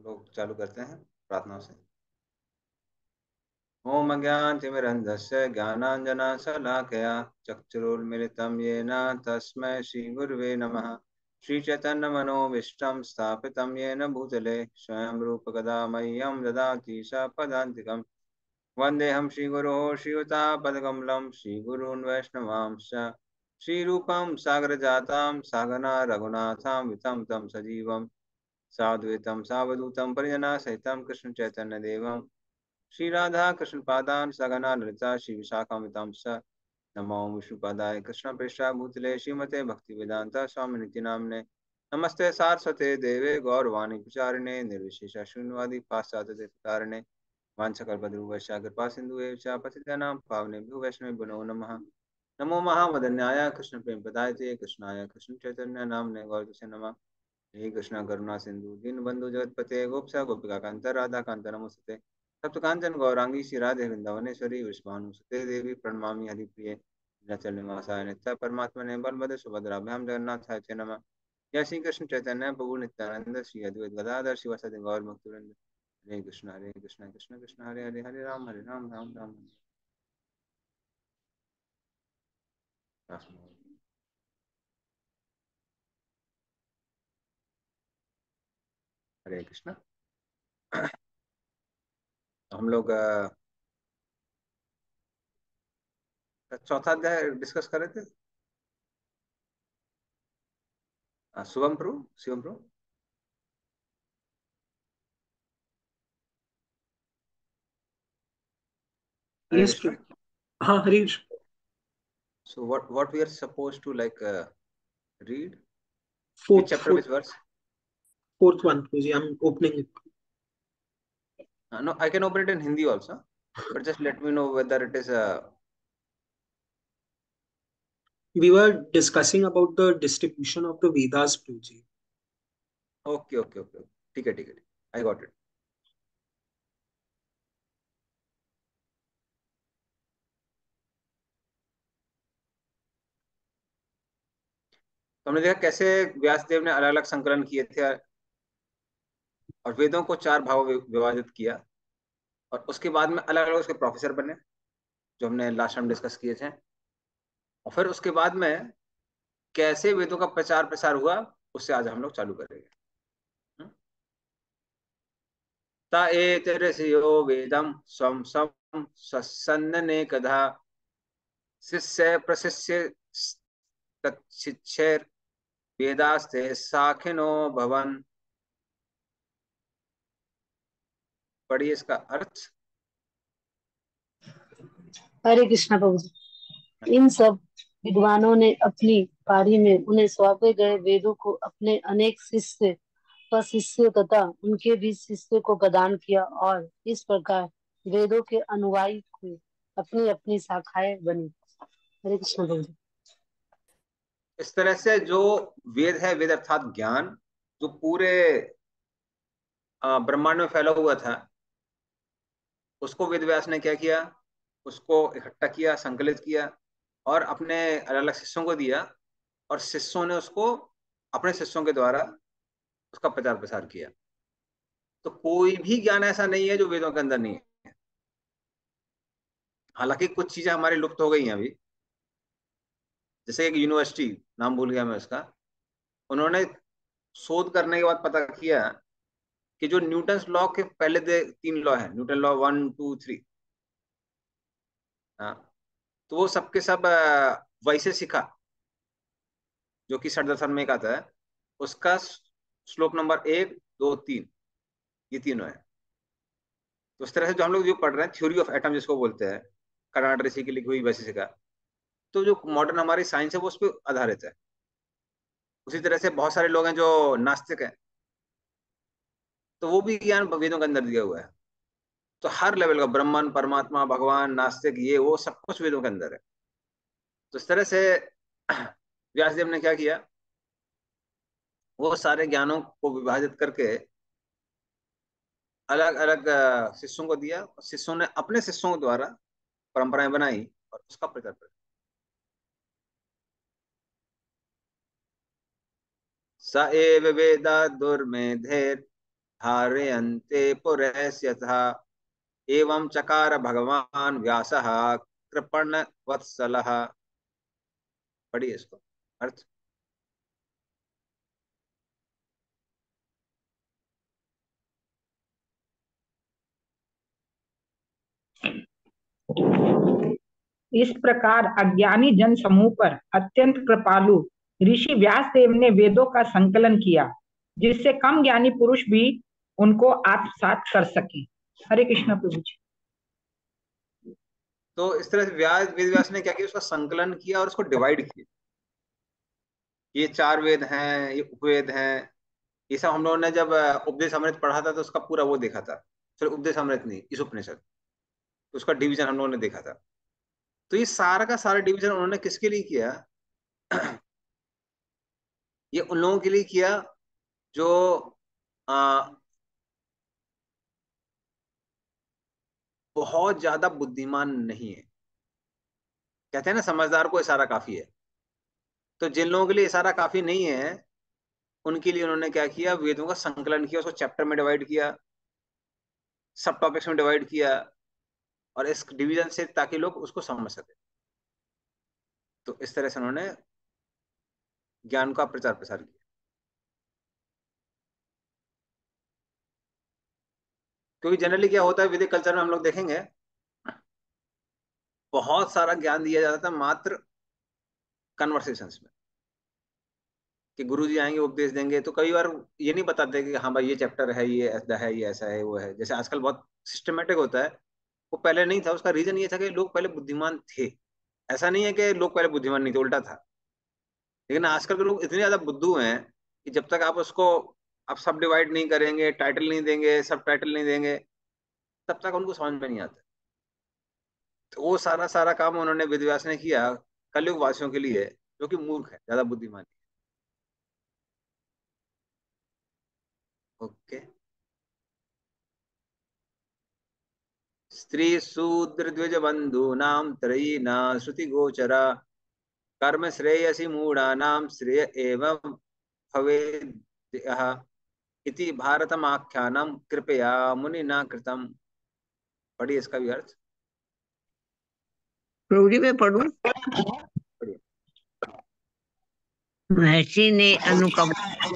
हम लोग चालू करते हैं प्रार्थना से। ओम अज्ञानतिमिरन्धस्य ज्ञानाञ्जनशलाकया चक्षुरुन्मिलितं येन तस्मै श्रीगुरुवे नमः। श्रीचैतन्यमनोभीष्टं स्थापितं येन भूतले स्वयं रूपकदा मह्यं ददाति सपदान्तिकम्। वन्देऽहं श्रीगुरोः श्रीयुतापदकमलं श्रीगुरून् वैष्णवांश्च श्रीरूपं सागरजातां सागना रघुनाथां वितं तं सजीवं साद्वैतं सावधूतं परिजनसहितं कृष्णचैतन्यदेवं श्री राधा कृष्ण पादान सगना ललिता श्री विशाखामितां स नमो विष्णुपादाय कृष्ण पृष्ठा भूतले श्रीमते भक्ति वेदांता स्वामी नित्य नामने नमस्ते सारस्वते देवे गौरवाणी प्रचारिणे निर्विशेष शून्यवादी पाश्चात्य देवतारिणे वांछकल्पद्रुवैश्य कृपा सिंधु एवं पतितानां पावनेभ्यो वैष्णवेभ्यो नमः। नमो महावदन्याय कृष्ण प्रेम प्रदायते कृष्णाय कृष्ण चैतन्य नामने गौरवसे नमः। हे कृष्ण करुणा सिंधु दीनबंधु जगतपते गोपसा गोपिका कांत राधा कांत नमोस्तुते सप्तकांचन गौरांगी श्री राधे वृंदावनेश्वरी विष्णुसुते देवी प्रणमामि हरिप्रिये नचल निवासाय नित्य परमात्मने बलभद्र सुभद्राभ्याम जगन्नाथाय च नमः। जय श्री कृष्ण चैतन्य प्रभु नित्यानंद श्री अद्वैत गदाधर शिवासादि गौर भक्तवृंद। हरे कृष्ण कृष्ण कृष्ण हरे हरे हरे राम राम राम हरे। हरे कृष्ण। हम लोग चौथा अध्याय डिस्कस कर रहे थे। शुभम प्रभु शिवम प्रभु। हरे Yes, कृष्ण। हाँ Harish. So what we are supposed to like read? Which Fourth, chapter, fourth, which verse? fourth one, Prabhuji. I'm opening it. No, I can open it in Hindi also, but just let me know whether it is We were discussing about the distribution of the Vedas, Prabhuji. okay, okay, okay, okay. ठीक है, ठीक है, I got it. तो हमने देखा कैसे व्यासदेव ने अलग अलग संकलन किए थे और वेदों को चार भागों में विभाजित किया और उसके बाद में अलग अलग उसके प्रोफेसर बने, जो हमने लास्ट टाइम डिस्कस किए थे। और फिर उसके बाद में कैसे वेदों का प्रचार प्रसार हुआ, उससे आज हम लोग चालू करेंगे। ता एतरसियो वेदम स्वं स्वं सन्नने कधा शिष्य प्रशिष्य तच्छिक्षेर वेदास्ते साखिनो भवन। पढ़िए इसका अर्थ। हरे कृष्णा प्रभु जी। इन सब विद्वानों ने अपनी पारी में उन्हें सौंपे गए वेदों को अपने अनेक शिष्य व शिष्य तथा उनके भी शिष्य को प्रदान किया और इस प्रकार वेदों के अनुयायी को अपनी अपनी शाखाएं बनी। हरे कृष्ण प्रभु जी। इस तरह से जो वेद है, वेद अर्थात ज्ञान, जो पूरे ब्रह्मांड में फैला हुआ था, उसको वेद व्यास ने क्या किया, उसको इकट्ठा किया, संकलित किया और अपने अलग अलग शिष्यों को दिया और शिष्यों ने उसको अपने शिष्यों के द्वारा उसका प्रचार प्रसार किया। तो कोई भी ज्ञान ऐसा नहीं है जो वेदों के अंदर नहीं है। हालांकि कुछ चीजें हमारी लुप्त हो गई हैं अभी, जैसे एक यूनिवर्सिटी, नाम भूल गया मैं उसका, उन्होंने शोध करने के बाद पता किया कि जो न्यूटन लॉ के पहले तीन लॉ है, न्यूटन लॉ 1 2 3, हाँ, तो वो सबके सब वैशेषिका, जो कि षड्दर्शन में एक आता है, उसका श्लोक नंबर 1 2 3, ये तीनों है। तो उस तरह से जो हम लोग जो पढ़ रहे हैं, थ्योरी ऑफ एटम जिसको बोलते हैं, कर्नाड ऋषि की लिखी हुई वैशेषिका, तो जो मॉडर्न हमारी साइंस है वो उस पर आधारित है। उसी तरह से बहुत सारे लोग हैं जो नास्तिक हैं, तो वो भी ज्ञान वेदों के अंदर दिया हुआ है। तो हर लेवल का ब्रह्मन, परमात्मा, भगवान, नास्तिक, ये वो सब कुछ वेदों के अंदर है। तो इस तरह से व्यासदेव ने क्या किया, वो सारे ज्ञानों को विभाजित करके अलग अलग शिष्यों को दिया और शिष्यों ने अपने शिष्यों के द्वारा परंपराएं बनाई और उसका प्रचार किया। स एव वेदा दुर्मेधेर धारयन्ते पुरस्यतः। एवं चकार भगवान व्यासः कृपण वत्सलः। पढ़िए इसको अर्थ। इस प्रकार अज्ञानी जन समूह पर अत्यंत कृपालु ऋषि व्यास देव ने वेदों का संकलन किया, जिससे कम ज्ञानी पुरुष भी उनको आत्मसात कर सके। हरे कृष्ण प्रभु जी। तो इस तरह से वेद व्यास ने क्या किया, उसका संकलन किया और उसको डिवाइड किया। ये 4 वेद हैं, ये उपवेद हैं। ये सब हम लोगों ने जब उपदेश अमृत पढ़ा था तो उसका पूरा वो देखा था। सिर्फ उपदेश अमृत नहीं, इस उपनिषद, तो उसका डिवीजन हम लोगों ने देखा था। तो ये सारा का सारा डिवीजन उन्होंने किसके लिए किया? ये उन लोगों के लिए किया जो आ, बहुत ज्यादा बुद्धिमान नहीं है। कहते हैं ना, समझदार को इशारा काफी है। तो जिन लोगों के लिए इशारा काफी नहीं है, उनके लिए उन्होंने क्या किया, वेदों का संकलन किया, उसको चैप्टर में डिवाइड किया, सब टॉपिक्स में डिवाइड किया, और इस डिवीजन से ताकि लोग उसको समझ सके। तो इस तरह से उन्होंने ज्ञान का प्रचार प्रसार किया। क्योंकि जनरली क्या होता है, वैदिक कल्चर में हम लोग देखेंगे बहुत सारा ज्ञान दिया जाता था मात्र कन्वर्सेशंस में, कि गुरुजी आएंगे उपदेश देंगे, तो कई बार ये नहीं बताते कि हाँ भाई ये चैप्टर है, ये ऐसा है, ये ऐसा है, वो है। जैसे आजकल बहुत सिस्टमेटिक होता है, वो पहले नहीं था। उसका रीजन ये था कि लोग पहले बुद्धिमान थे। ऐसा नहीं है कि लोग पहले बुद्धिमान नहीं थे, उल्टा था। लेकिन आजकल के लोग इतने ज्यादा बुद्धू हैं कि जब तक आप उसको, आप सब डिवाइड नहीं करेंगे, टाइटल नहीं देंगे, सब टाइटल नहीं देंगे, तब तक उनको समझ में नहीं आता। तो वो सारा सारा काम उन्होंने वेद व्यास ने किया कलयुग वासियों के लिए, जो कि मूर्ख है, ज्यादा बुद्धिमान नहीं है। ओके। स्त्री शूद्र द्विज बंधु नाम त्रयी न श्रुति गोचरा, कर्म श्रेयसी मूढ़ा नाम श्रेय एवं भवेद्यः इति भारतमाख्यानम कृपया मुनि न कृतम। पढ़िए इसका भी अर्थ। प्रभु जी मैं पढ़ूं। पढ़िए। महर्षि ने अनुकंपा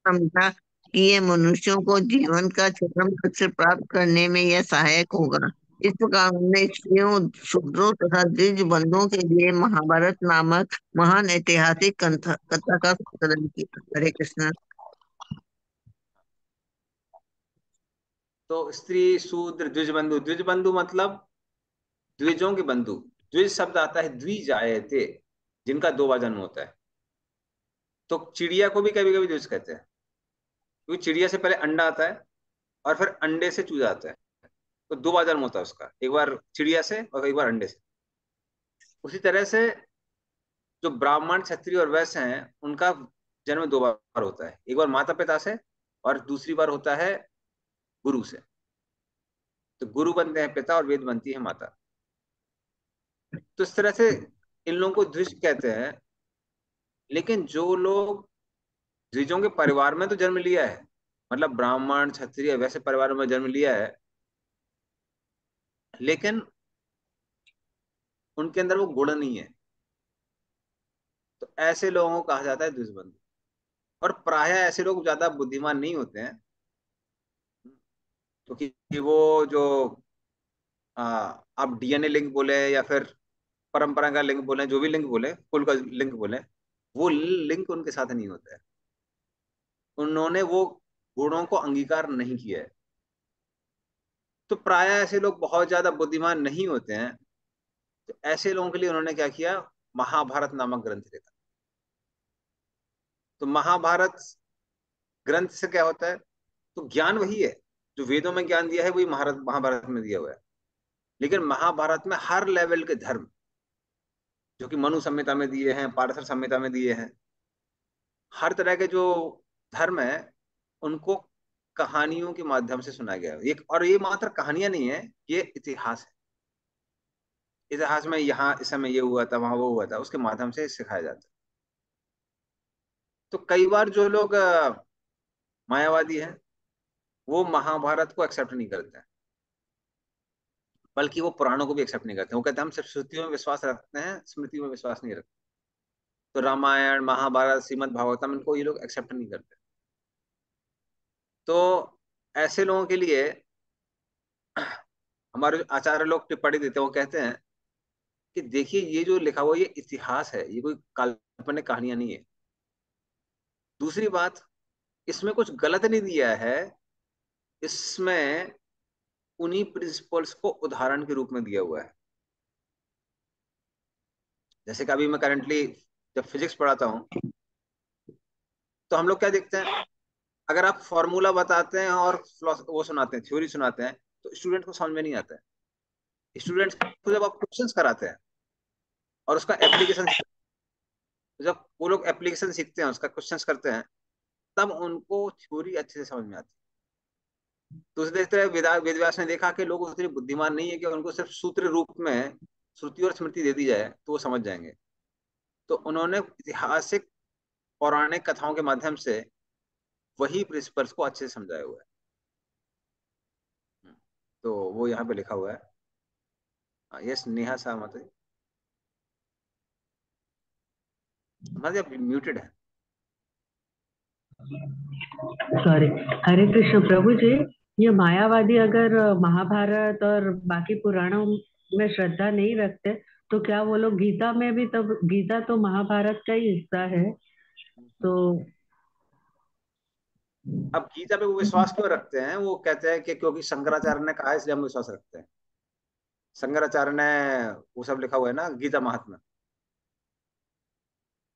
समझा कि ये मनुष्यों को जीवन का चरम लक्ष्य प्राप्त करने में यह सहायक होगा। इस प्रकार उन्होंने स्त्रियों, शूद्रों तथा द्विज बंधुओं के लिए महाभारत नामक महान ऐतिहासिक कथा का संकलन किया। हरे कृष्ण। तो स्त्री शूद्र द्विज बंधु, द्विज बंधु मतलब द्विजों के बंधु। द्विज शब्द आता है द्विजायते, जिनका 2 बार जन्म होता है। तो चिड़िया को भी कभी कभी द्विज कहते हैं, क्योंकि चिड़िया से पहले अंडा आता है और फिर अंडे से चूजा आता है। तो 2 बार जन्म होता है उसका, एक बार चिड़िया से और एक बार अंडे से। उसी तरह से जो ब्राह्मण क्षत्रिय और वैश्य हैं, उनका जन्म 2 बार होता है, एक बार माता पिता से और दूसरी बार होता है गुरु से। तो गुरु बनते हैं पिता और वेद बनती है माता। तो इस तरह से इन लोगों को द्विज कहते हैं। लेकिन जो लोग द्विजों के परिवार में तो जन्म लिया है, मतलब ब्राह्मण क्षत्रिय वैसे परिवारों में जन्म लिया है, लेकिन उनके अंदर वो गुण नहीं है, तो ऐसे लोगों को कहा जाता है द्विजबंधु। और प्रायः ऐसे लोग ज्यादा बुद्धिमान नहीं होते हैं, क्योंकि वो जो आ, आप डीएनए लिंक बोले या फिर परंपरा का लिंक बोले, जो भी लिंक बोले, कुल का लिंक बोले, वो लिंक उनके साथ नहीं होता है। उन्होंने वो गुणों को अंगीकार नहीं किया है। तो प्रायः ऐसे लोग बहुत ज्यादा बुद्धिमान नहीं होते हैं। तो ऐसे लोगों के लिए उन्होंने क्या किया, महाभारत नामक ग्रंथ लिखा। तो महाभारत ग्रंथ से क्या होता है, तो ज्ञान वही है जो वेदों में ज्ञान दिया है, वही महाभारत महाभारत में दिया हुआ है। लेकिन महाभारत में हर लेवल के धर्म, जो कि मनु संहिता में दिए हैं, पारशर संहिता में दिए हैं, हर तरह के जो धर्म है, उनको कहानियों के माध्यम से सुनाया गया है। और ये मात्र कहानियां नहीं है, ये इतिहास है। इतिहास में यहाँ इस समय ये हुआ था, वहां वो हुआ था, उसके माध्यम से सिखाया जाता है। तो कई बार जो लोग मायावादी हैं, वो महाभारत को एक्सेप्ट नहीं करते हैं, बल्कि वो पुराणों को भी एक्सेप्ट नहीं करते। वो कहते हैं हम सिर्फ श्रुतियों में विश्वास रखते हैं, स्मृतियों में विश्वास नहीं रखते। तो रामायण, महाभारत, श्रीमद् भागवतम, इनको ये लोग एक्सेप्ट नहीं करते। तो ऐसे लोगों के लिए हमारे जो आचार्य लोग टिप्पणी देते हैं, वो कहते हैं कि देखिए ये जो लिखा हुआ ये इतिहास है, ये कोई काल्पनिक कहानियां नहीं है। दूसरी बात, इसमें कुछ गलत नहीं दिया है, इसमें उन्हीं प्रिंसिपल्स को उदाहरण के रूप में दिया हुआ है। जैसे कि अभी मैं करंटली जब फिजिक्स पढ़ाता हूँ, तो हम लोग क्या देखते हैं, अगर आप फॉर्मूला बताते हैं और वो सुनाते हैं, थ्योरी सुनाते हैं, तो स्टूडेंट को समझ में नहीं आता है। स्टूडेंट्स को जब आप क्वेश्चंस कराते हैं और उसका एप्लीकेशन, जब वो लोग एप्लीकेशन सीखते हैं, उसका क्वेश्चंस करते हैं, तब उनको थ्योरी अच्छे से समझ में आती है। तो उसे देखते हैं, वेद व्यास ने देखा कि लोग उतने बुद्धिमान नहीं है कि उनको सिर्फ सूत्र रूप में श्रुति और स्मृति दे दी जाए तो वो समझ जाएंगे। तो उन्होंने ऐतिहासिक पौराणिक कथाओं के माध्यम से वही प्रिंसिपल्स को अच्छे से समझाया हुआ है। तो वो यहाँ पे लिखा हुआ है। यस, नेहा सहमत है, मतलब म्यूटेड है। सॉरी। हरे कृष्ण प्रभु जी, ये मायावादी अगर महाभारत और बाकी पुराणों में श्रद्धा नहीं रखते, तो क्या वो लोग गीता में भी, तब गीता तो महाभारत का ही हिस्सा है, तो अब गीता पे वो विश्वास क्यों रखते हैं? वो कहते हैं कि क्योंकि शंकराचार्य ने कहा है, इसलिए हम विश्वास रखते हैं। शंकराचार्य ने वो सब लिखा हुआ है ना गीता महात्म्य,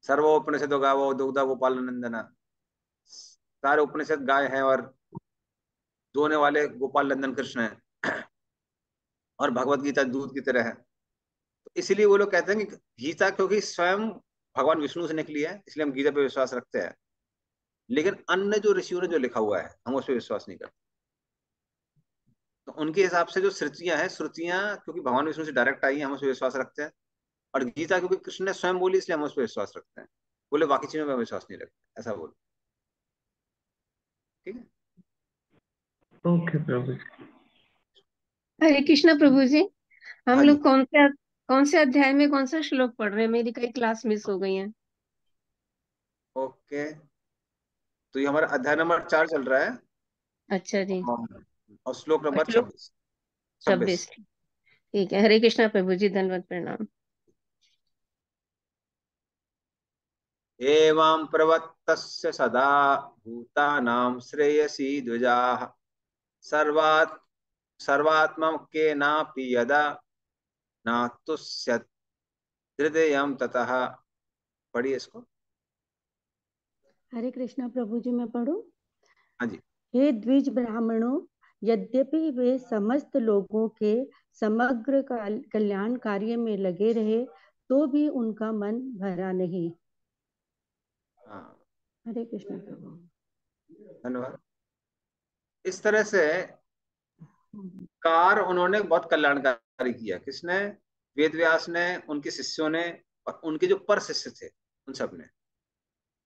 सर्वोपनिषदो गावो दुग्धा गोपाल नंदना, सारे उपनिषद गाय हैं और दोने वाले गोपाल नंदन कृष्ण हैं, और भगवत गीता दूध की तरह है। तो इसीलिए वो लोग कहते हैं कि गीता क्योंकि स्वयं भगवान विष्णु से निकली है, इसलिए हम गीता पे विश्वास रखते हैं। लेकिन अन्य जो ऋषियों ने जो लिखा हुआ है, हम उस पर विश्वास नहीं करते। तो उनके हिसाब से जो श्रुतियां हैं, श्रुतियां क्योंकि भगवान विष्णु से डायरेक्ट आई हैं, हम उस पर विश्वास रखते हैं। और गीता क्योंकि कृष्ण ने स्वयं बोली, इसलिए हम उस पर विश्वास रखते हैं। बोले बाकी चीजों में विश्वास नहीं रखते, ऐसा बोल। ठीक है। ओके प्रभु जी। हरे कृष्णा प्रभु जी, हम हाँ जी। लोग कौन से अध्याय में कौन सा श्लोक पढ़ रहे हैं? मेरी कई क्लास मिस हो गई है। ओके, तो ये हमारा अध्याय नंबर 4 चल रहा है, अच्छा जी। और श्लोक और नंबर श्लोक 26। 26। 26। ठीक है, हरे कृष्णा प्रभु जी, धन्यवाद, प्रणाम। एवं प्रवत्तस्य सदा भूतानां श्रेयसी द्विजाः सर्वात् सर्वात्मकेनापि यदा नातुष्यत् हृदयं ततः। पढ़िए इसको। हरे कृष्णा प्रभु जी, मैं पढ़ूं? हाँ जी। हे द्विज ब्राह्मणों, यद्यपि वे समस्त लोगों के समग्र कल्याण कार्य में लगे रहे, तो भी उनका मन भरा नहीं। हाँ, हरे कृष्ण प्रभु। धन्यवाद। इस तरह से कार उन्होंने बहुत कल्याणकारी किया। किसने? वेद व्यास ने, उनके शिष्यों ने, और उनके जो पर शिष्य थे उन सब ने।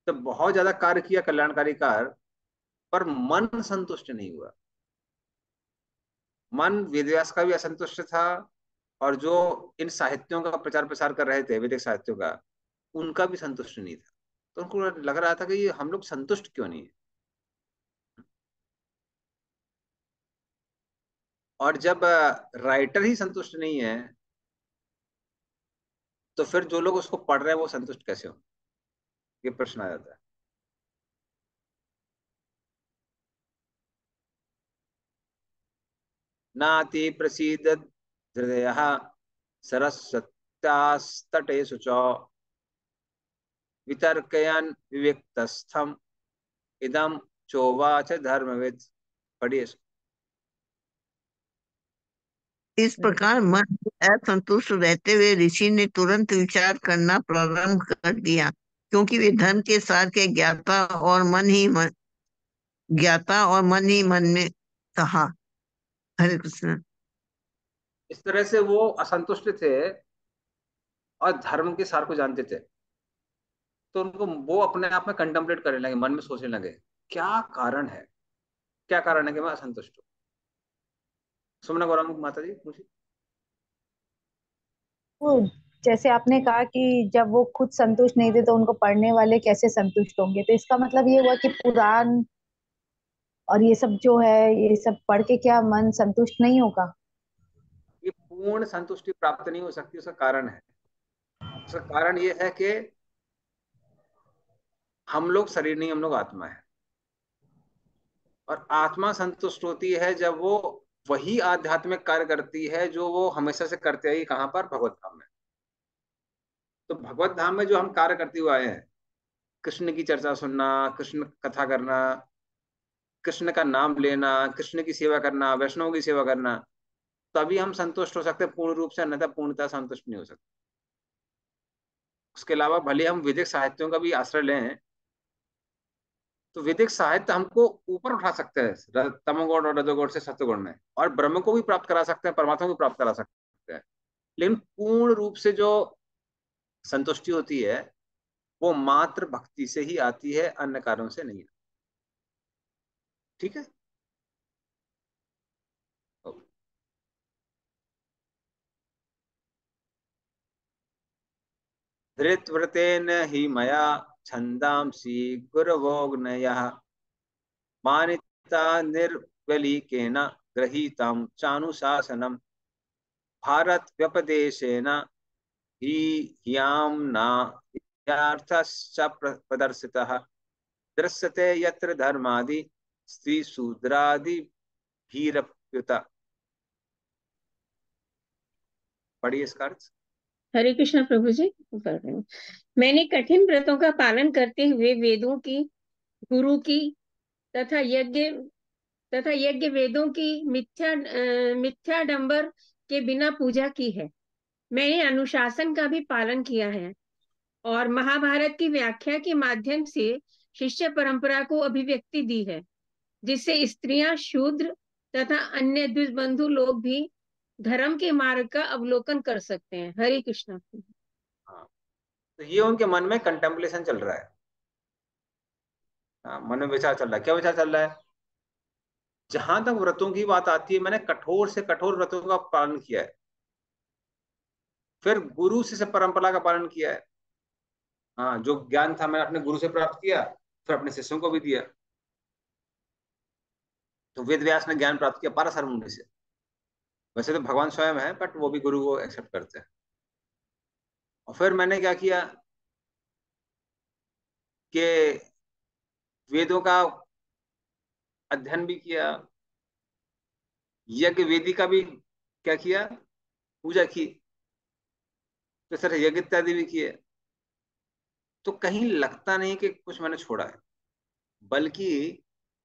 तो बहुत ज्यादा कार्य किया, कल्याणकारी कार्य, पर मन संतुष्ट नहीं हुआ। मन वेद व्यास का भी असंतुष्ट था, और जो इन साहित्यों का प्रचार प्रसार कर रहे थे, वैदिक साहित्यों का, उनका भी संतुष्ट नहीं था। तो उनको लग रहा था कि ये हम लोग संतुष्ट क्यों नहीं है। और जब राइटर ही संतुष्ट नहीं है, तो फिर जो लोग उसको पढ़ रहे हैं वो संतुष्ट कैसे हो? ये प्रश्न आ जाता है। नाति प्रसीद हृदय सरस्वत्यास्तटेषु च वितर्कयन् विविक्तस्थम इदम चोवाच धर्मविद। पढ़िए इसको। इस प्रकार मन में असंतुष्ट रहते हुए ऋषि ने तुरंत विचार करना प्रारंभ कर दिया, क्योंकि वे धर्म के सार के ज्ञाता और मन ही मन में कहा। हरे कृष्ण। इस तरह से वो असंतुष्ट थे और धर्म के सार को जानते थे। तो उनको वो अपने आप में कंटेम्पलेट करने लगे, मन में सोचने लगे क्या कारण है। क्या कारण है कि मैं असंतुष्ट हूँ? सुमना गौरव माता जी पूछिए। वो जैसे आपने कहा कि जब वो खुद संतुष्ट नहीं थे तो उनको पढ़ने वाले कैसे संतुष्ट होंगे, तो इसका मतलब ये हुआ कि पुराण और ये सब जो है, ये सब पढ़ के क्या मन संतुष्ट नहीं होगा? ये पूर्ण संतुष्टि प्राप्त नहीं हो सकती, उसका कारण है। उसका कारण ये है कि हम लोग शरीर नहीं, हम लोग आत्मा है। और आत्मा संतुष्ट होती है जब वो वही आध्यात्मिक कार्य करती है जो वो हमेशा से करते आई, कहाँ पर? भगवत धाम में। तो भगवत धाम में जो हम कार्य करते हुए आए हैं, कृष्ण की चर्चा सुनना, कृष्ण कथा करना, कृष्ण का नाम लेना, कृष्ण की सेवा करना, वैष्णव की सेवा करना, तभी हम संतुष्ट हो सकते हैं पूर्ण रूप से, अन्यथा पूर्णतः संतुष्ट नहीं हो सकते। उसके अलावा भले हम वैदिक साहित्यों का भी आश्रय लें, तो वैदिक साहित्य हमको ऊपर उठा सकते हैं तमोगुण और रजोगुण से सत्वगुण में, और ब्रह्म को भी प्राप्त करा सकते हैं, परमात्मा को भी प्राप्त करा सकते हैं। लेकिन पूर्ण रूप से जो संतुष्टि होती है वो मात्र भक्ति से ही आती है, अन्य कारणों से नहीं। ठीक है। धृतव्रतेन हि मया छन्दांसि गुरवोऽग्नयः मानिता निर्वलीकेन गृहीतं चानुशासनम् भारत व्यपदेशेन हि ह्याम्ना यार्थश्च प्रदर्शितः दृश्यते यत्र धर्मादि स्त्रीशूद्रादि भीरप्युत। पढ़िए इसका अर्थ। हरे कृष्णा प्रभु जी, कर रहे हूँ। मैंने कठिन व्रतों का पालन करते हुए वेदों की, गुरु की तथा यज्ञ वेदों की मिथ्याडंबर के बिना पूजा की है। मैंने अनुशासन का भी पालन किया है और महाभारत की व्याख्या के माध्यम से शिष्य परंपरा को अभिव्यक्ति दी है, जिससे स्त्रियां, शूद्र तथा अन्य द्विजबंधु लोग भी धर्म के मार्ग का अवलोकन कर सकते हैं। हरे कृष्णा। हाँ, तो ये उनके मन में कंटेम्पलेशन चल रहा है। हाँ, मन में विचार चल रहा है। क्या विचार चल रहा है? जहां तक व्रतों की बात आती है, मैंने कठोर से कठोर व्रतों का पालन किया है, फिर गुरु से परंपरा का पालन किया है। हाँ, जो ज्ञान था मैंने अपने गुरु से प्राप्त किया, फिर अपने शिष्यों को भी दिया। तो वेद व्यास ने ज्ञान प्राप्त किया पाराशर मुनि से। वैसे तो भगवान स्वयं है, बट वो भी गुरु को एक्सेप्ट करते हैं। और फिर मैंने क्या किया कि वेदों का अध्ययन भी किया, यज्ञ वेदी का भी क्या किया, पूजा की, तो सर यज्ञ इत्यादि भी किए। तो कहीं लगता नहीं कि कुछ मैंने छोड़ा है, बल्कि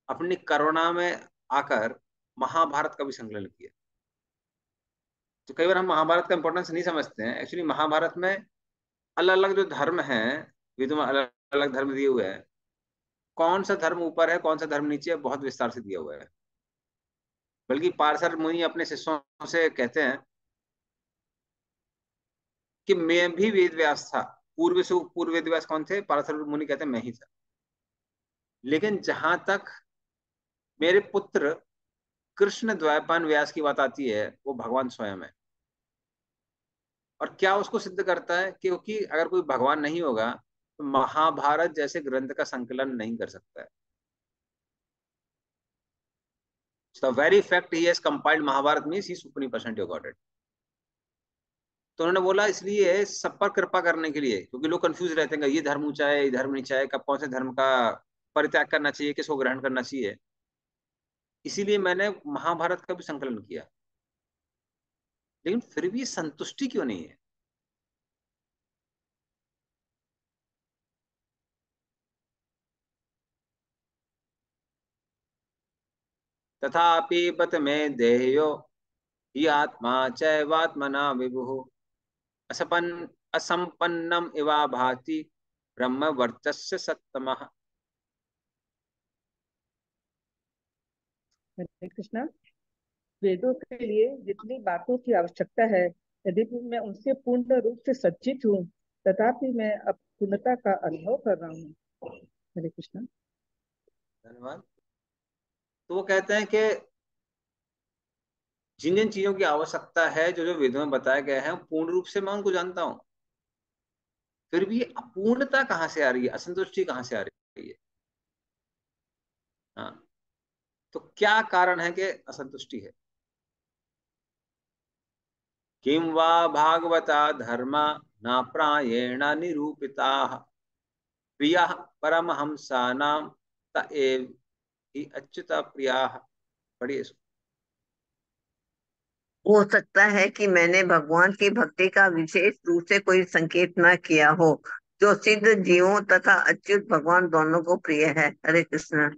अपनी करुणा में आकर महाभारत का भी संकलन किया। तो कई बार हम महाभारत का इंपॉर्टेंस नहीं समझते हैं। एक्चुअली महाभारत में अलग अलग जो धर्म हैं, वेदों में अलग अलग धर्म दिए हुए हैं, कौन सा धर्म ऊपर है कौन सा धर्म नीचे है बहुत विस्तार से दिया हुआ है। बल्कि पार्सर मुनि अपने शिष्यों से कहते हैं कि मैं भी वेद व्यास था, पूर्व से पूर्व वेद व्यास कौन थे? पार्सर मुनि कहते हैं मैं ही था। लेकिन जहां तक मेरे पुत्र कृष्ण द्वैपायन व्यास की बात आती है, वो भगवान स्वयं है। और क्या उसको सिद्ध करता है? क्योंकि अगर कोई भगवान नहीं होगा तो महाभारत जैसे ग्रंथ का संकलन नहीं कर सकता है। The very fact he has compiled Mahabharat means he is supreme person to God. तो उन्होंने बोला इसलिए सब पर कृपा करने के लिए, क्योंकि लोग कंफ्यूज रहते हैं ये धर्म ऊंचा है ये धर्म नीचा है, कब कौन से धर्म का परित्याग करना चाहिए, किसको ग्रहण करना चाहिए। इसीलिए मैंने महाभारत का भी संकलन किया। लेकिन फिर भी संतुष्टि क्यों नहीं है? तथापि बत में देह्यो ही आत्मा चैवात्मना विभुः असंपन्नम इवा भाति ब्रह्म वर्चस्य सत्तमः। हरे कृष्णा। वेदों के लिए जितनी बातों की आवश्यकता है, यद्यपि मैं उनसे पूर्ण रूप से सज्जित हूँ, तथापि मैं अपूर्णता का अनुभव कर रहा हूँ। हरे कृष्णा। धन्यवाद। तो वो कहते हैं कि जिन जिन चीजों की आवश्यकता है, जो जो वेदों में बताए गए हैं, पूर्ण रूप से मैं उनको जानता हूं, फिर भी अपूर्णता कहां से आ रही है, असंतुष्टि कहां से आ रही है? हाँ, तो क्या कारण है कि असंतुष्टि है? किम वा भागवता धर्मा न प्रायेण निरूपिता प्रिया परमहंसानाम त एव ही अच्युत प्रिया। पढ़िए इसको। हो सकता है कि मैंने भगवान की भक्ति का विशेष रूप से कोई संकेत न किया हो, जो सिद्ध जीवों तथा अच्युत भगवान दोनों को प्रिय है। हरे कृष्ण।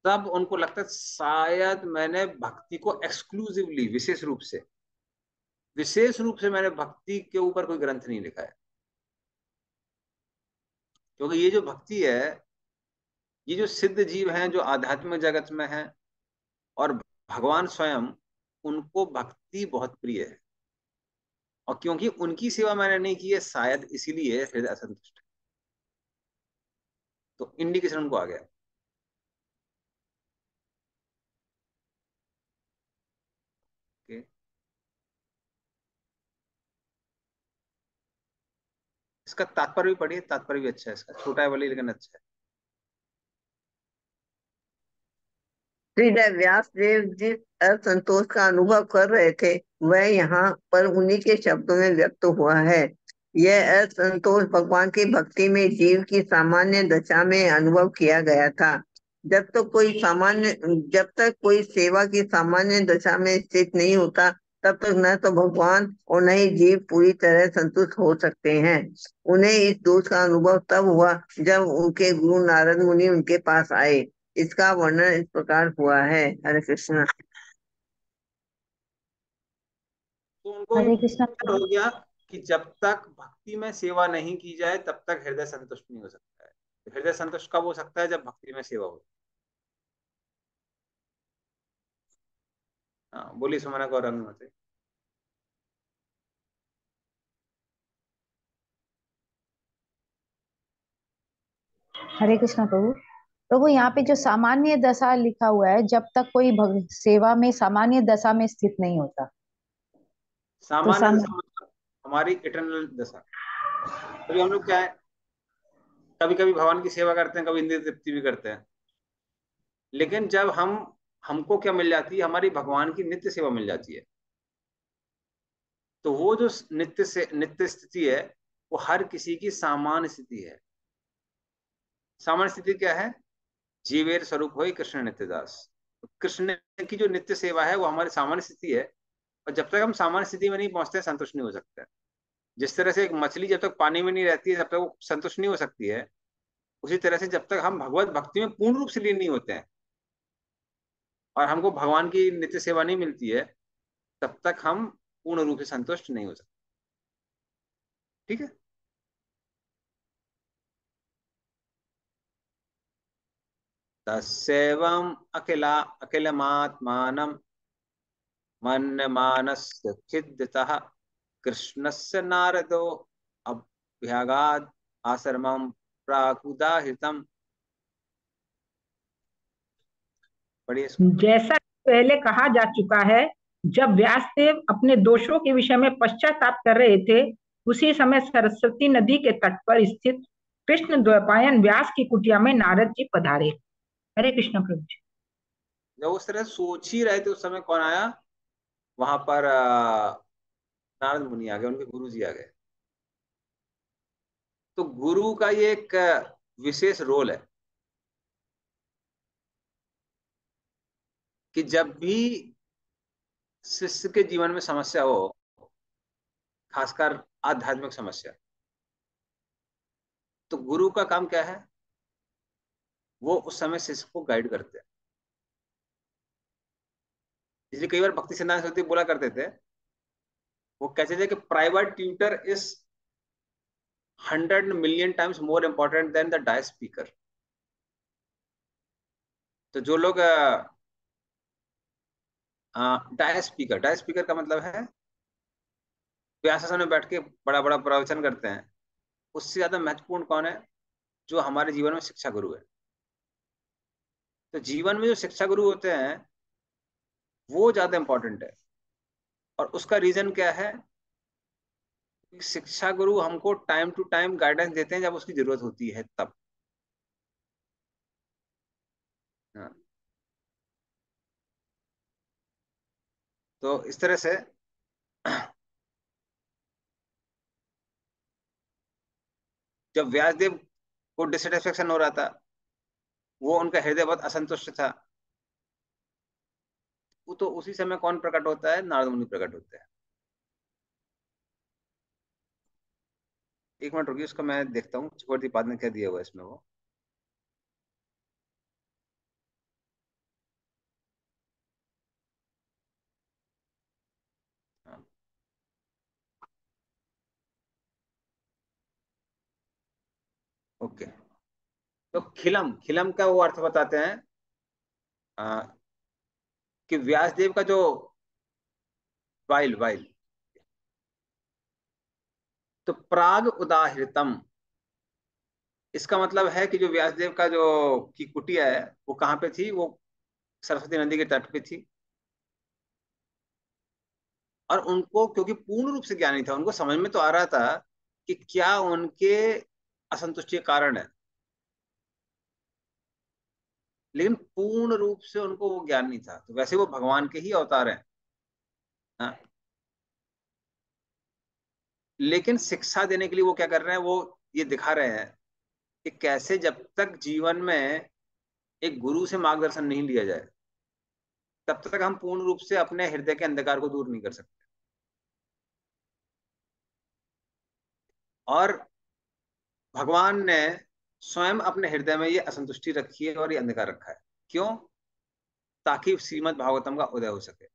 तब उनको लगता है शायद मैंने भक्ति को एक्सक्लूसिवली, विशेष रूप से मैंने भक्ति के ऊपर कोई ग्रंथ नहीं लिखा है। क्योंकि ये जो भक्ति है, ये जो सिद्ध जीव हैं जो आध्यात्मिक जगत में हैं, और भगवान स्वयं, उनको भक्ति बहुत प्रिय है। और क्योंकि उनकी सेवा मैंने नहीं की है, शायद इसीलिए हृदय असंतुष्ट है। तो इंडिकेशन उनको आ गया। Okay? इसका तात्पर्य भी पढ़िए, तात्पर्य भी अच्छा है इसका, छोटा है भले लेकिन अच्छा है। श्री व्यास देव जिस असंतोष का अनुभव कर रहे थे, वह यहाँ पर उन्हीं के शब्दों में व्यक्त हुआ है। यह असंतोष भगवान की भक्ति में जीव की सामान्य दशा में अनुभव किया गया था। जब तक कोई सेवा की सामान्य दशा में स्थित नहीं होता, तब तक न तो भगवान और न ही जीव पूरी तरह संतुष्ट हो सकते हैं। उन्हें इस दोष का अनुभव तब हुआ जब उनके गुरु नारद मुनि उनके पास आए। इसका वर्णन इस प्रकार हुआ है। हरे कृष्ण। तो उनको हरे कृष्णा हो गया कि जब तक भक्ति में सेवा नहीं की जाए, तब तक हृदय संतुष्ट नहीं हो सकता है। तो हृदय संतुष्ट कब हो सकता है? जब भक्ति में सेवा हो। हाँ, बोली सुमना गौरंग मते। हरे कृष्णा प्रभु। प्रभु यहाँ पे जो सामान्य दशा लिखा हुआ है, जब तक कोई सेवा में सामान्य दशा में स्थित नहीं होता। तो सामान्य दशा मतलब हमारी इटर्नल दशा। तो हम लोग क्या है, कभी कभी भगवान की सेवा करते हैं, कभी इंद्रिय तृप्ति भी करते हैं, लेकिन जब हमको क्या मिल जाती है, हमारी भगवान की नित्य सेवा मिल जाती है। तो वो जो नित्य स्थिति है, वो हर किसी की सामान्य स्थिति है। सामान्य स्थिति क्या है? जीवेर स्वरूप हो कृष्ण नित्यदास। तो कृष्ण की जो नित्य सेवा है, वो हमारी सामान्य स्थिति है। और जब तक हम सामान्य स्थिति में नहीं पहुंचते, संतुष्ट नहीं हो सकते। जिस तरह से एक मछली जब तक पानी में नहीं रहती है, जब तक वो संतुष्ट नहीं हो सकती है, उसी तरह से जब तक हम भगवत भक्ति में पूर्ण रूप से लीन नहीं होते हैं और हमको भगवान की नित्य सेवा नहीं मिलती है, तब तक हम पूर्ण रूप से संतुष्ट नहीं हो सकते। ठीक है। तस्यैवम् अखिलमात्मानं मन्यमानस्य चिद्यतः कृष्णस्य नारदो अभ्यागाद आश्रमं प्राकुदाहितम्। पढ़िए इसको। जैसा पहले कहा जा चुका है, जब व्यासदेव अपने दोषों के विषय में पश्चाताप कर रहे थे, उसी समय सरस्वती नदी के तट पर स्थित कृष्ण द्वैपायन व्यास की कुटिया में नारद जी पधारे। हरे कृष्ण प्रभु जी। जब उस तरह सोच ही रहे थे, उस समय कौन आया वहां पर? नारद मुनि आ गए, उनके गुरु जी आ गए। तो गुरु का ये एक विशेष रोल है कि जब भी शिष्य के जीवन में समस्या हो, खासकर आध्यात्मिक समस्या, तो गुरु का काम क्या है? वो उस समय शिष्य को गाइड करते हैं। इसलिए कई बार भक्ति सिद्धांत सरस्वती बोला करते थे, वो कहते थे कि private tutor is 100 million times more important than the dais speaker. तो जो लोग डायस स्पीकर का मतलब है व्यासासन में बैठ के बड़ा बड़ा प्रवचन करते हैं, उससे ज्यादा महत्वपूर्ण कौन है? जो हमारे जीवन में शिक्षा गुरु है। तो जीवन में जो शिक्षा गुरु होते हैं वो ज्यादा इंपॉर्टेंट है। और उसका रीजन क्या है? कि शिक्षा गुरु हमको टाइम टू टाइम गाइडेंस देते हैं जब उसकी जरूरत होती है तब। हाँ, तो इस तरह से जब व्यासदेव को डिससेटिस्फेक्शन हो रहा था, वो उनका हृदय बहुत असंतुष्ट था, वो तो उसी समय कौन प्रकट होता है? नारद मुनि प्रकट होते हैं। एक मिनट रुकिए, उसका मैं देखता हूँ चक्रवर्ती पाद ने क्या दिया हुआ है इसमें वो। हाँ, ओके। तो खिलम, खिलम का वो अर्थ बताते हैं कि व्यासदेव का जो वाइल वाइल, तो प्राग उदाहृतम, इसका मतलब है कि जो व्यासदेव का जो की कुटिया है वो कहाँ पे थी? वो सरस्वती नदी के तट पे थी। और उनको क्योंकि पूर्ण रूप से ज्ञान नहीं था, उनको समझ में तो आ रहा था कि क्या उनके असंतुष्टि के कारण है, लेकिन पूर्ण रूप से उनको वो ज्ञान नहीं था। तो वैसे वो भगवान के ही अवतार हैं। हाँ, लेकिन शिक्षा देने के लिए वो क्या कर रहे हैं? वो ये दिखा रहे हैं कि कैसे जब तक जीवन में एक गुरु से मार्गदर्शन नहीं लिया जाए तब तक हम पूर्ण रूप से अपने हृदय के अंधकार को दूर नहीं कर सकते। और भगवान ने स्वयं अपने हृदय में ये असंतुष्टि रखी है और ये अंधकार रखा है। क्यों? ताकि श्रीमद् भागवतम का उदय हो सके।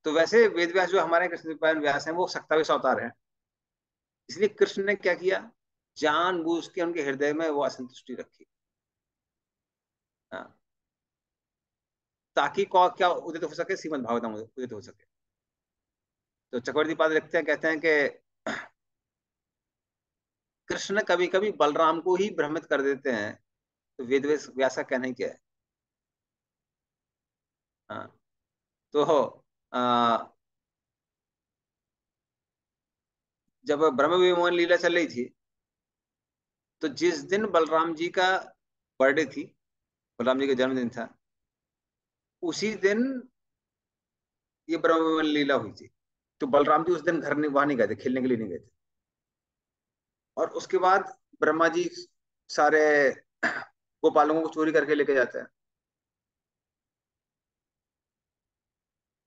तो वैसे वेद व्यास जो हमारे कृष्ण द्वैपायन व्यास हैं वो 27 अवतार हैं। इसलिए कृष्ण ने क्या किया? जानबूझ के उनके हृदय में वो असंतुष्टि रखी। हाँ, ताकि क्या उदित हो सके? श्रीमद् भागवतम उदित हो सके। तो चक्रवर्ती पाद लिखते हैं, कहते हैं कि कृष्ण कभी कभी बलराम को ही भ्रमित कर देते हैं। तो वेद व्यास का कहना ही क्या है? हाँ, तो आ, जब ब्रह्म विमोहन लीला चल रही थी, तो जिस दिन बलराम जी का बर्थडे थी, बलराम जी का जन्मदिन था, उसी दिन ये ब्रह्म विमोहन लीला हुई थी। तो बलराम जी उस दिन घर नहीं, वहां नहीं गए थे, खेलने के लिए नहीं गए थे। और उसके बाद ब्रह्मा जी सारे गोपालों को चोरी करके लेके जाते हैं,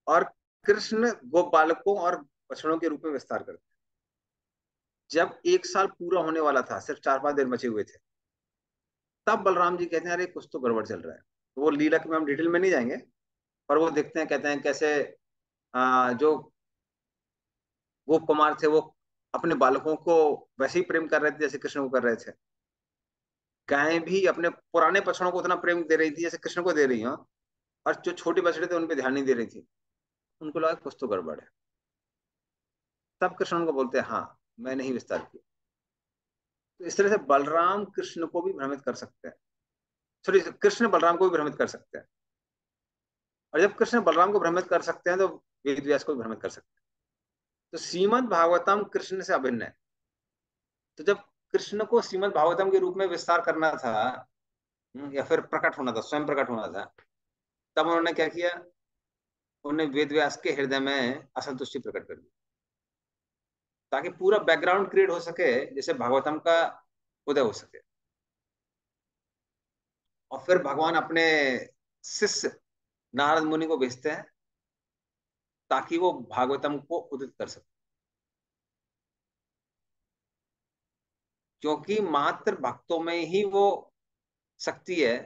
और कृष्ण गोपालकों और बछड़ों के रूप में विस्तार करते हैं। जब 1 साल पूरा होने वाला था, सिर्फ 4-5 दिन बचे हुए थे, तब बलराम जी कहते हैं अरे कुछ तो गड़बड़ चल रहा है। तो वो लीला के में हम डिटेल में नहीं जाएंगे, पर वो देखते हैं, कहते हैं कैसे जो गोप कुमार थे वो अपने बालकों को वैसे ही प्रेम कर रहे थे जैसे कृष्ण को कर रहे थे। गायें भी अपने पुराने बछड़ों को उतना प्रेम दे रही थी जैसे कृष्ण को दे रही हो, और जो छोटे बछड़े थे उन पे ध्यान नहीं दे रही थी। उनको लगा कुछ तो गड़बड़ है। तब कृष्ण उनको बोलते हैं हाँ, मैं नहीं विस्तार किया। तो इस तरह से बलराम कृष्ण को भी भ्रमित कर सकते हैं, सॉरी, कृष्ण बलराम को भी भ्रमित कर सकते हैं। और जब कृष्ण बलराम को भ्रमित कर सकते हैं तो वेद व्यास को भी भ्रमित कर सकते हैं। तो श्रीमद् भागवतम कृष्ण से अभिन्न है। तो जब कृष्ण को श्रीमद् भागवतम के रूप में विस्तार करना था, या फिर प्रकट होना था, स्वयं प्रकट होना था, तब उन्होंने क्या किया? उन्होंने वेद व्यास के हृदय में असंतुष्टि प्रकट कर दी, ताकि पूरा बैकग्राउंड क्रिएट हो सके, जैसे भागवतम का उदय हो सके। और फिर भगवान अपने शिष्य नारद मुनि को भेजते हैं ताकि वो भागवतम को उदित कर सके। क्योंकि मात्र भक्तों में ही वो शक्ति है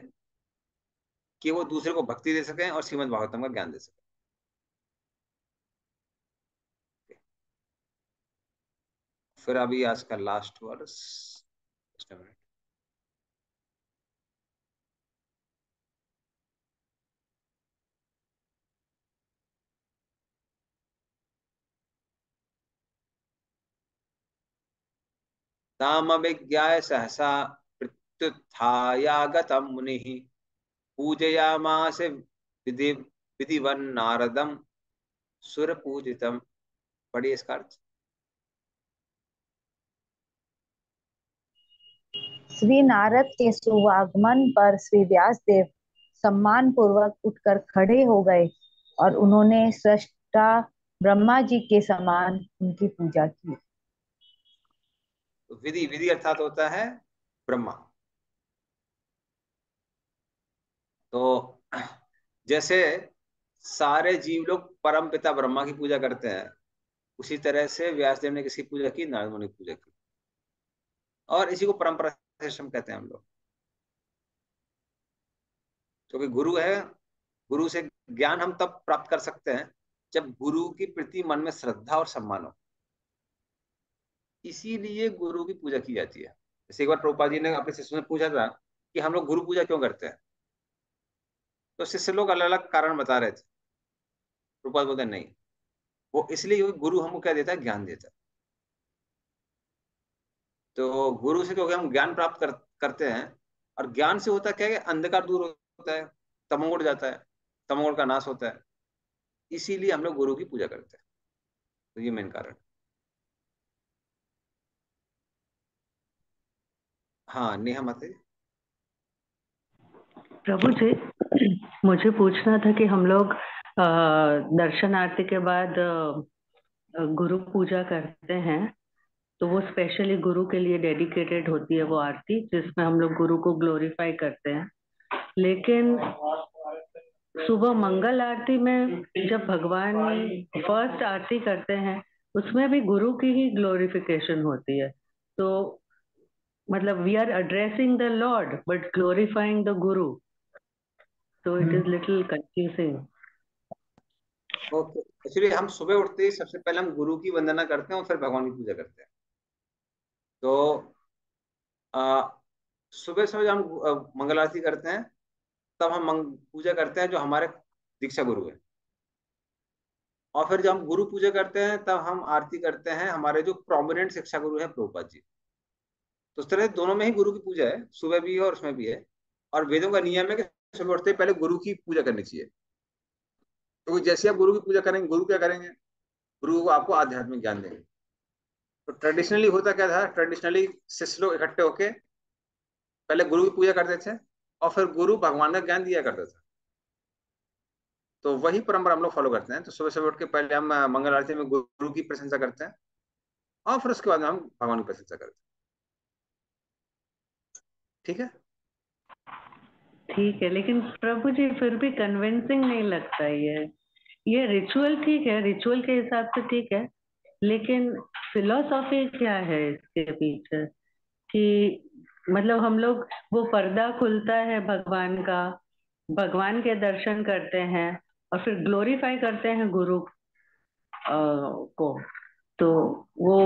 कि वो दूसरे को भक्ति दे सकें और श्रीमद् भागवतम का ज्ञान दे सकें। फिर अभी आज का लास्ट वर्स, ताम अभिज्ञाय सहसा प्रत्युत्थायागतं मुनिः पूजयामास विधिवन् नारदं सुरपूजितम्। पढ़िए इसका अर्थ। श्री नारद के शुभागमन पर श्री व्यास देव सम्मान पूर्वक उठकर खड़े हो गए और उन्होंने सृष्टा ब्रह्मा जी के समान उनकी पूजा की। विधि, विधि अर्थात होता है ब्रह्मा। तो जैसे सारे जीव लोग परम पिता ब्रह्मा की पूजा करते हैं, उसी तरह से व्यासदेव ने किसकी पूजा की? नारद मुनि की पूजा की। और इसी को परंपरा सिस्टम कहते हैं हम लोग, क्योंकि गुरु है। गुरु से ज्ञान हम तब प्राप्त कर सकते हैं जब गुरु की प्रति मन में श्रद्धा और सम्मान हो। इसीलिए गुरु की पूजा की जाती है। जैसे एक बार प्रभुपाद जी ने अपने शिष्य से पूछा था कि हम लोग गुरु पूजा क्यों करते हैं, तो शिष्य लोग अलग अलग कारण बता रहे थे। प्रभुपाद बोलते नहीं, वो इसलिए क्योंकि गुरु हमको क्या देता है? ज्ञान देता है। तो गुरु से क्योंकि हम ज्ञान प्राप्त करते हैं, और ज्ञान से होता क्या है? अंधकार दूर होता है, तमोगुण उड़ जाता है, तमोगुण का नाश होता है। इसीलिए हम लोग गुरु की पूजा करते हैं। तो ये मेन कारण। हाँ, नेहा माता जी। प्रभु जी, मुझे पूछना था कि हम लोग दर्शन आरती के बाद गुरु पूजा करते हैं, तो वो स्पेशली गुरु के लिए डेडिकेटेड होती है वो आरती, जिसमें हम लोग गुरु को ग्लोरीफाई करते हैं। लेकिन सुबह मंगल आरती में जब भगवान फर्स्ट आरती करते हैं, उसमें भी गुरु की ही ग्लोरिफिकेशन होती है। तो मतलब we are addressing the lord but glorifying the guru, so it is little confusing. Okay, actually हम सुबह उठते ही सबसे पहले हम गुरु की वंदना करते हैं और फिर भगवान की पूजा करते हैं। तो सुबह सुबह जब हम मंगल आरती करते हैं, तब हम पूजा करते हैं जो हमारे दीक्षा गुरु है। और फिर जब हम गुरु पूजा करते हैं, तब हम आरती करते हैं हमारे जो प्रोमिनेंट शिक्षा गुरु है प्रभुपाद जी। तो इस तरह दोनों में ही गुरु की पूजा है, सुबह भी है और उसमें भी है। और वेदों का नियम है कि सुबह उठते ही पहले गुरु की पूजा करनी चाहिए। तो जैसे आप गुरु की पूजा करेंगे, गुरु क्या करेंगे? गुरु आपको आध्यात्मिक ज्ञान देंगे। तो ट्रेडिशनली होता क्या था? ट्रेडिशनली शिष्य लोग इकट्ठे होके पहले गुरु की पूजा करते थे और फिर गुरु भगवान का ज्ञान दिया करता था। तो वही परंपरा हम लोग फॉलो करते हैं। तो सुबह सुबह उठ के पहले हम मंगल आरती में गुरु की प्रशंसा करते हैं और फिर उसके बाद में हम भगवान की प्रशंसा करते हैं। ठीक है? ठीक है, लेकिन प्रभु जी फिर भी कन्विंसिंग नहीं लगता ये रिचुअल ठीक है, रिचुअल के हिसाब से ठीक है, लेकिन फिलोसॉफी क्या है इसके पीछे? कि मतलब हम लोग वो पर्दा खुलता है भगवान का, भगवान के दर्शन करते हैं और फिर ग्लोरीफाई करते हैं गुरु को, तो वो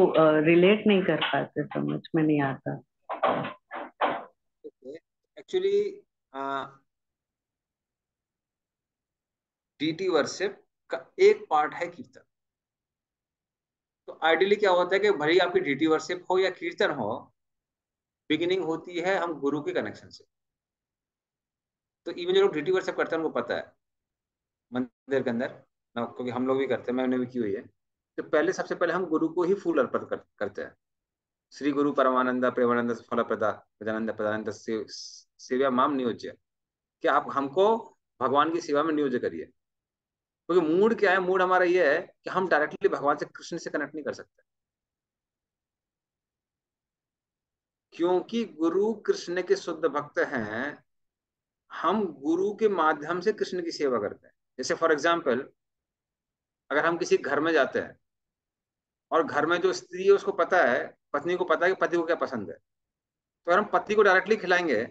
रिलेट नहीं कर पाते, समझ में नहीं आता। एक्चुअली डीटी वर्शिप का एक पार्ट है कीर्तन। तो आइडियली क्या होता है कि भले ही आपकी डीटी वर्शिप हो या कीर्तन हो, बिगिनिंग होती है हम गुरु के कनेक्शन से। तो इवन जो लोग डीटी वर्शिप करते हैं उनको पता है मंदिर के अंदर ना, क्योंकि हम लोग भी करते हैं, मैंने भी की हुई है। तो पहले सबसे पहले हम गुरु को ही फूल अर्पित करते हैं। श्री गुरु परमानंद प्रेमानंद फल प्रदा प्रदानंद प्रदानंद सेवा माम नियोज्य, कि आप हमको भगवान की सेवा में नियोज्य करिए। क्योंकि मूड क्या है? मूड हमारा ये है कि हम डायरेक्टली भगवान से, कृष्ण से कनेक्ट नहीं कर सकते, क्योंकि गुरु कृष्ण के शुद्ध भक्त हैं। हम गुरु के माध्यम से कृष्ण की सेवा करते हैं। जैसे फॉर एग्जाम्पल, अगर हम किसी घर में जाते हैं और घर में जो स्त्री है उसको पता है, पत्नी को पता है कि पति को क्या पसंद है, तो अगर हम पति को डायरेक्टली खिलाएंगे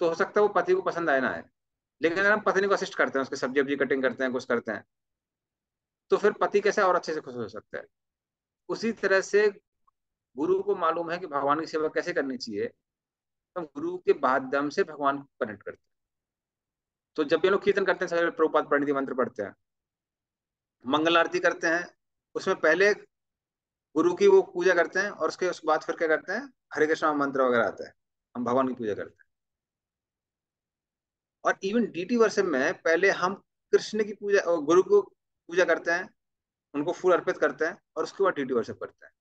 तो हो सकता है वो पति को पसंद आए ना आए। लेकिन अगर हम पत्नी को असिस्ट करते हैं, उसकी सब्जी वब्जी कटिंग करते हैं, कुछ करते हैं, तो फिर पति कैसे और अच्छे से खुश हो सकता है। उसी तरह से गुरु को मालूम है कि भगवान की सेवा कैसे करनी चाहिए, तो गुरु के माध्यम से भगवान को कनेक्ट करते हैं। तो जब ये लोग कीर्तन करते हैं, सबसे प्रभुपाद परिणति मंत्र पढ़ते हैं, मंगल आरती करते हैं, उसमें पहले गुरु की वो पूजा करते हैं और उसके बाद फिर क्या करते हैं? हरे कृष्ण मंत्र वगैरह आता है। हम भगवान की पूजा करते हैं। और इवन डीटी वर्शिप में पहले हम कृष्ण की पूजा और गुरु को पूजा करते हैं, उनको फूल अर्पित करते हैं, और उसके बाद डीटी वर्शिप करते हैं।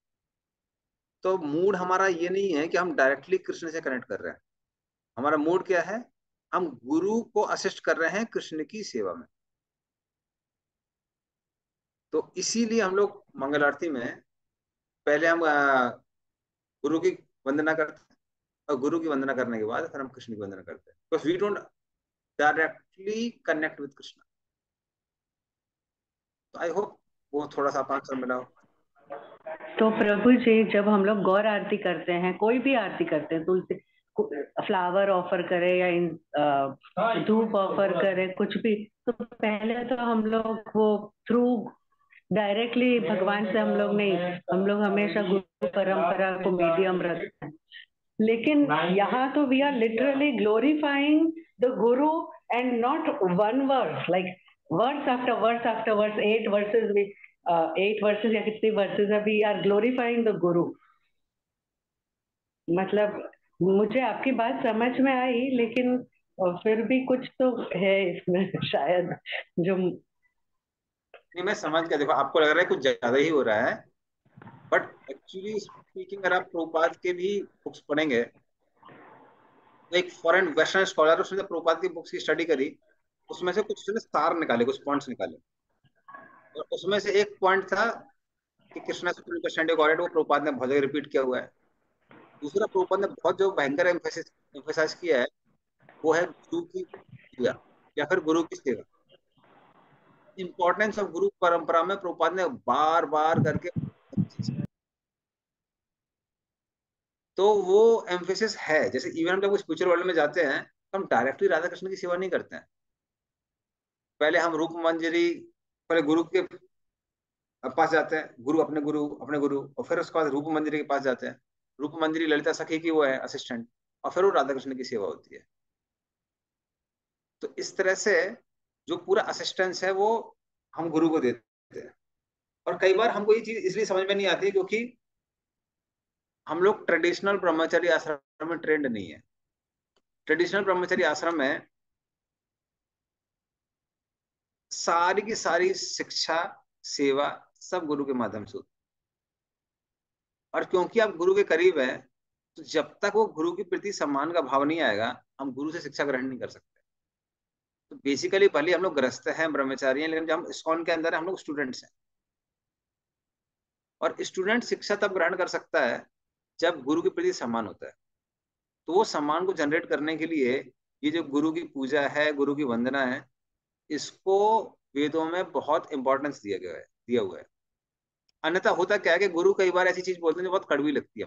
तो मूड हमारा ये नहीं है कि हम डायरेक्टली कृष्ण से कनेक्ट कर रहे हैं। हमारा मूड क्या है, हम गुरु को असिस्ट कर रहे हैं कृष्ण की सेवा में। तो इसीलिए हम लोग मंगल आरती में पहले हम गुरु की वंदना करते हैं, और गुरु की वंदना करने के बाद फिर हम कृष्ण की वंदना करते हैं, because we don't directly connect with Krishna. तो आई होप वो थोड़ा सा आंसर मिला हो। तो प्रभु जी, जब हम लोग गौर आरती करते हैं, कोई भी आरती करते हैं, तुलसी फ्लावर ऑफर करे या धूप ऑफर करे, कुछ भी, तो पहले तो हम लोग वो थ्रू डायरेक्टली भगवान से हम लोग नहीं, हम लोग हमेशा गुरु परंपरा को मीडियम रखते हैं। लेकिन यहाँ तो we are literally glorifying the guru and not one verse, like verse after verse after verse, 8 verses भी 8 वर्सेस या कितनी वर्सेस है, वी आर ग्लोरीफाइंग द गुरु। मतलब मुझे आपकी बात समझ में आई, लेकिन फिर भी कुछ तो है इसमें शायद जो नहीं, मैं समझ गया। देखो, आपको लग रहा है कुछ ज्यादा ही हो रहा है, बट एक्चुअली स्पीकिंग अगर आप प्रभुपाद के भी बुक्स पढ़ेंगे, एक फॉरेन वेस्टर्न स्कॉलर, उसने प्रभुपाद की बुक्स की स्टडी करी, उसमें से कुछ उसने सार निकाले, कुछ पॉइंट्स निकाले, और उसमें से एक पॉइंट था कि कृष्णा सुप्रीम पर्सनालिटी गॉड, वो प्रभुपाद ने बहुत जगह रिपीट किया हुआ है। दूसरा, प्रभुपाद ने बहुत जो भयंकर एम्फेसाइज किया है, वो है गुरु की पूजा या फिर गुरु की सेवा। इंपॉर्टेंस ऑफ गुरु परंपरा में प्रभुपाद ने बार बार करके, तो वो एम्फेसिस है। जैसे इवन हम जब स्पिरिचुअल वर्ल्ड में जाते हैं, तो हम डायरेक्टली राधा कृष्ण की सेवा नहीं करते हैं। पहले हम रूप मंजरी, पहले गुरु के पास जाते हैं, अपने गुरु, और फिर उसके बाद रूप मंजरी के पास जाते हैं। रूप मंजरी ललिता सखी की वो है असिस्टेंट, और फिर वो राधा कृष्ण की सेवा होती है। तो इस तरह से जो पूरा असिस्टेंस है वो हम गुरु को देते हैं। और कई बार हमको ये चीज इसलिए समझ में नहीं आती है क्योंकि हम लोग ट्रेडिशनल ब्रह्मचर्य आश्रम में ट्रेंड नहीं है। ट्रेडिशनल ब्रह्मचर्य आश्रम में सारी की सारी शिक्षा, सेवा सब गुरु के माध्यम से होती है। और क्योंकि आप गुरु के करीब हैं, तो जब तक वो गुरु के प्रति सम्मान का भाव नहीं आएगा, हम गुरु से शिक्षा ग्रहण नहीं कर सकते। तो बेसिकली भले हम लोग गृहस्थ हैं, ब्रह्मचारी हैं, लेकिन जब हम इस्कॉन के अंदर हैं, हम लोग स्टूडेंट्स हैं। और स्टूडेंट शिक्षा तब ग्रहण कर सकता है जब गुरु के प्रति सम्मान होता है। तो वो सम्मान को जनरेट करने के लिए ये जो गुरु की पूजा है, गुरु की वंदना है, इसको वेदों में बहुत इंपॉर्टेंस दिया हुआ है। अन्यथा होता क्या है कि गुरु कई बार ऐसी चीज बोलते हैं जो बहुत कड़वी लगती है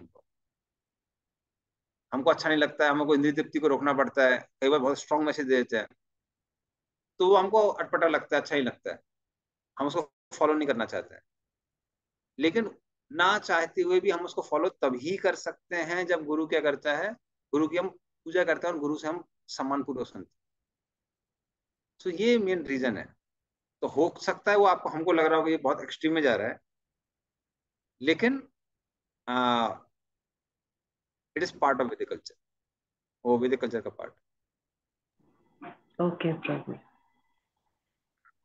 हमको अच्छा नहीं लगता है, हमको इंद्रिय तृप्ति को रोकना पड़ता है, कई बार बहुत स्ट्रॉन्ग मैसेज दे देते हैं, तो वो हमको अटपटा लगता है, अच्छा नहीं लगता है, हम उसको फॉलो नहीं करना चाहते हैं। लेकिन ना चाहते हुए भी हम उसको फॉलो तभी कर सकते हैं जब गुरु क्या करता है, गुरु की हम पूजा करते हैं और गुरु से हम सम्मान पूर्वक सुनते हैं। तो ये मेन रीजन है। तो हो सकता है वो आपको, हमको लग रहा होगा ये बहुत एक्सट्रीम में जा रहा है, लेकिन इट इज पार्ट ऑफ वैदिक कल्चर, वो वैदिक कल्चर का पार्ट। ओके प्रभु,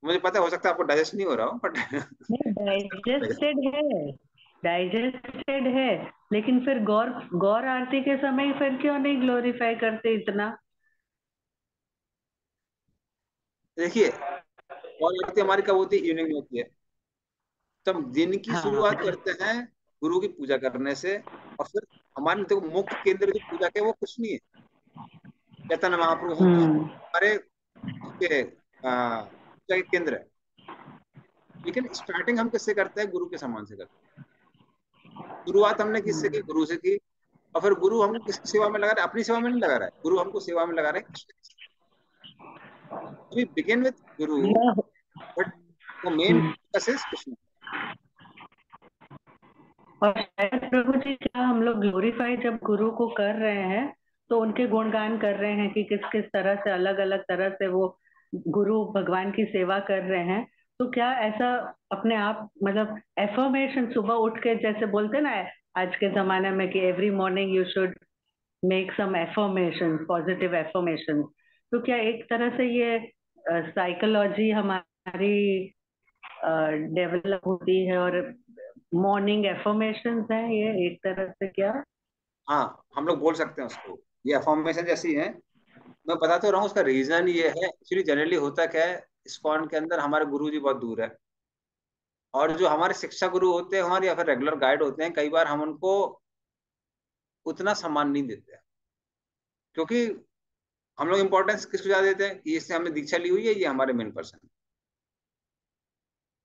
मुझे पता है हो सकता है आपको डाइजेस्ट नहीं हो रहा हो, बट डाइजेस्टेड है, लेकिन फिर गौर गौर आरती के समय फिर क्यों नहीं ग्लोरीफाई करते इतना? देखिए, और आरती हमारी कब होती है? इवनिंग में होती है। तो हम दिन की शुरुआत करते हैं गुरु की पूजा करने से, और फिर हमारे देखो मुख्य केंद्र जो पूजा के वो कुछ नहीं है, चैतन्य महाप्रभु हमारे उसके पूजा के केंद्र है। लेकिन स्टार्टिंग हम किससे करते हैं? गुरु के सम्मान से करते हैं। शुरुआत हमने किससे की? गुरु से की। और फिर गुरु हमको किसकी सेवा में लगा रहा है? अपनी सेवा में नहीं लगा रहा है, गुरु हमको सेवा में लगा रहे हैं कृष्ण की। We begin with Guru, but the main focus is Krishna. और शायद प्रभु जी, क्या हम लोग ग्लोरीफाई जब गुरु को कर रहे हैं तो उनके गुणगान कर रहे हैं कि किस किस तरह से, अलग अलग तरह से वो गुरु भगवान की सेवा कर रहे हैं, तो क्या ऐसा अपने आप, मतलब एफर्मेशन सुबह उठ के जैसे बोलते ना आज के जमाने में कि every morning you should make some affirmation, positive affirmation. तो क्या एक तरह से ये साइकोलॉजी हमारी डेवलप होती है और मॉर्निंग एफर्मेशंस है ये एक तरह से क्या? हाँ, हम लोग बोल सकते हैं उसको, ये अफॉर्मेशन जैसी है। मैं बता तो रहा हूँ, उसका रीजन ये है, एक्चुअली जनरली होता क्या है, इस्कॉन के अंदर हमारे गुरु जी बहुत दूर है, और जो हमारे शिक्षा गुरु होते हैं हमारे, या फिर रेगुलर गाइड होते हैं, कई बार हम उनको उतना सम्मान नहीं देते हैं, क्योंकि हम लोग इंपॉर्टेंस किसको ज्यादा देते हैं कि इससे हमने दीक्षा ली हुई है, ये हमारे मेन पर्सन है।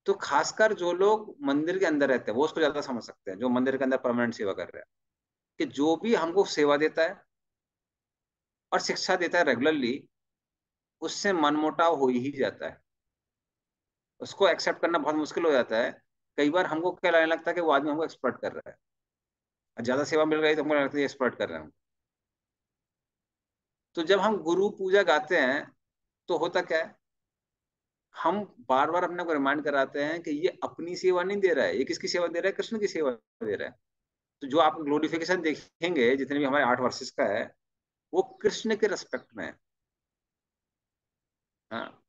तो खासकर जो लोग मंदिर के अंदर रहते हैं वो उसको ज्यादा समझ सकते हैं, जो मंदिर के अंदर परमानेंट सेवा कर रहे हैं, कि जो भी हमको सेवा देता है और शिक्षा देता है रेगुलरली, उससे मनमुटाव हो ही जाता है, उसको एक्सेप्ट करना बहुत मुश्किल हो जाता है। कई बार हमको क्या लगने लगता है कि वो आदमी हमको एक्सप्लॉइट कर रहा है, और ज्यादा सेवा मिल रही है तो हमको लगता है एक्सप्लॉइट कर रहे हैं। तो जब हम गुरु पूजा गाते हैं तो होता क्या है, हम बार बार अपने को रिमाइंड कराते हैं कि ये अपनी सेवा नहीं दे रहा है, ये किसकी सेवा दे रहा है, कृष्ण की सेवा दे रहा है। तो जो आप ग्लोरिफिकेशन देखेंगे जितने भी हमारे 8 वर्सेस का है, वो कृष्ण के रेस्पेक्ट में है। हाँ,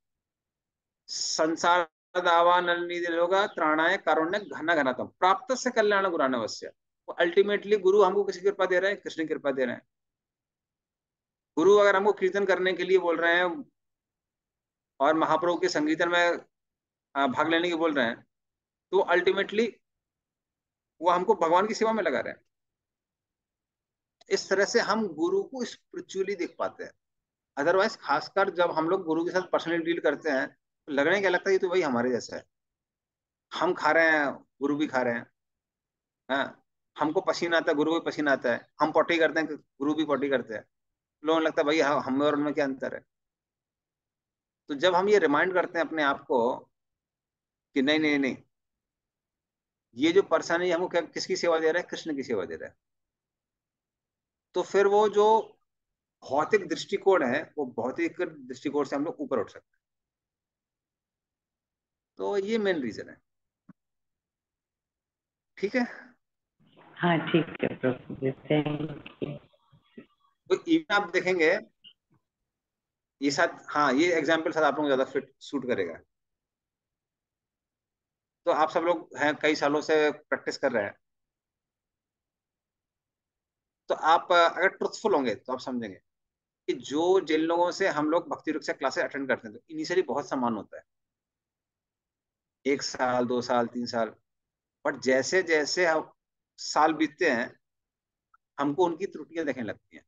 संसार दावा नलिनी त्राणाय कारुण्य घन घनतम प्राप्त से कल्याण गुरानवश्य। वो अल्टीमेटली गुरु हमको किसी कृपा दे रहे हैं, कृष्ण की कृपा दे रहे हैं। गुरु अगर हमको कीर्तन करने के लिए बोल रहे हैं और महाप्रभु के संकीर्तन में भाग लेने की बोल रहे हैं, तो अल्टीमेटली वो हमको भगवान की सेवा में लगा रहे हैं। इस तरह से हम गुरु को स्पिरिचुअली देख पाते हैं। अदरवाइज खासकर जब हम लोग गुरु के साथ पर्सनली डील करते हैं तो लगने क्या लगता है, ये तो वही हमारे जैसा है, हम खा रहे हैं गुरु भी खा रहे हैं। हाँ, हमको पसीना आता है गुरु को भी पसीना आता है, हम पॉटी करते हैं गुरु भी पॉटी करते हैं। लोगों को लगता है भाई हम में और उनमें क्या अंतर है। तो जब हम ये रिमाइंड करते हैं अपने आप को कि नहीं नहीं नहीं, ये जो पर्सन है हमको क्या किसकी सेवा दे रहा है, कृष्ण की सेवा दे रहा है, तो फिर वो जो भौतिक दृष्टिकोण है वो भौतिक दृष्टिकोण से हम लोग ऊपर उठ सकते हैं। तो ये मेन रीजन है। ठीक है, हाँ ठीक है प्रभु जी, थैंक यू। तो इवन आप देखेंगे ये साथ, हाँ ये एग्जाम्पल साथ आप लोगों को ज्यादा फिट सूट करेगा। तो आप सब लोग हैं कई सालों से प्रैक्टिस कर रहे हैं, तो आप अगर ट्रुथफुल होंगे तो आप समझेंगे कि जो जिन लोगों से हम लोग भक्ति रूप से क्लासेस अटेंड करते हैं तो इनिशियली बहुत सम्मान होता है, 1 साल 2 साल 3 साल, बट जैसे जैसे हम साल बीतते हैं हमको उनकी त्रुटियां देखने लगती हैं,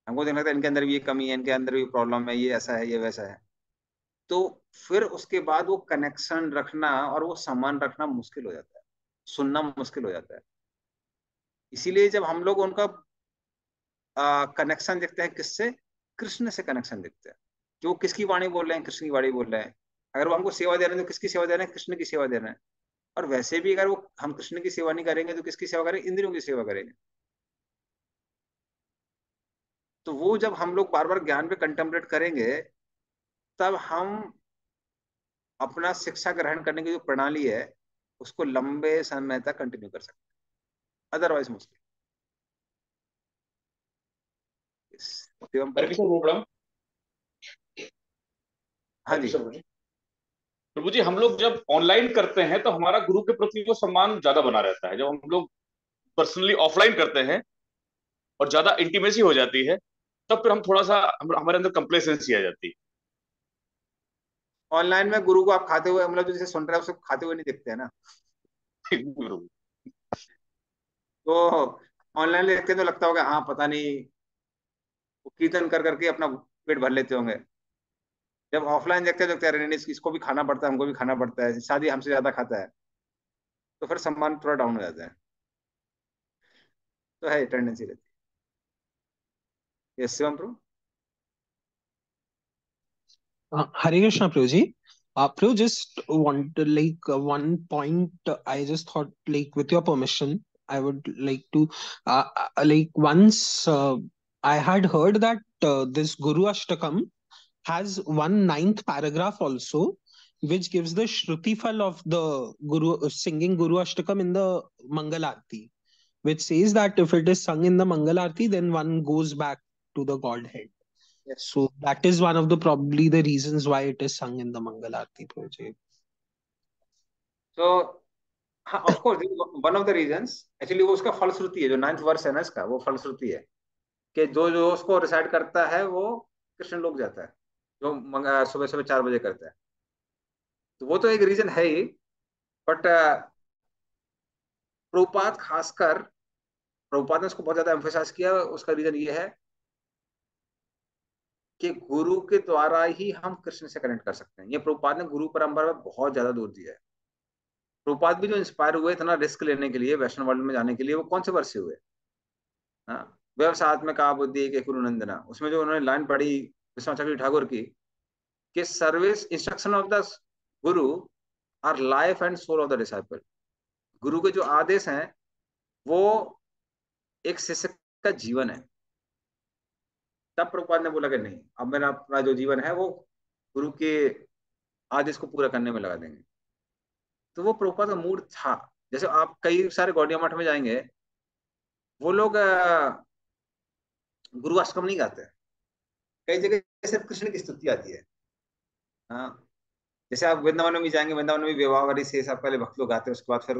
हमको देखने लगता है इनके अंदर भी ये कमी है, इनके अंदर भी प्रॉब्लम है, ये ऐसा है ये वैसा है। तो फिर उसके बाद वो कनेक्शन रखना और वो सम्मान रखना मुश्किल हो जाता है, सुनना मुश्किल हो जाता है। इसीलिए जब हम लोग उनका कनेक्शन देखते हैं, किससे, कृष्ण से कनेक्शन देखते हैं, कि वो किसकी वाणी बोल रहे हैं, कृष्ण की वाणी बोल रहे हैं। अगर वो हमको सेवा दे रहे हैं तो किसकी सेवा दे रहे हैं, कृष्ण की सेवा दे रहे हैं। और वैसे भी अगर वो हम कृष्ण की सेवा नहीं करेंगे तो किसकी सेवा करेंगे, इंद्रियों की सेवा करेंगे। तो वो जब हम लोग बार बार ज्ञान पे कंटेम्पलेट करेंगे तब हम अपना शिक्षा ग्रहण करने की जो प्रणाली है उसको लंबे समय तक कंटिन्यू कर सकते हैं, अदरवाइज मुश्किल। शिवम हरे प्रभु। कृष्ण प्रभु प्रणाम। हाँ हरे जी, कृष्ण प्रभु जी। प्रभु जी, हम लोग जब ऑनलाइन करते हैं तो हमारा गुरु के प्रति वो सम्मान ज्यादा बना रहता है। जब हम लोग पर्सनली ऑफलाइन करते हैं और ज्यादा इंटीमेसी हो जाती है, तब फिर हम थोड़ा सा हमारे अंदर कंप्लेसेंसी आ जाती ऑनलाइन में गुरु को आप खाते हुए, मतलब जो जिसे सुन रहे हैं उसको खाते हुए नहीं दिखते हैं ना, है। गुरु तो ऑनलाइन देखते हैं तो लगता होगा हाँ पता नहीं वो कीर्तन कर करके अपना पेट भर लेते होंगे। जब ऑफलाइन देखते हैं तो कहते हैं नहीं इसको भी खाना पड़ता है, हमको भी खाना पड़ता है, शादी हमसे ज्यादा खाता है, तो फिर सम्मान थोड़ा डाउन हो जाता है। तो है टेंडेंसी रहती है। Yes Shivam Prabhu. Hare Krishna, Prabhuji. Prabhu, just want to one point. I just thought, with your permission, I would like to once I had heard that this Guru Ashtakam has 1/9 paragraph also, which gives the Shruti Fal of the Guru singing Guru Ashtakam in the Mangal Aarti. which says that if it is sung in the Mangal Aarti, then one goes back to the Godhead. Yes. So that is one of the probably the reasons why it is sung in the Mangal Aarti, Prabhuji. So of course one of the reasons actually वो उसका फलश्रुति है, जो 9th verse है ना इसका, वो फलश्रुति है कि जो जो उसको रिसाइट करता है वो कृष्ण लोक जाता है, जो सुबह सुबह 4 बजे करता है। तो वो तो एक रीजन है ही, बट प्रभुपाद खासकर प्रभुपाद ने उसको बहुत ज्यादा एम्फेसाइज किया। उसका रीजन ये है कि गुरु के द्वारा ही हम कृष्ण से कनेक्ट कर सकते हैं। ये प्रभुपाद ने गुरु परंपरा में बहुत ज्यादा दूर दिया है। प्रभुपाद भी जो इंस्पायर हुए इतना रिस्क लेने के लिए, वैष्णव वर्ल्ड में जाने के लिए, वो कौन से वर्ष से हुए? हाँ, व्यवसाय में कहा बुद्धि के गुरु नंदना, उसमें जो उन्होंने लाइन पढ़ी विश्वनाथ ठाकुर की कि service instruction of the guru are life and soul of the disciple. गुरु के जो आदेश हैं वो एक शिष्य का जीवन है। तब प्रभुपाद ने बोला कि नहीं, अब मेरा अपना जो जीवन है वो गुरु के आदेश को पूरा करने में लगा देंगे। तो वो प्रभुपाद का मूड था। जैसे आप कई सारे गौड़िया मठ में जाएंगे, वो लोग गुरु अष्टकम नहीं गाते। कई जगह सिर्फ कृष्ण की स्तुति आती है। हाँ, जैसे आप वृंदावन में भी जाएंगे, वृंदावन में भी विवाहवारी से सब पहले भक्त लोग गाते हैं, उसके बाद फिर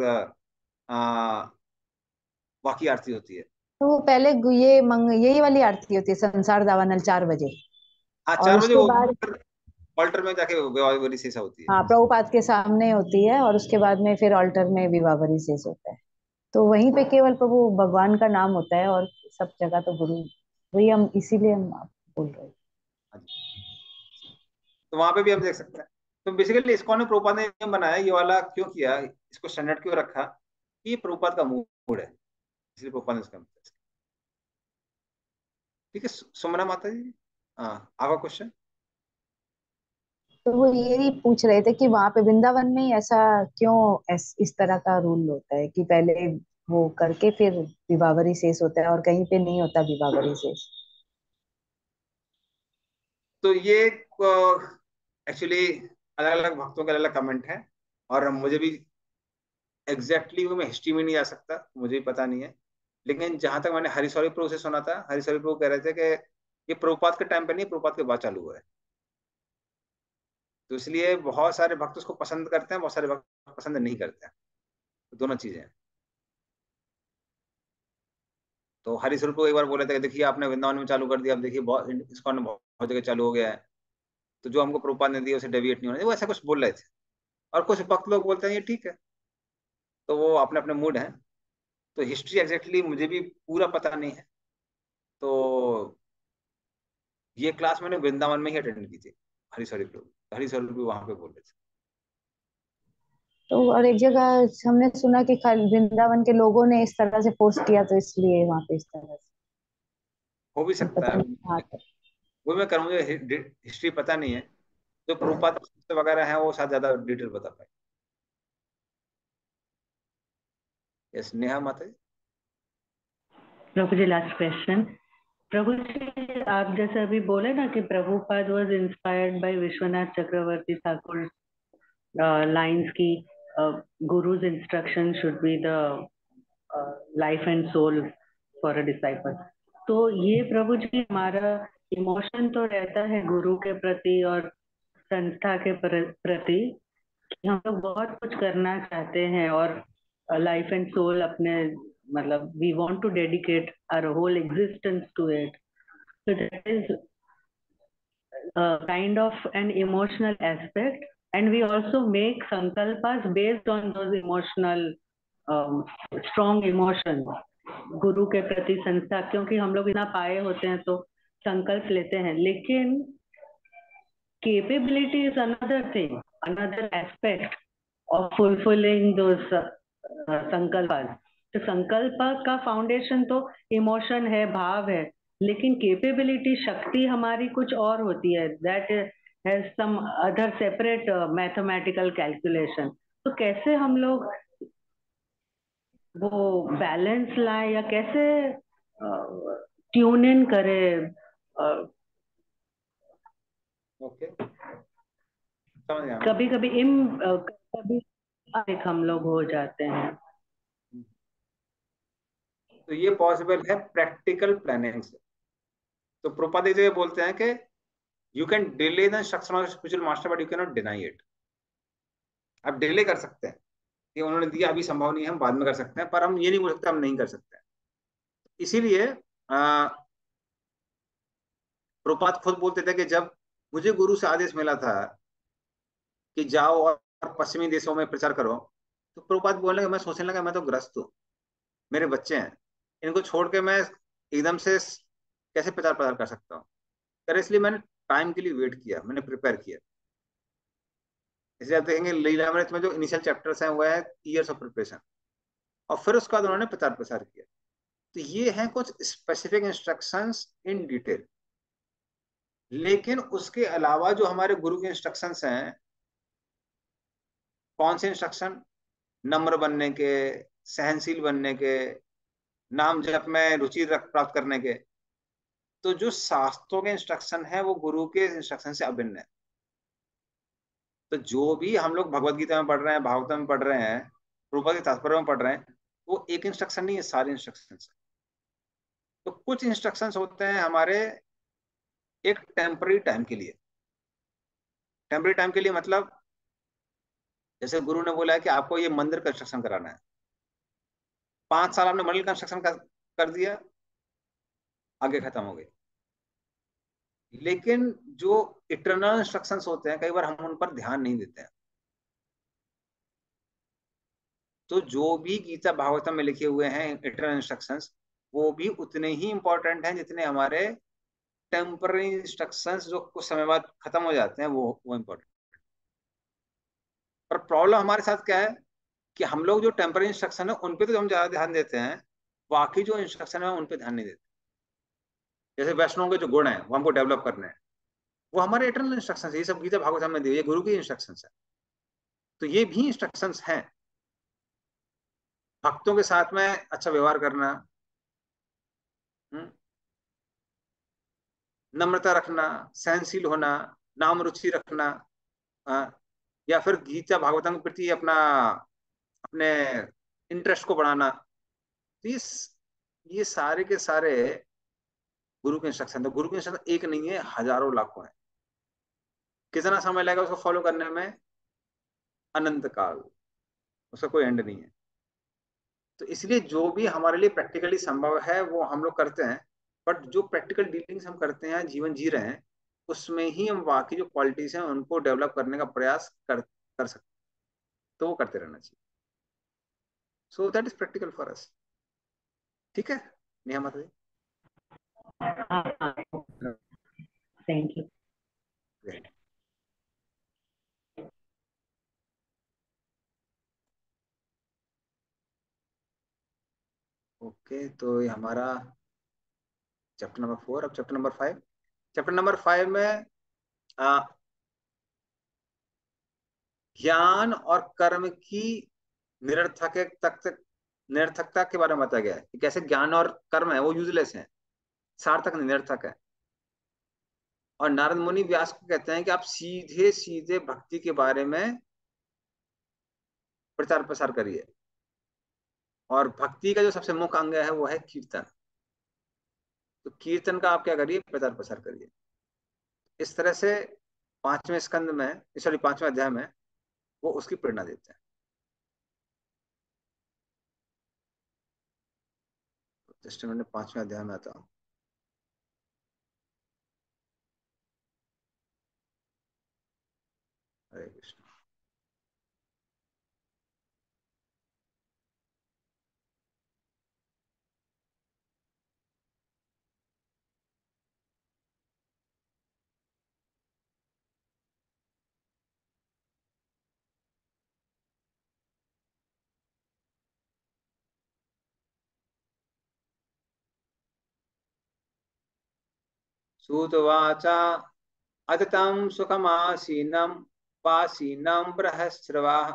बाकी आरती होती है। तो वो पहले यही वाली आरती होती है, संसार दावानल 4 बजे। हाँ, और 4 बजे उसके वो बाद ऑल्टर में जाके विवाहवारी शेष होती है। हाँ, प्रभुपाद के सामने होती है और उसके बाद में फिर ऑल्टर में विवाहवारी शेष होता है। तो वहीं पे केवल प्रभु भगवान का नाम होता है और सब जगह तो गुरु, वही हम इसीलिए हम बोल रहे हैं। तो वहां पे भी हम देख सकते हैं। तो बेसिकली इस्कॉन ने प्रभुपाद ने नियम बनाया, ये वाला क्यों किया, इसको स्टैंडर्ड क्यों रखा, ये प्रभुपाद का मूड है, इसलिए प्रभुपाद ने इसका। ठीक है, सुमना माता जी, हाँ, आपका क्वेश्चन। तो वो यही पूछ रहे थे कि वहां पे वृंदावन में ही ऐसा क्यों इस तरह का रूल होता है कि पहले वो करके फिर विवाहवारी शेष होता है और कहीं पे नहीं होता विवाहवारी शेष। तो ये एक्चुअली अलग अलग भक्तों के अलग अलग कमेंट है, और मुझे भी एग्जैक्टली वो मैं हिस्ट्री में नहीं जा सकता, मुझे भी पता नहीं है। लेकिन जहां तक मैंने हरिशौरी प्रभु से सुना था, हरिशौरी प्रभु कह रहे थे कि ये प्रभुपाद के टाइम पे नहीं, प्रभुपाद के बाद चालू हुआ है। तो इसलिए बहुत सारे भक्त उसको पसंद करते हैं, बहुत सारे भक्त पसंद नहीं करते हैं। तो दोनों चीजें हैं। तो हरिशौरी प्रभु एक बार बोले थे कि देखिए आपने वृंदावन में चालू कर दिया, अब देखिए बहुत इस्कॉन में बहुत जगह चालू हो गया है, तो जो हमको प्रभुपाद ने दिया उसे डेविएट नहीं होना चाहिए, वो ऐसा कुछ बोल रहे थे। और कुछ भक्त लोग बोलते हैं ये ठीक है। तो वो अपने अपने मूड हैं। तो हिस्ट्री एग्जैक्टली मुझे भी पूरा पता नहीं है। तो ये क्लास मैंने वृंदावन में ही अटेंड की थी, हरिशौरी प्रभु, हरिशौरी प्रभु वहां पे बोल रहे थे। तो और एक जगह हमने सुना कि खाली वृंदावन के लोगों ने इस तरह से फोर्स किया, तो इसलिए वहां पे इस तरह से हो भी सकता पता है, नहीं। हाँ, वो मैं करूँ, मुझे हिस्ट्री पता नहीं है। जो प्रभुपाद वगैरह है वो शायद ज्यादा डिटेल बता पाए। यस, नेहा माता जी। प्रभु जी, लास्ट क्वेश्चन। प्रभु जी, आप जैसे अभी बोले ना कि Prabhupada was inspired by Vishwanath Chakravarti Thakur lines की guru's instruction should be the life and soul for a disciple. तो ये प्रभु जी हमारा इमोशन तो रहता है गुरु के प्रति और संस्था के प्रति कि हम लोग बहुत कुछ करना चाहते हैं और लाइफ एंड सोल अपने मतलब we want to dedicate our whole existence to it. So that is kind of an emotional aspect, and we also make sankalpas based on those emotional strong emotions गुरु के प्रति संस्था, क्योंकि हम लोग इतना पाए होते हैं तो संकल्प लेते हैं। लेकिन capability is another thing, another aspect of fulfilling those संकल्प। तो संकल्प का फाउंडेशन तो इमोशन है, भाव है, लेकिन कैपेबिलिटी शक्ति हमारी कुछ और होती है, that has some other separate mathematical calculation. तो कैसे हम लोग वो बैलेंस लाए या कैसे ट्यून इन करें? ओके, समझ गया। कभी कभी कभी हम लोग हो जाते हैं। तो ये पॉसिबल है प्रैक्टिकल प्लानिंग से। तो प्रभुपाद एक जगह बोलते हैं कि you can delay the instruction of spiritual master but you can not deny it. आप डिले कर सकते हैं, ये उन्होंने दिया अभी संभव नहीं है, हम बाद में कर सकते हैं, पर हम ये नहीं बोल सकते हम नहीं कर सकते हैं। इसीलिए प्रभुपाद खुद बोलते थे कि जब मुझे गुरु से आदेश मिला था कि जाओ और पश्चिमी देशों में प्रचार करो, तो प्रभुपाद बोलने लगे, मैं सोचने लगा मैं तो ग्रस्त हूँ, मेरे बच्चे हैं, इनको छोड़ के मैं एकदम से कैसे प्रचार प्रसार कर सकता हूँ। पर इसलिए मैंने टाइम के लिए वेट किया, मैंने प्रिपेयर किया। इसलिए आप देखेंगे लीलामृत में जो इनिशियल चैप्टर्स हैं वो है ईयर्स ऑफ प्रिपरेशन, और फिर उसके बाद उन्होंने प्रचार प्रसार किया। तो ये हैं कुछ स्पेसिफिक इंस्ट्रक्शंस इन डिटेल। लेकिन उसके अलावा जो हमारे गुरु के इंस्ट्रक्शंस हैं, कौन से इंस्ट्रक्शन? नम्र बनने के, सहनशील बनने के, नाम जप में रुचि प्राप्त करने के। तो जो शास्त्रों के इंस्ट्रक्शन है वो गुरु के इंस्ट्रक्शन से अभिन्न है। तो जो भी हम लोग भगवत गीता में पढ़ रहे हैं, भागवत में पढ़ रहे हैं, प्रभुपाद के तात्पर्य में पढ़ रहे हैं, वो एक इंस्ट्रक्शन नहीं है, सारे इंस्ट्रक्शन है। तो कुछ इंस्ट्रक्शन होते हैं हमारे एक टेम्पररी टाइम के लिए। टेम्पररी टाइम के लिए मतलब जैसे गुरु ने बोला है कि आपको ये मंदिर कंस्ट्रक्शन कराना है, 5 साल आपने मंदिर कंस्ट्रक्शन कर दिया, आगे खत्म हो गई। लेकिन जो इटर्नल इंस्ट्रक्शंस होते हैं कई बार हम उन पर ध्यान नहीं देते हैं। तो जो भी गीता भागवतम में लिखे हुए हैं इटर्नल इंस्ट्रक्शंस, वो भी उतने ही इंपॉर्टेंट हैं जितने हमारे टेम्पररी इंस्ट्रक्शंस जो कुछ समय बाद खत्म हो जाते हैं, वो इंपॉर्टेंट। पर प्रॉब्लम हमारे साथ क्या है कि हम लोग जो टेम्पररी इंस्ट्रक्शन है उन पे तो हम ज्यादा ध्यान देते हैं, बाकी जो इंस्ट्रक्शन है उन पे ध्यान नहीं देते। जैसे वैष्णव के जो गुण है वो हमको डेवलप करने हैं, वो हमारे इटर्नल इंस्ट्रक्शन है। ये सब गीता भागवत में दिए, ये गुरु की इंस्ट्रक्शन है। तो ये भी इंस्ट्रक्शंस हैं। भक्तों के साथ में अच्छा व्यवहार करना, नम्रता रखना, सहनशील होना, नाम रुचि रखना, या फिर गीता भागवतम के प्रति अपने इंटरेस्ट को बढ़ाना। तो ये सारे के सारे गुरु के इंस्ट्रक्शन। तो गुरु के इंस्ट्रक्शन एक नहीं है, हजारों लाखों है। कितना समय लगेगा उसको फॉलो करने में? अनंत काल, उसका कोई एंड नहीं है। तो इसलिए जो भी हमारे लिए प्रैक्टिकली संभव है वो हम लोग करते हैं, बट जो प्रैक्टिकल डीलिंग्स हम करते हैं, जीवन जी रहे हैं, उसमें ही हम बाकी जो क्वालिटीज हैं उनको डेवलप करने का प्रयास कर सकते हैं। तो वो करते रहना चाहिए। So that is practical for us. ठीक है नेहा माता जी? Thank you. ओके, तो ये हमारा चैप्टर नंबर 4। अब चैप्टर नंबर 5। चैप्टर नंबर 5 में ज्ञान और कर्म की निरर्थकता के बारे में बताया गया है कि कैसे ज्ञान और कर्म है वो यूजलेस है, सार्थक निरर्थक है। और नारद मुनि व्यास को कहते हैं कि आप सीधे सीधे भक्ति के बारे में प्रचार प्रसार करिए, और भक्ति का जो सबसे मुख्य अंग है वो है कीर्तन। तो कीर्तन का आप क्या करिए? प्रचार प्रसार करिए। इस तरह से 5वें स्कंद में, सॉरी 5वें अध्याय में वो उसकी प्रेरणा देते हैं। जस्ट मैंने 5वें अध्याय में आता हूँ। हरे कृष्ण। सूतवाचा अततं सुखमासीनं पासीनं बृहस्रवाः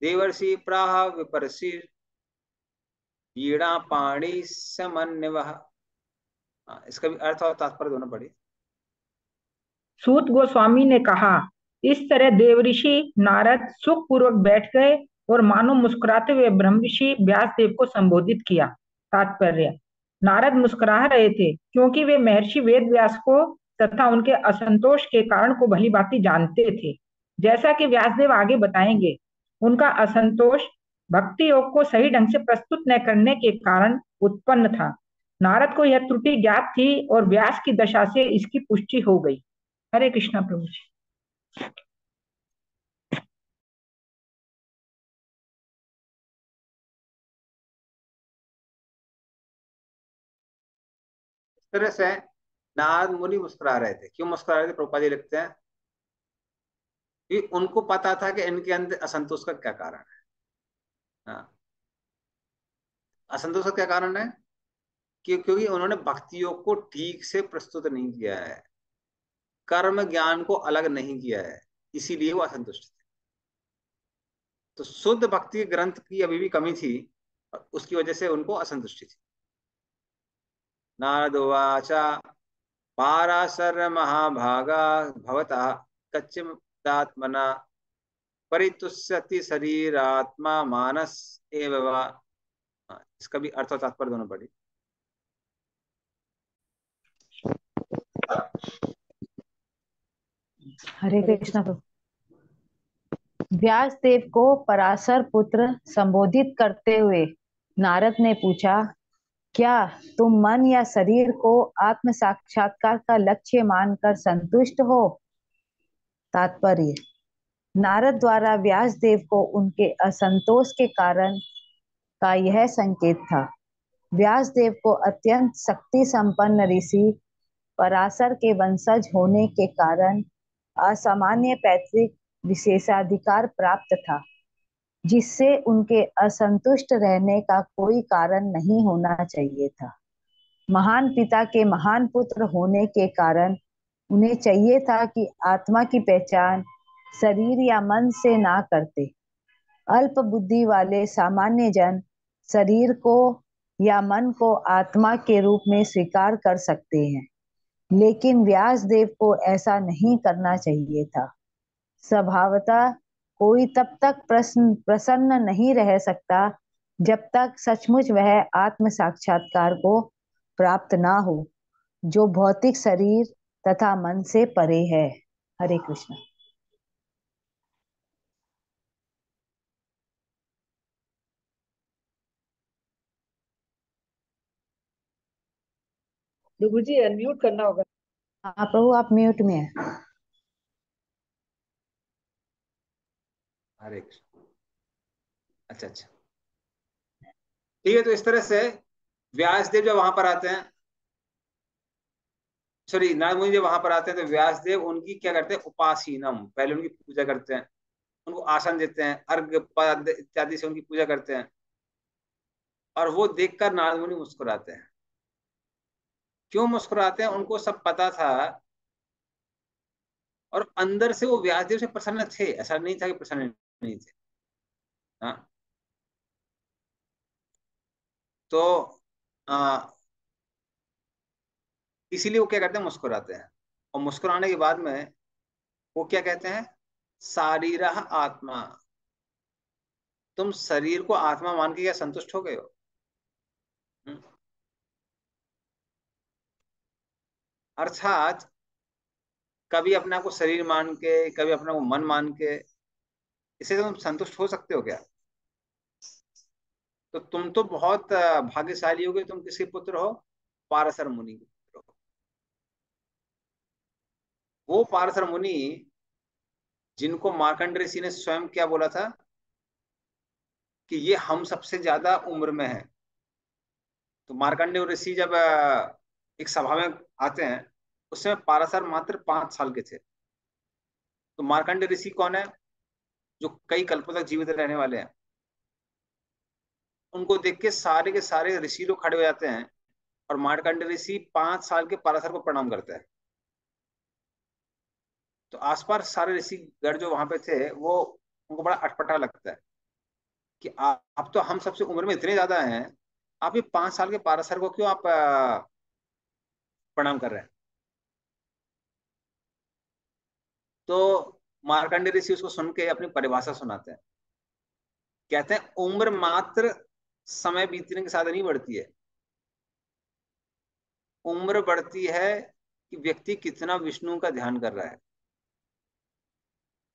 देवर्षि प्राह विपर्षि वीणा पाणी समन्वः। इसका भी अर्थ और तात्पर्य दोनों पढ़िए। सूत गोस्वामी ने कहा, इस तरह देवऋषि नारद सुख पूर्वक बैठ गए और मानो मुस्कुराते हुए ब्रह्मऋषि व्यासदेव को संबोधित किया। तात्पर्य। नारद मुस्कुरा रहे थे क्योंकि वे महर्षि वेदव्यास को तथा उनके असंतोष के कारण को भली भांति जानते थे। जैसा कि व्यासदेव आगे बताएंगे, उनका असंतोष भक्ति योग को सही ढंग से प्रस्तुत न करने के कारण उत्पन्न था। नारद को यह त्रुटि ज्ञात थी और व्यास की दशा से इसकी पुष्टि हो गई। हरे कृष्णा प्रभु जी। इस तरह से नारद मुनि मुस्कुरा रहे थे। क्यों मुस्कुरा रहे थे? प्रभुपाद जी लिखते हैं कि उनको पता था कि इनके अंदर असंतोष का क्या कारण है। हाँ, असंतोष का क्या कारण है? क्योंकि उन्होंने भक्ति योग को ठीक से प्रस्तुत नहीं किया है, कर्म ज्ञान को अलग नहीं किया है, इसीलिए वो असंतुष्ट थे। तो शुद्ध भक्ति ग्रंथ की अभी भी कमी थी और उसकी वजह से उनको असंतुष्टि थी। नारद उवाच पाराशर महाभागा भवता कच्चिदात्मना परितुष्यति शरीरात्मा मानस एव वा। इसका भी अर्थ और तात्पर्य दोनों पढ़ी। हरे कृष्णा प्रभु। व्यास देव को पराशर पुत्र संबोधित करते हुए नारद ने पूछा, क्या तुम मन या शरीर को आत्म साक्षात्कार का लक्ष्य मानकर संतुष्ट हो? तात्पर्य। नारद द्वारा व्यास देव को उनके असंतोष के कारण का यह संकेत था। व्यास देव को अत्यंत शक्ति संपन्न ऋषि पराशर के वंशज होने के कारण असामान्य पैतृक विशेषाधिकार प्राप्त था, जिससे उनके असंतुष्ट रहने का कोई कारण नहीं होना चाहिए था। महान पिता के महान पुत्र होने के कारण उन्हें चाहिए था कि आत्मा की पहचान शरीर या मन से ना करते। अल्प बुद्धि वाले सामान्य जन शरीर को या मन को आत्मा के रूप में स्वीकार कर सकते हैं, लेकिन व्यास देव को ऐसा नहीं करना चाहिए था। स्वभावतः कोई तब तक प्रसन्न नहीं रह सकता जब तक सचमुच वह आत्म साक्षात्कार को प्राप्त ना हो, जो भौतिक शरीर तथा मन से परे है। हरे कृष्ण। प्रभु जी अनम्यूट करना होगा। हाँ प्रभु, आप म्यूट में हैं। हरे कृष्ण। अच्छा अच्छा, ठीक है। तो इस तरह से व्यासदेव जब वहां पर आते हैं, सॉरी नारद मुनि जब वहां पर आते हैं, तो व्यासदेव उनकी क्या करते हैं? उपासीनम, पहले उनकी पूजा करते हैं, उनको आसन देते हैं, अर्घ्य पद इत्यादि से उनकी पूजा करते हैं। और वो देखकर नारद मुनि मुस्कुराते हैं। क्यों मुस्कुराते हैं? उनको सब पता था और अंदर से वो व्यासदेव से प्रसन्न थे, ऐसा नहीं था कि प्रसन्न नहीं थे। हाँ, तो इसीलिए वो क्या करते हैं? मुस्कुराते हैं। और मुस्कुराने के बाद में वो क्या कहते हैं? शारीर आत्मा। तुम शरीर को आत्मा मान के क्या संतुष्ट हो गए हो? अर्थात कभी अपने आप को शरीर मान के, कभी अपने को मन मान के, इससे तुम संतुष्ट हो सकते हो क्या? तो तुम तो बहुत भाग्यशाली हो गए। तुम किसके पुत्र हो? पाराशर मुनि के पुत्र हो। वो पाराशर मुनि जिनको मार्कंड ऋषि ने स्वयं क्या बोला था कि ये हम सबसे ज्यादा उम्र में है। तो मार्कंडेय ऋषि जब एक सभा में आते हैं, उस समय पाराशर मात्र 5 साल के थे। तो मार्कंडेय ऋषि कौन है? जो कई कल्पों तक जीवित रहने वाले हैं। उनको देख के सारे ऋषि लोग खड़े हो जाते हैं और मार्कंडेय ऋषि 5 साल के पाराशर को प्रणाम करते हैं। तो आसपास सारे ऋषिगण जो वहां पे थे, वो उनको बड़ा अटपटा लगता है कि आप तो हम सबसे उम्र में इतने ज्यादा हैं, आप ये 5 साल के पाराशर को क्यों आप प्रणाम कर रहे हैं? तो मार्कंडेय ऋषि उसको सुन के अपनी परिभाषा सुनाते हैं। कहते हैं उम्र मात्र समय बीतने के साथ नहीं बढ़ती है, उम्र बढ़ती है कि व्यक्ति कितना विष्णु का ध्यान कर रहा है।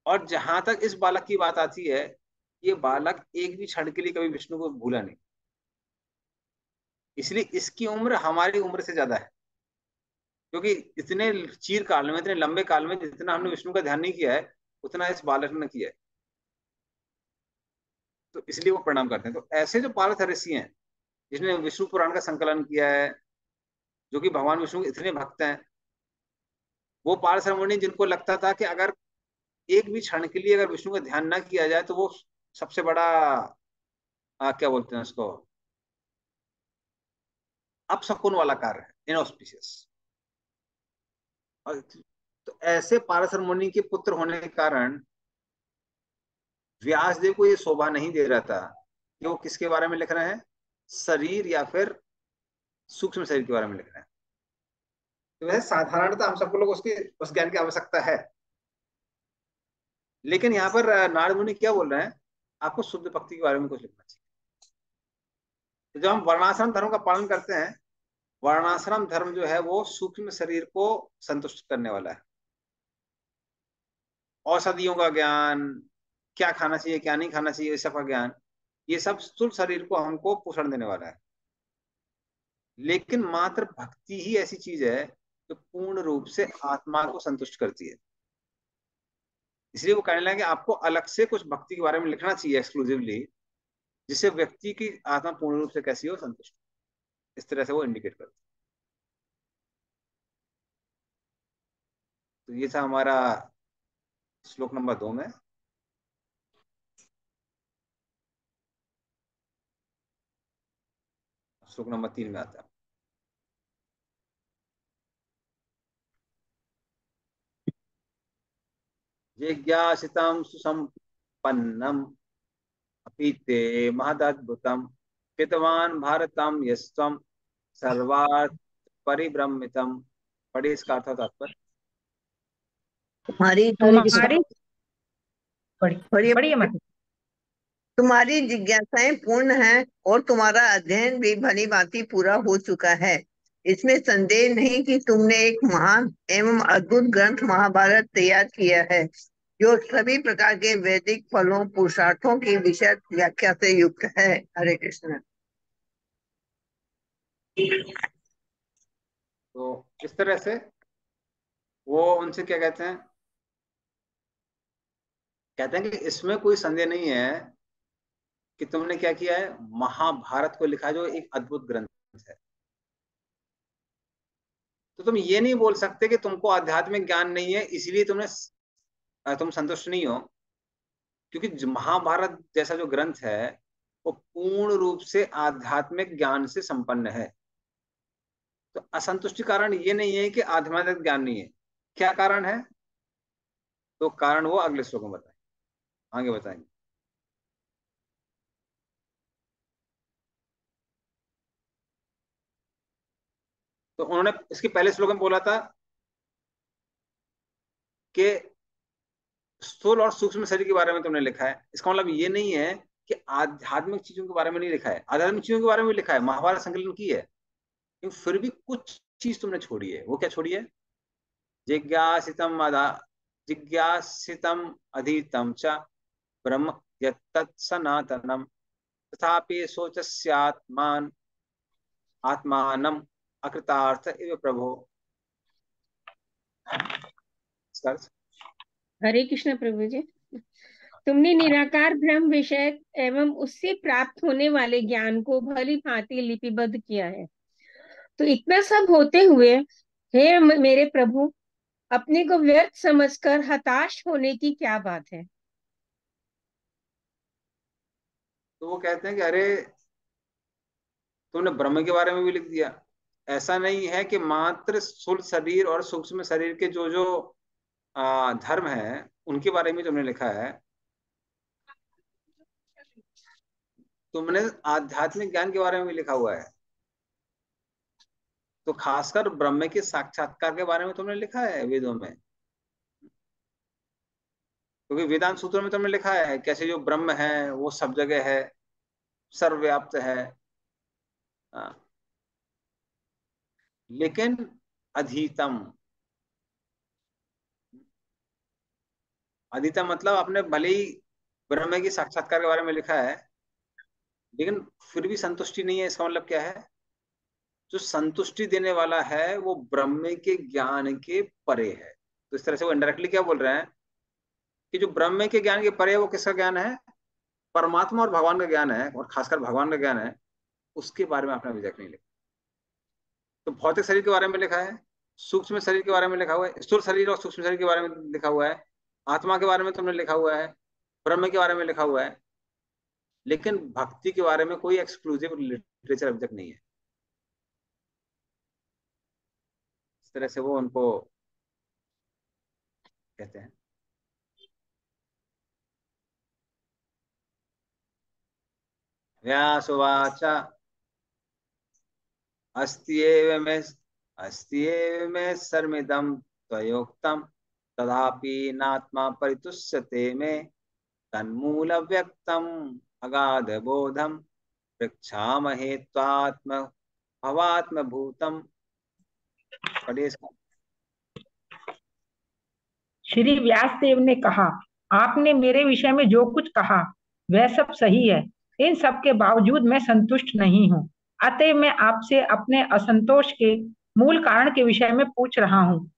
और जहां तक इस बालक की बात आती है, ये बालक एक भी क्षण के लिए कभी विष्णु को भूला नहीं, इसलिए इसकी उम्र हमारी उम्र से ज्यादा है। क्योंकि इतने चीर काल में, इतने लंबे काल में जितना हमने विष्णु का ध्यान नहीं किया है, उतना इस बालक ने किया है। तो इसलिए वो प्रणाम करते हैं। तो ऐसे जो पार्थ ऋषि हैं, जिसने विष्णु पुराण का संकलन किया है, जो कि भगवान विष्णु के इतने भक्त हैं, वो पार्थ मुनि जिनको लगता था कि अगर एक भी क्षण के लिए अगर विष्णु का ध्यान ना किया जाए तो वो सबसे बड़ा क्या बोलते हैं उसको, अपशकुन वाला कार्य है, इनऑस्पिशियस। और तो ऐसे पाराशर मुनि के पुत्र होने के कारण व्यास देव को ये शोभा नहीं दे रहा था कि वो किसके बारे में लिख रहे हैं, शरीर या फिर सूक्ष्म शरीर के बारे में लिख रहे हैं। तो वह साधारणतः हम सबको लोग उसकी उस ज्ञान की आवश्यकता है। लेकिन यहाँ पर नारद मुनि क्या बोल रहे हैं, आपको शुद्ध भक्ति के बारे में कुछ लिखना चाहिए। तो जब हम वर्णाश्रम धर्म का पालन करते हैं, वर्णाश्रम धर्म जो है वो सूक्ष्म शरीर को संतुष्ट करने वाला है। औषधियों का ज्ञान, क्या खाना चाहिए क्या नहीं खाना चाहिए, इस सब का ज्ञान, ये सब स्थूल शरीर को हमको पोषण देने वाला है। लेकिन मात्र भक्ति ही ऐसी चीज है जो पूर्ण रूप से आत्मा को संतुष्ट करती है। इसलिए वो कहने लगे आपको अलग से कुछ भक्ति के बारे में लिखना चाहिए एक्सक्लूसिवली, जिससे व्यक्ति की आत्मा पूर्ण रूप से कैसी हो, संतुष्ट। इस तरह से वो इंडिकेट करते हैं। तो ये था हमारा श्लोक नंबर 2 में। श्लोक नंबर 3 में आता है, जिज्ञासितं सुसंपन्नम अपि ते महदद्भुतम कृतवान भारतम यस्त्वं सर्वार्थ परिभ्रमितम। पढ़िए इसका अर्थ और तात्पर्य। तुम्हारी हरे कृष्ण। तुम्हारी पढ़िए पढ़िए मत। तुम्हारी जिज्ञासाएं पूर्ण हैं और तुम्हारा अध्ययन भी भली भांति पूरा हो चुका है। इसमें संदेह नहीं कि तुमने एक महान एवं अद्भुत ग्रंथ महाभारत तैयार किया है, जो सभी प्रकार के वैदिक फलों पुरुषार्थों की विशद व्याख्या से युक्त है। हरे कृष्ण। तो इस तरह से वो उनसे क्या कहते हैं, कहते हैं कि इसमें कोई संदेह नहीं है कि तुमने क्या किया है, महाभारत को लिखा, जो एक अद्भुत ग्रंथ है। तो तुम ये नहीं बोल सकते कि तुमको आध्यात्मिक ज्ञान नहीं है इसलिए तुम संतुष्ट नहीं हो, क्योंकि महाभारत जैसा जो ग्रंथ है वो पूर्ण रूप से आध्यात्मिक ज्ञान से संपन्न है। तो असंतुष्टि कारण ये नहीं है कि आध्यात्मिक ज्ञान नहीं है। क्या कारण है? तो कारण वो अगले श्लोक में बताएंगे, आगे बताएंगे। तो उन्होंने इसके पहले श्लोक में बोला था कि स्थूल और सूक्ष्म शरीर के बारे में तुमने लिखा है। इसका मतलब ये नहीं है कि आध्यात्मिक चीजों के बारे में नहीं लिखा है, आध्यात्मिक चीजों के बारे में भी लिखा है, महाभारत संकलन की है, लेकिन फिर भी कुछ चीज तुमने छोड़ी है। वो क्या छोड़ी है? जिज्ञासितम जिज्ञासितम अधीतम च ब्रह्म यत्तत् सनातनम तथापि शोचस्यात्मान आत्मानम अकृतार्थ इव प्रभो। हरे कृष्ण प्रभु जी। तुमने निराकार ब्रह्म विषय एवं उससे प्राप्त होने वाले ज्ञान को भली भांति लिपिबद्ध किया है। तो इतना सब होते हुए हे मेरे प्रभु, अपने को व्यर्थ समझकर हताश होने की क्या बात है? तो वो कहते हैं कि अरे तुमने ब्रह्म के बारे में भी लिख दिया। ऐसा नहीं है कि मात्र स्थूल शरीर और सूक्ष्म शरीर के जो जो धर्म है उनके बारे में तुमने लिखा है, तुमने आध्यात्मिक ज्ञान के बारे में भी लिखा हुआ है। तो खासकर ब्रह्म के साक्षात्कार के बारे में तुमने लिखा है वेदों में, क्योंकि वेदांत सूत्रों में तुमने लिखा है कैसे जो ब्रह्म है वो सब जगह है, सर्वव्याप्त है। लेकिन अधीतम, अधीतम मतलब आपने भले ही ब्रह्म की साक्षात्कार के बारे में लिखा है, लेकिन फिर भी संतुष्टि नहीं है। इसका मतलब क्या है? जो संतुष्टि देने वाला है वो ब्रह्म के ज्ञान के परे है। तो इस तरह से वो इनडायरेक्टली क्या बोल रहे हैं कि जो ब्रह्म के ज्ञान के परे है वो किसका ज्ञान है? परमात्मा और भगवान का ज्ञान है, और खासकर भगवान का ज्ञान है। उसके बारे में आपने अभी तक नहीं लिखा। तो भौतिक शरीर के बारे में लिखा है, सूक्ष्म शरीर के बारे में लिखा हुआ है, स्थूल शरीर और सूक्ष्म शरीर के बारे में लिखा हुआ है, आत्मा के बारे में तुमने लिखा हुआ है, ब्रह्म के बारे में लिखा हुआ है, लेकिन भक्ति के बारे में कोई एक्सक्लूसिव लिटरेचर अभी तक नहीं है। इस तरह से वो उनको कहते हैं। व्यासुवाच अस्त्येव मे सर्मिदं त्वयोक्तं तथापि नात्मा परितुष्यते मे तन्मूल व्यक्तम अगाध बोधम पृच्छामहे त्वात्म भवात्म भूतम। पढ़िए इसका। श्री व्यासदेव ने कहा, आपने मेरे विषय में जो कुछ कहा वह सब सही है। इन सब के बावजूद मैं संतुष्ट नहीं हूँ। अतः मैं आपसे अपने असंतोष के मूल कारण के विषय में पूछ रहा हूँ,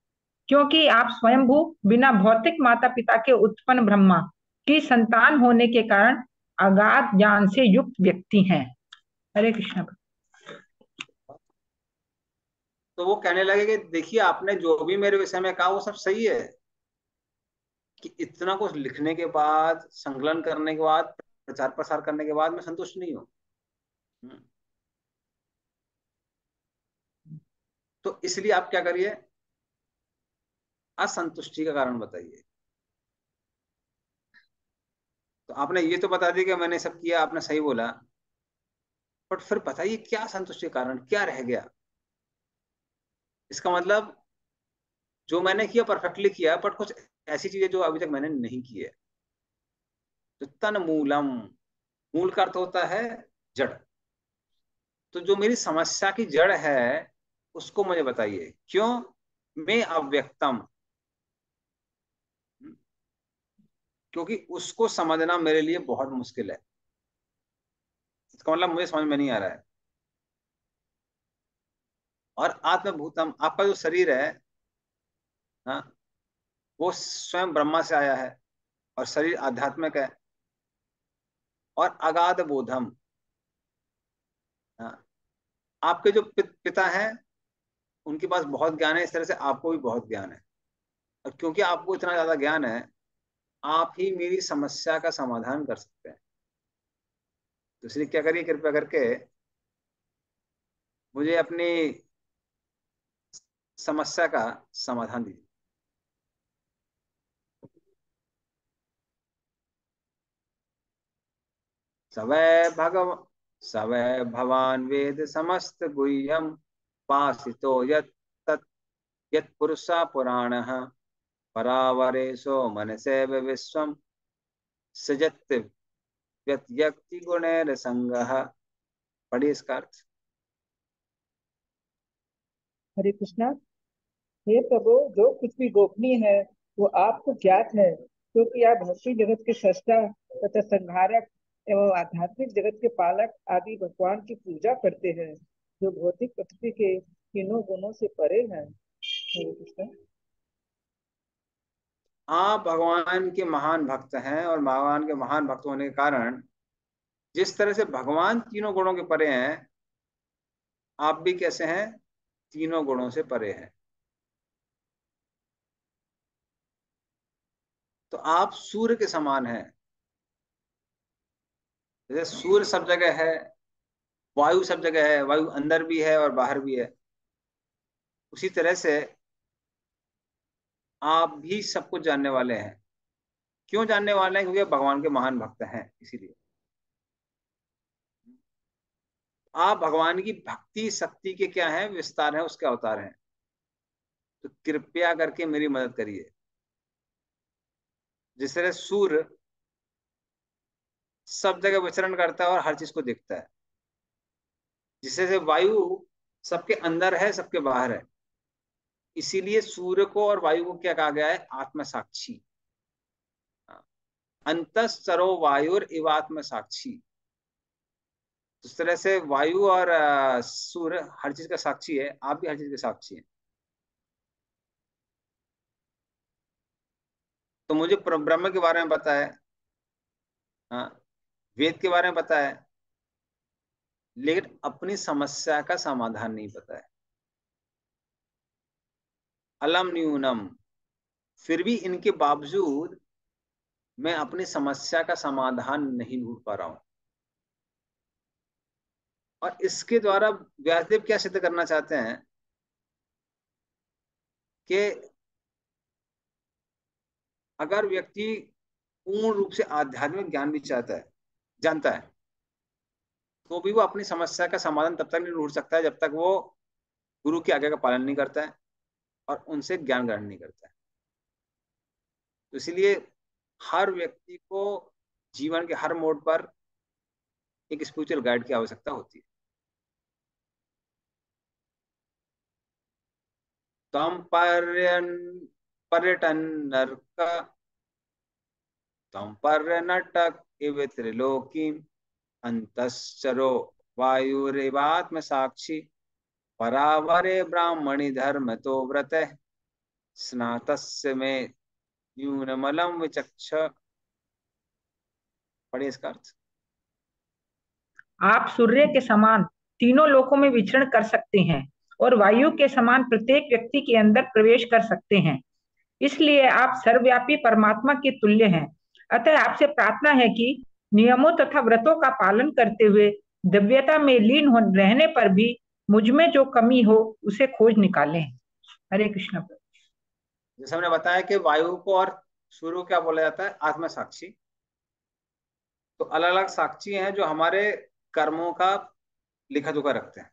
क्योंकि आप स्वयंभू बिना भौतिक माता पिता के उत्पन्न ब्रह्मा की संतान होने के कारण अगाध ज्ञान से युक्त व्यक्ति हैं। हरे कृष्ण। तो वो कहने लगे कि देखिए, आपने जो भी मेरे विषय में कहा वो सब सही है, कि इतना कुछ लिखने के बाद, संकलन करने के बाद, प्रचार प्रसार करने के बाद मैं संतुष्ट नहीं हूं। तो इसलिए आप क्या करिए, असंतुष्टि का कारण बताइए। तो आपने ये तो बता दिया कि मैंने सब किया, आपने सही बोला, बट फिर बताइए क्या संतुष्टि का कारण क्या रह गया? इसका मतलब जो मैंने किया परफेक्टली किया, बट कुछ ऐसी चीजें जो अभी तक मैंने नहीं की है। तो तन मूलम, मूल का अर्थ होता है जड़। तो जो मेरी समस्या की जड़ है उसको मुझे बताइए। क्यों? मैं अव्यक्तम, क्योंकि उसको समझना मेरे लिए बहुत मुश्किल है। इसका मतलब मुझे समझ में नहीं आ रहा है। और आत्मभूतम, आपका जो शरीर है, हाँ, वो स्वयं ब्रह्मा से आया है और शरीर आध्यात्मिक है। और अगाध बोधम, हाँ, आपके जो पिता हैं उनके पास बहुत ज्ञान है, इस तरह से आपको भी बहुत ज्ञान है। और क्योंकि आपको इतना ज्यादा ज्ञान है, आप ही मेरी समस्या का समाधान कर सकते हैं। तो इसलिए क्या करिए, कृपया करके मुझे अपनी समस्या का समाधान दीजिए। सवै भगव सवै भवान वेद समस्त गुह्यम पासितो यत् तत् यत्पुरुषा पुराणः परावरेशो मनसेव विश्वम सृजत् व्यक्ति गुणैर संगः। पढ़िए इसका अर्थ। हरे कृष्णा। हे प्रभु, जो कुछ भी गोपनीय है वो आपको ज्ञात है, क्योंकि आप भौतिक जगत के सृष्टा तथा संहारक एवं आध्यात्मिक जगत के पालक आदि भगवान की पूजा करते हैं, जो भौतिक प्रकृति के तीनों गुणों से परे हैं। हरे कृष्णा। आप भगवान के महान भक्त हैं, और भगवान के महान भक्त होने के कारण जिस तरह से भगवान तीनों गुणों के परे हैं, आप भी कैसे हैं? तीनों गुणों से परे हैं। तो आप सूर्य के समान हैं। जैसे सूर्य सब जगह है, वायु सब जगह है, वायु अंदर भी है और बाहर भी है, उसी तरह से आप भी सब कुछ जानने वाले हैं। क्यों जानने वाले हैं? क्योंकि आप भगवान के महान भक्त हैं, इसीलिए। आप भगवान की भक्ति शक्ति के क्या है? विस्तार है, उसके अवतार हैं। तो कृपया करके मेरी मदद करिए। जिस तरह सूर्य सब जगह विचरण करता है और हर चीज को देखता है, जिससे से वायु सबके अंदर है, सबके बाहर है। इसीलिए सूर्य को और वायु को क्या कहा गया है? आत्म साक्षी। अंतःसरो वायुर इवात्म साक्षी। इस तरह से वायु और सूर्य हर चीज का साक्षी है, आप भी हर चीज के साक्षी हैं। तो मुझे ब्रह्म के बारे में पता है, हाँ, वेद के बारे में पता है, लेकिन अपनी समस्या का समाधान नहीं पता है। अलम न्यूनम, फिर भी इनके बावजूद मैं अपनी समस्या का समाधान नहीं ढूंढ पा रहा हूं। और इसके द्वारा व्यासदेव क्या सिद्ध करना चाहते हैं कि अगर व्यक्ति पूर्ण रूप से आध्यात्मिक ज्ञान भी चाहता है, जानता है, तो भी वो अपनी समस्या का समाधान तब तक नहीं ढूंढ सकता है जब तक वो गुरु की आज्ञा का पालन नहीं करता है और उनसे ज्ञान ग्रहण नहीं करता है। तो इसलिए हर व्यक्ति को जीवन के हर मोड़ पर एक स्पिरिचुअल गाइड की आवश्यकता होती है। तम पर्यटन नरक तम पर्यटक इव त्रिलोकी अंतश्चरो वायुरेवात्म साक्षी परावरे ब्राह्मणी धर्म तो व्रत स्नातस्य में न्यूनमलम विचक्ष। पढ़िए इसका अर्थ। आप सूर्य के समान तीनों लोकों में विचरण कर सकते हैं और वायु के समान प्रत्येक व्यक्ति के अंदर प्रवेश कर सकते हैं। इसलिए आप सर्वव्यापी परमात्मा के तुल्य हैं। अतः आपसे प्रार्थना है कि नियमों तथा व्रतों का पालन करते हुए दिव्यता में लीन रहने पर भी मुझ में जो कमी हो उसे खोज निकालें। हरे कृष्ण। जैसे हमने बताया कि वायु को और सूर्य को क्या बोला जाता है? आत्मा साक्षी। तो अलग अलग साक्षी हैं जो हमारे कर्मों का लिखा जोखा रखते हैं।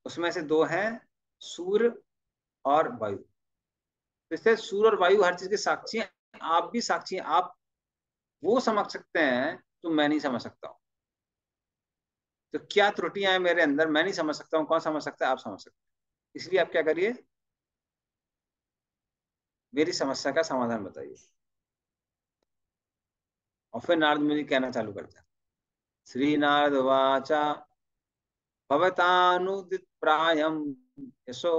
उसमें से दो हैं सूर्य और वायु। इससे सूर्य और वायु हर चीज के साक्षी हैं। आप भी साक्षी हैं। आप वो समझ सकते हैं जो मैं नहीं समझ सकता हूँ। तो क्या त्रुटियां हैं मेरे अंदर, मैं नहीं समझ सकता हूँ, कौन समझ सकता है? आप समझ सकते हैं। इसलिए आप क्या करिए, मेरी समस्या का समाधान बताइए। और फिर नारद मुनि कहना चालू करते हैं। श्री नारद वाचा भवतानुदित प्रायम यशो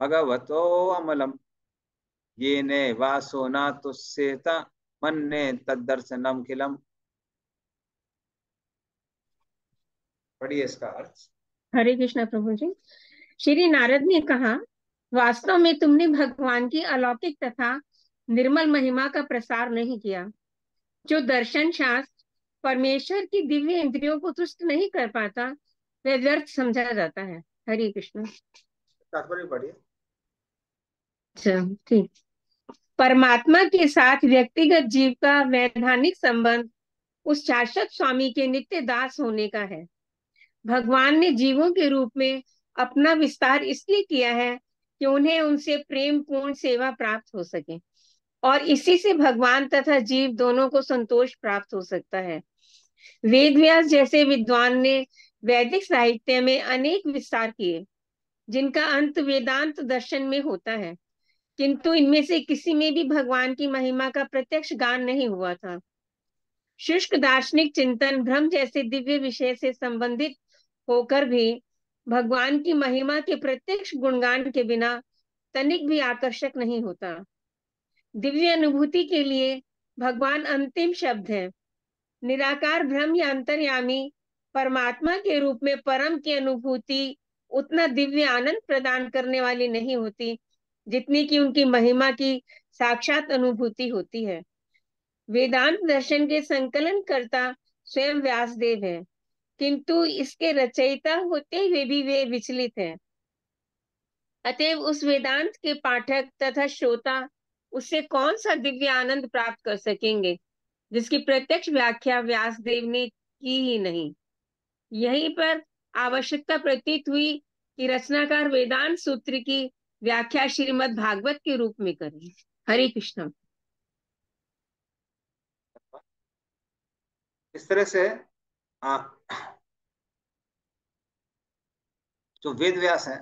भगवतो अमलम ये ने वासो ना तुस्येत मन्ने तदर्शनम खिलम। पढ़िए इसका अर्थ। हरे कृष्णा प्रभु जी। श्री नारद ने कहा, वास्तव में तुमने भगवान की अलौकिक तथा निर्मल महिमा का प्रसार नहीं किया। जो दर्शन शास्त्र परमेश्वर की दिव्य इंद्रियों को तुष्ट नहीं कर पाता, वह व्यर्थ समझा जाता है। हरे कृष्ण। तात्पर्य पढ़िए। अच्छा, ठीक। परमात्मा के साथ व्यक्तिगत जीव का वैधानिक संबंध उस शाश्वत स्वामी के नित्य दास होने का है। भगवान ने जीवों के रूप में अपना विस्तार इसलिए किया है कि उन्हें उनसे प्रेम पूर्ण सेवा प्राप्त हो सके और इसी से भगवान तथा जीव दोनों को संतोष प्राप्त हो सकता है। वेद व्यास जैसे विद्वान ने वैदिक साहित्य में अनेक विस्तार किए जिनका अंत वेदांत दर्शन में होता है, किंतु इनमें से किसी में भी भगवान की महिमा का प्रत्यक्ष गान नहीं हुआ था। शुष्क दार्शनिक चिंतन भ्रम जैसे दिव्य विषय से संबंधित होकर भी भगवान की महिमा के प्रत्यक्ष गुणगान के बिना तनिक भी आकर्षक नहीं होता। दिव्य अनुभूति के लिए भगवान अंतिम शब्द है। निराकार ब्रह्म या अंतर्यामी परमात्मा के रूप में परम की अनुभूति उतना दिव्य आनंद प्रदान करने वाली नहीं होती जितनी कि उनकी महिमा की साक्षात अनुभूति होती है। वेदांत दर्शन के संकलन करता स्वयं व्यासदेव है, किंतु इसके रचयिता होते हुए भी वे विचलित हैं। अतएव उस वेदांत के पाठक तथा श्रोता उससे कौन सा दिव्य आनंद प्राप्त कर सकेंगे जिसकी प्रत्यक्ष व्याख्या व्यासदेव ने की ही नहीं। यहीं पर आवश्यकता प्रतीत हुई कि रचनाकार वेदांत सूत्र की व्याख्या श्रीमद् भागवत के रूप में करें। हरे कृष्ण। इस तरह से जो वेद व्यास है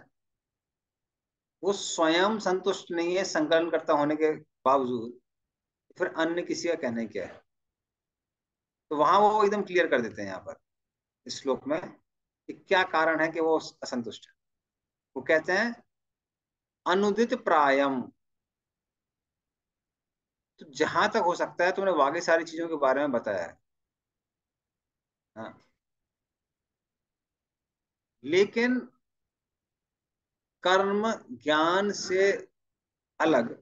वो स्वयं संतुष्ट नहीं है संकलन करता होने के बावजूद, फिर अन्य किसी का कहना क्या है। तो वहां वो एकदम क्लियर कर देते हैं यहाँ पर इस श्लोक में कि क्या कारण है कि वो असंतुष्ट है। वो कहते हैं अनुदित प्रायम। तो जहां तक हो सकता है तुमने बाकी सारी चीजों के बारे में बताया है, हाँ, लेकिन कर्म ज्ञान से अलग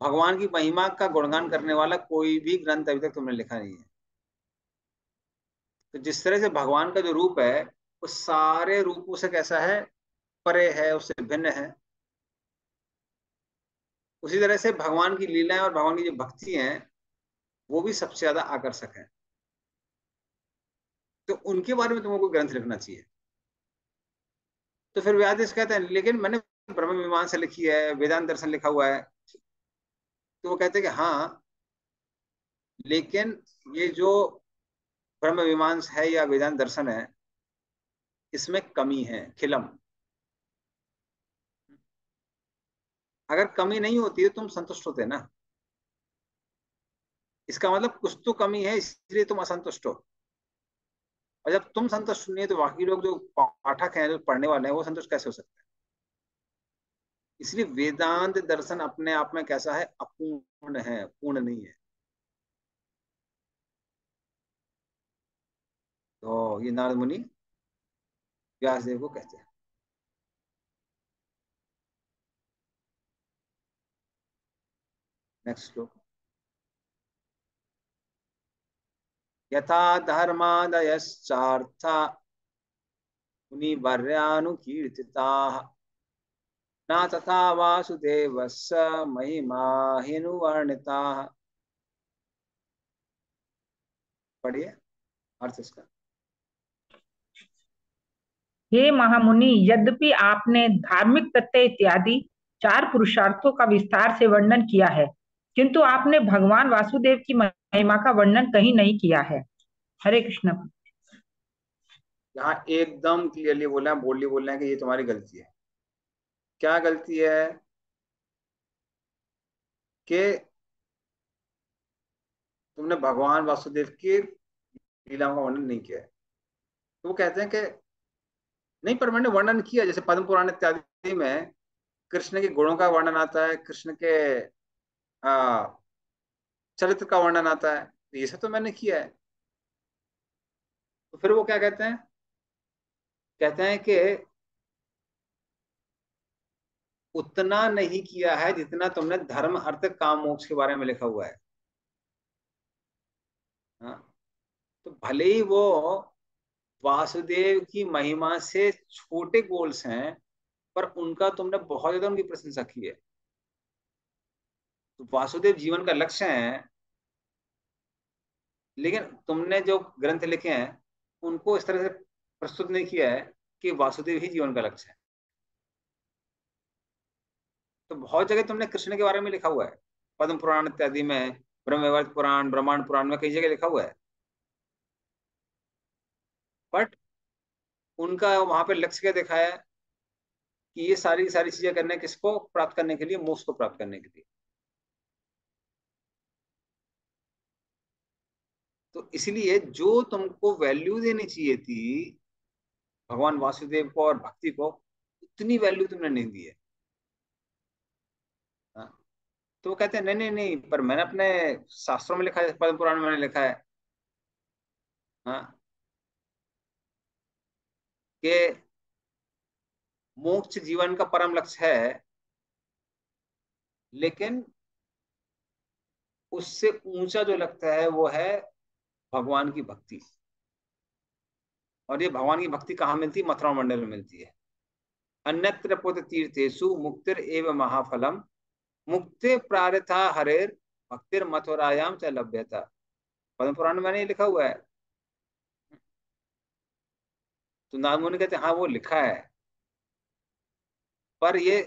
भगवान की महिमा का गुणगान करने वाला कोई भी ग्रंथ अभी तक तुमने लिखा नहीं है। तो जिस तरह से भगवान का जो रूप है वो सारे रूपों से कैसा है, परे है, उससे भिन्न है, उसी तरह से भगवान की लीलाएं और भगवान की जो भक्ति है वो भी सबसे ज्यादा आकर्षक है। तो उनके बारे में तुमको कोई ग्रंथ लिखना चाहिए। तो फिर व्यास कहते हैं लेकिन मैंने ब्रह्म मीमांसा लिखी है, वेदांत दर्शन लिखा हुआ है। तो वो कहते हैं कि हाँ, लेकिन ये जो ब्रह्म मीमांसा है या वेदांत दर्शन है इसमें कमी है, खिलम। अगर कमी नहीं होती तो तुम संतुष्ट होते ना। इसका मतलब कुछ तो कमी है इसलिए तुम असंतुष्ट हो। और जब तुम संतुष्ट नहीं है तो बाकी लोग जो पाठक हैं, जो पढ़ने वाले हैं, वो संतुष्ट कैसे हो सकते हैं। इसलिए वेदांत दर्शन अपने आप में कैसा है, अपूर्ण है, पूर्ण नहीं है। तो ये नारद मुनि व्यास देव को कहते हैं। नेक्स्ट श्लोक। यथा धर्मादयश्चार्था मुनिवर्यानुकीर्तिताः न तथा वासुदेवस्य महिमा ह्यनुवर्णिताः। पढ़िए अर्थ इसका। हे महामुनि, यद्यपि आपने धार्मिक तथ्य इत्यादि 4 पुरुषार्थों का विस्तार से वर्णन किया है, किंतु आपने भगवान वासुदेव की महिमा का वर्णन कहीं नहीं किया है। हरे कृष्ण। यहाँ एकदम क्लियरली बोला है, बोल्डली बोल रहे हैं कि ये तुम्हारी गलती है। क्या गलती है कि तुमने भगवान वासुदेव की लीलाओं का वर्णन नहीं किया है। तो वो कहते हैं कि नहीं, पर मैंने वर्णन किया, जैसे पद्म पुराण इत्यादि में कृष्ण के गुणों का वर्णन आता है, कृष्ण के आ, चरित्र का वर्णन आता है, तो ये सब तो मैंने किया है। तो फिर वो क्या कहते हैं, कहते हैं कि उतना नहीं किया है जितना तुमने धर्म अर्थ काम मोक्ष के बारे में लिखा हुआ है। हाँ, तो भले ही वो वासुदेव की महिमा से छोटे गोल्स हैं, पर उनका तुमने बहुत ज्यादा उनकी प्रशंसा की है। तो वासुदेव जीवन का लक्ष्य है, लेकिन तुमने जो ग्रंथ लिखे हैं उनको इस तरह से प्रस्तुत नहीं किया है कि वासुदेव ही जीवन का लक्ष्य है। तो बहुत जगह तुमने कृष्ण के बारे में लिखा हुआ है, पद्म पुराण इत्यादि में, ब्रह्मवैवर्त पुराण, ब्रह्मांड पुराण में कई जगह लिखा हुआ है, बट उनका वहां पे लक्ष्य क्या दिखाया है कि ये सारी सारी चीजें करने, किसको प्राप्त करने के लिए, मोक्ष को प्राप्त करने के लिए। तो इसलिए जो तुमको वैल्यू देनी चाहिए थी भगवान वासुदेव को और भक्ति को, उतनी वैल्यू तुमने नहीं दी है। हाँ? तो वो कहते हैं नहीं नहीं नहीं, पर मैंने अपने शास्त्रों में लिखा है, पद्म पुराण में मैंने लिखा है, हाँ, कि मोक्ष जीवन का परम लक्ष्य है, लेकिन उससे ऊंचा जो लगता है वो है भगवान की भक्ति। और ये भगवान की भक्ति कहाँ मिलती है, मथुरा मंडल में मिलती है। अन्यत्र पुत तीर्थेषु मुक्तिर एव महाफलम, मुक्ति प्रार्था हरेर भक्तिर मथुरायाम च लभ्यता। पद्म पुराण में मैंने ये लिखा हुआ है। तो नारद मुनि कहते हैं हाँ वो लिखा है, पर ये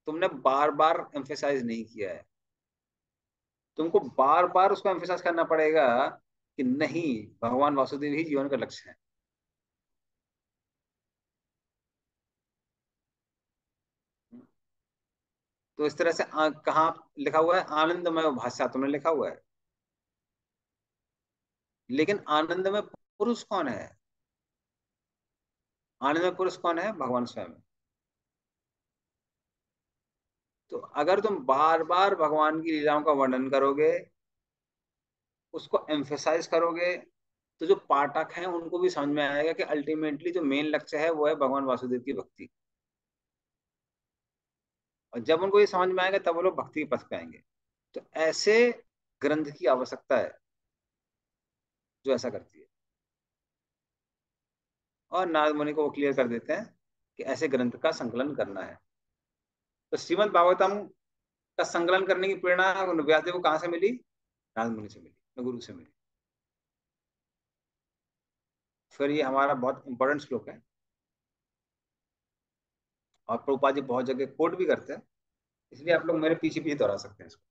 तुमने बार बार एम्फेसाइज नहीं किया है। तुमको बार बार उसको एम्फेसाइज करना पड़ेगा कि नहीं, भगवान वासुदेव ही जीवन का लक्ष्य है। तो इस तरह से कहाँ लिखा हुआ है? आनंदमय भाषा तुमने लिखा हुआ है, लेकिन आनंदमय पुरुष कौन है? आनंदमय पुरुष कौन है? भगवान स्वयं। तो अगर तुम बार बार भगवान की लीलाओं का वर्णन करोगे, उसको एम्फेसाइज करोगे, तो जो पाठक हैं उनको भी समझ में आएगा कि अल्टीमेटली जो मेन लक्ष्य है वो है भगवान वासुदेव की भक्ति। और जब उनको ये समझ में आएगा तब वो लोग भक्ति के पथ पे आएंगे। तो ऐसे ग्रंथ की आवश्यकता है जो ऐसा करती है। और नारद मुनि को वो क्लियर कर देते हैं कि ऐसे ग्रंथ का संकलन करना है। तो श्रीमद् भागवतम का संकलन करने की प्रेरणा व्यासदेव को कहाँ से मिली? नारद मुनि से मिली, गुरु से मिली। फिर ये हमारा बहुत इंपॉर्टेंट श्लोक है और प्रभुपाद जी बहुत जगह कोट भी करते हैं, इसलिए आप लोग मेरे पीछे पीछे दोहरा सकते हैं इसको।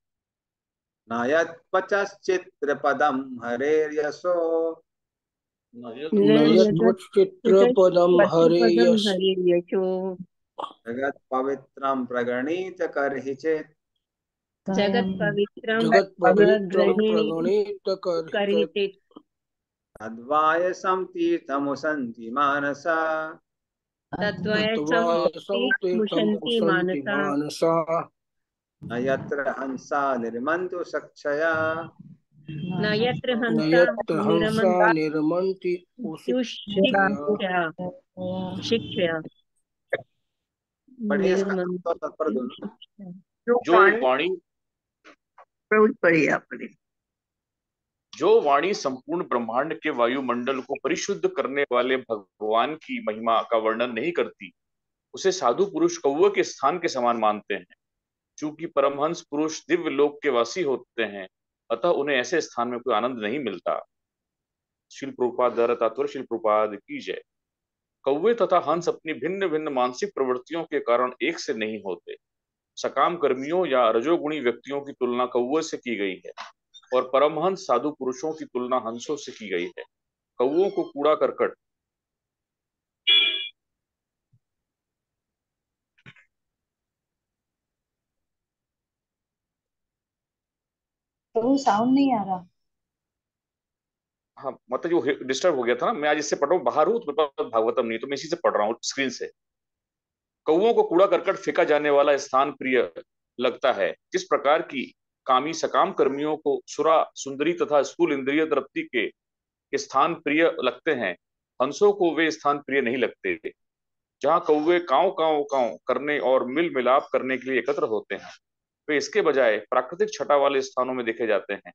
नायत पचश्चित्र पदम हरेर्यशो नयत्वच्चित्रपदं हरेयश जगत पवित्रम प्रगणित करहि चेत् जगत पवित्रम जगत पवित्रं प्रगृह्णीत प्रणीत करिते तद्वायसं तीर्थमुसन्ति मानसा तद्वयसं तत्त्वायसं तीर्थं मुशन्ति पुषन्ति मानसा मानसा न यत्र हंसा निर्मन्तु सक्षया न यत्र न हंसा यत्र हंसा निरमन्ति निर्मन्ति उषित्या शिक्षया पढ़िए इसका निर्मम अर्थ और तात्पर्य दोनों। जो वाणी पढ़िए आप पढ़िए। जो वाणी संपूर्ण ब्रह्मांड के वायुमंडल को परिशुद्ध करने वाले भगवान की महिमा का वर्णन नहीं करती, उसे साधु पुरुष कौवे के स्थान के समान मानते हैं। चूंकि परमहंस पुरुष दिव्य लोक के वासी होते हैं, अतः उन्हें ऐसे स्थान में कोई आनंद नहीं मिलता। शिल प्रभुपाद द्वारा तात्पर्य शिल प्रभुपाद की जय। कौवे तथा हंस अपनी भिन्न भिन्न मानसिक प्रवृत्तियों के कारण एक से नहीं होते। सकाम कर्मियों या रजोगुणी व्यक्तियों की तुलना कौवे से की गई है और परमहंस साधु पुरुषों की तुलना हंसों से की गई है। कौवों को कूड़ा करकट तो साउंड नहीं आ रहा। हाँ मतलब जो डिस्टर्ब हो गया था ना, मैं आज इससे पढ़ रहा हूँ, बाहर हूँ तो मेरे पास भागवतम नहीं, तो मैं इसी से पढ़ रहा हूँ स्क्रीन से। कौवों को कूड़ा करकट फेंका जाने वाला स्थान प्रिय लगता है, जिस प्रकार की कामी सकाम कर्मियों को सुरा सुंदरी तथा स्थूल इंद्रिय तृप्ति के स्थान प्रिय लगते हैं, हंसों को वे स्थान प्रिय नहीं लगते। जहाँ कौवे काव काव काव करने और मिल मिलाप करने के लिए एकत्र होते हैं, वे इसके बजाय प्राकृतिक छटा वाले स्थानों में देखे जाते हैं,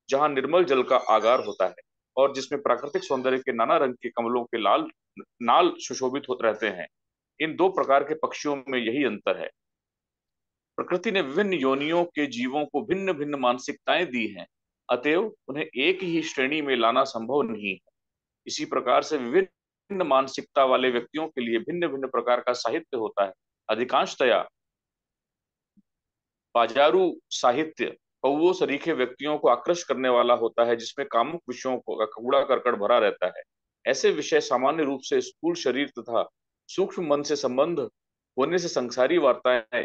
जहाँ निर्मल जल का आगार होता है और जिसमें प्राकृतिक सौंदर्य के नाना रंग के कमलों के लाल नाल सुशोभित होते रहते हैं। इन दो प्रकार के पक्षियों में यही अंतर है। प्रकृति ने विभिन्न योनियों के जीवों को भिन्न भिन्न मानसिकताएं दी हैं, अतएव उन्हें एक ही श्रेणी में लाना संभव नहीं है। इसी प्रकार से विभिन्न मानसिकता वाले व्यक्तियों के लिए भिन्न भिन्न प्रकार का साहित्य होता है। अधिकांशतया बाजारू साहित्य कौवों सरीखे व्यक्तियों को आकृष्ट करने वाला होता है, जिसमें कामुक विषयों का कूड़ा करकट भरा रहता है। ऐसे विषय सामान्य रूप से स्थूल शरीर तथा सूक्ष्म मन से संबंध होने से संसारी वार्ताएं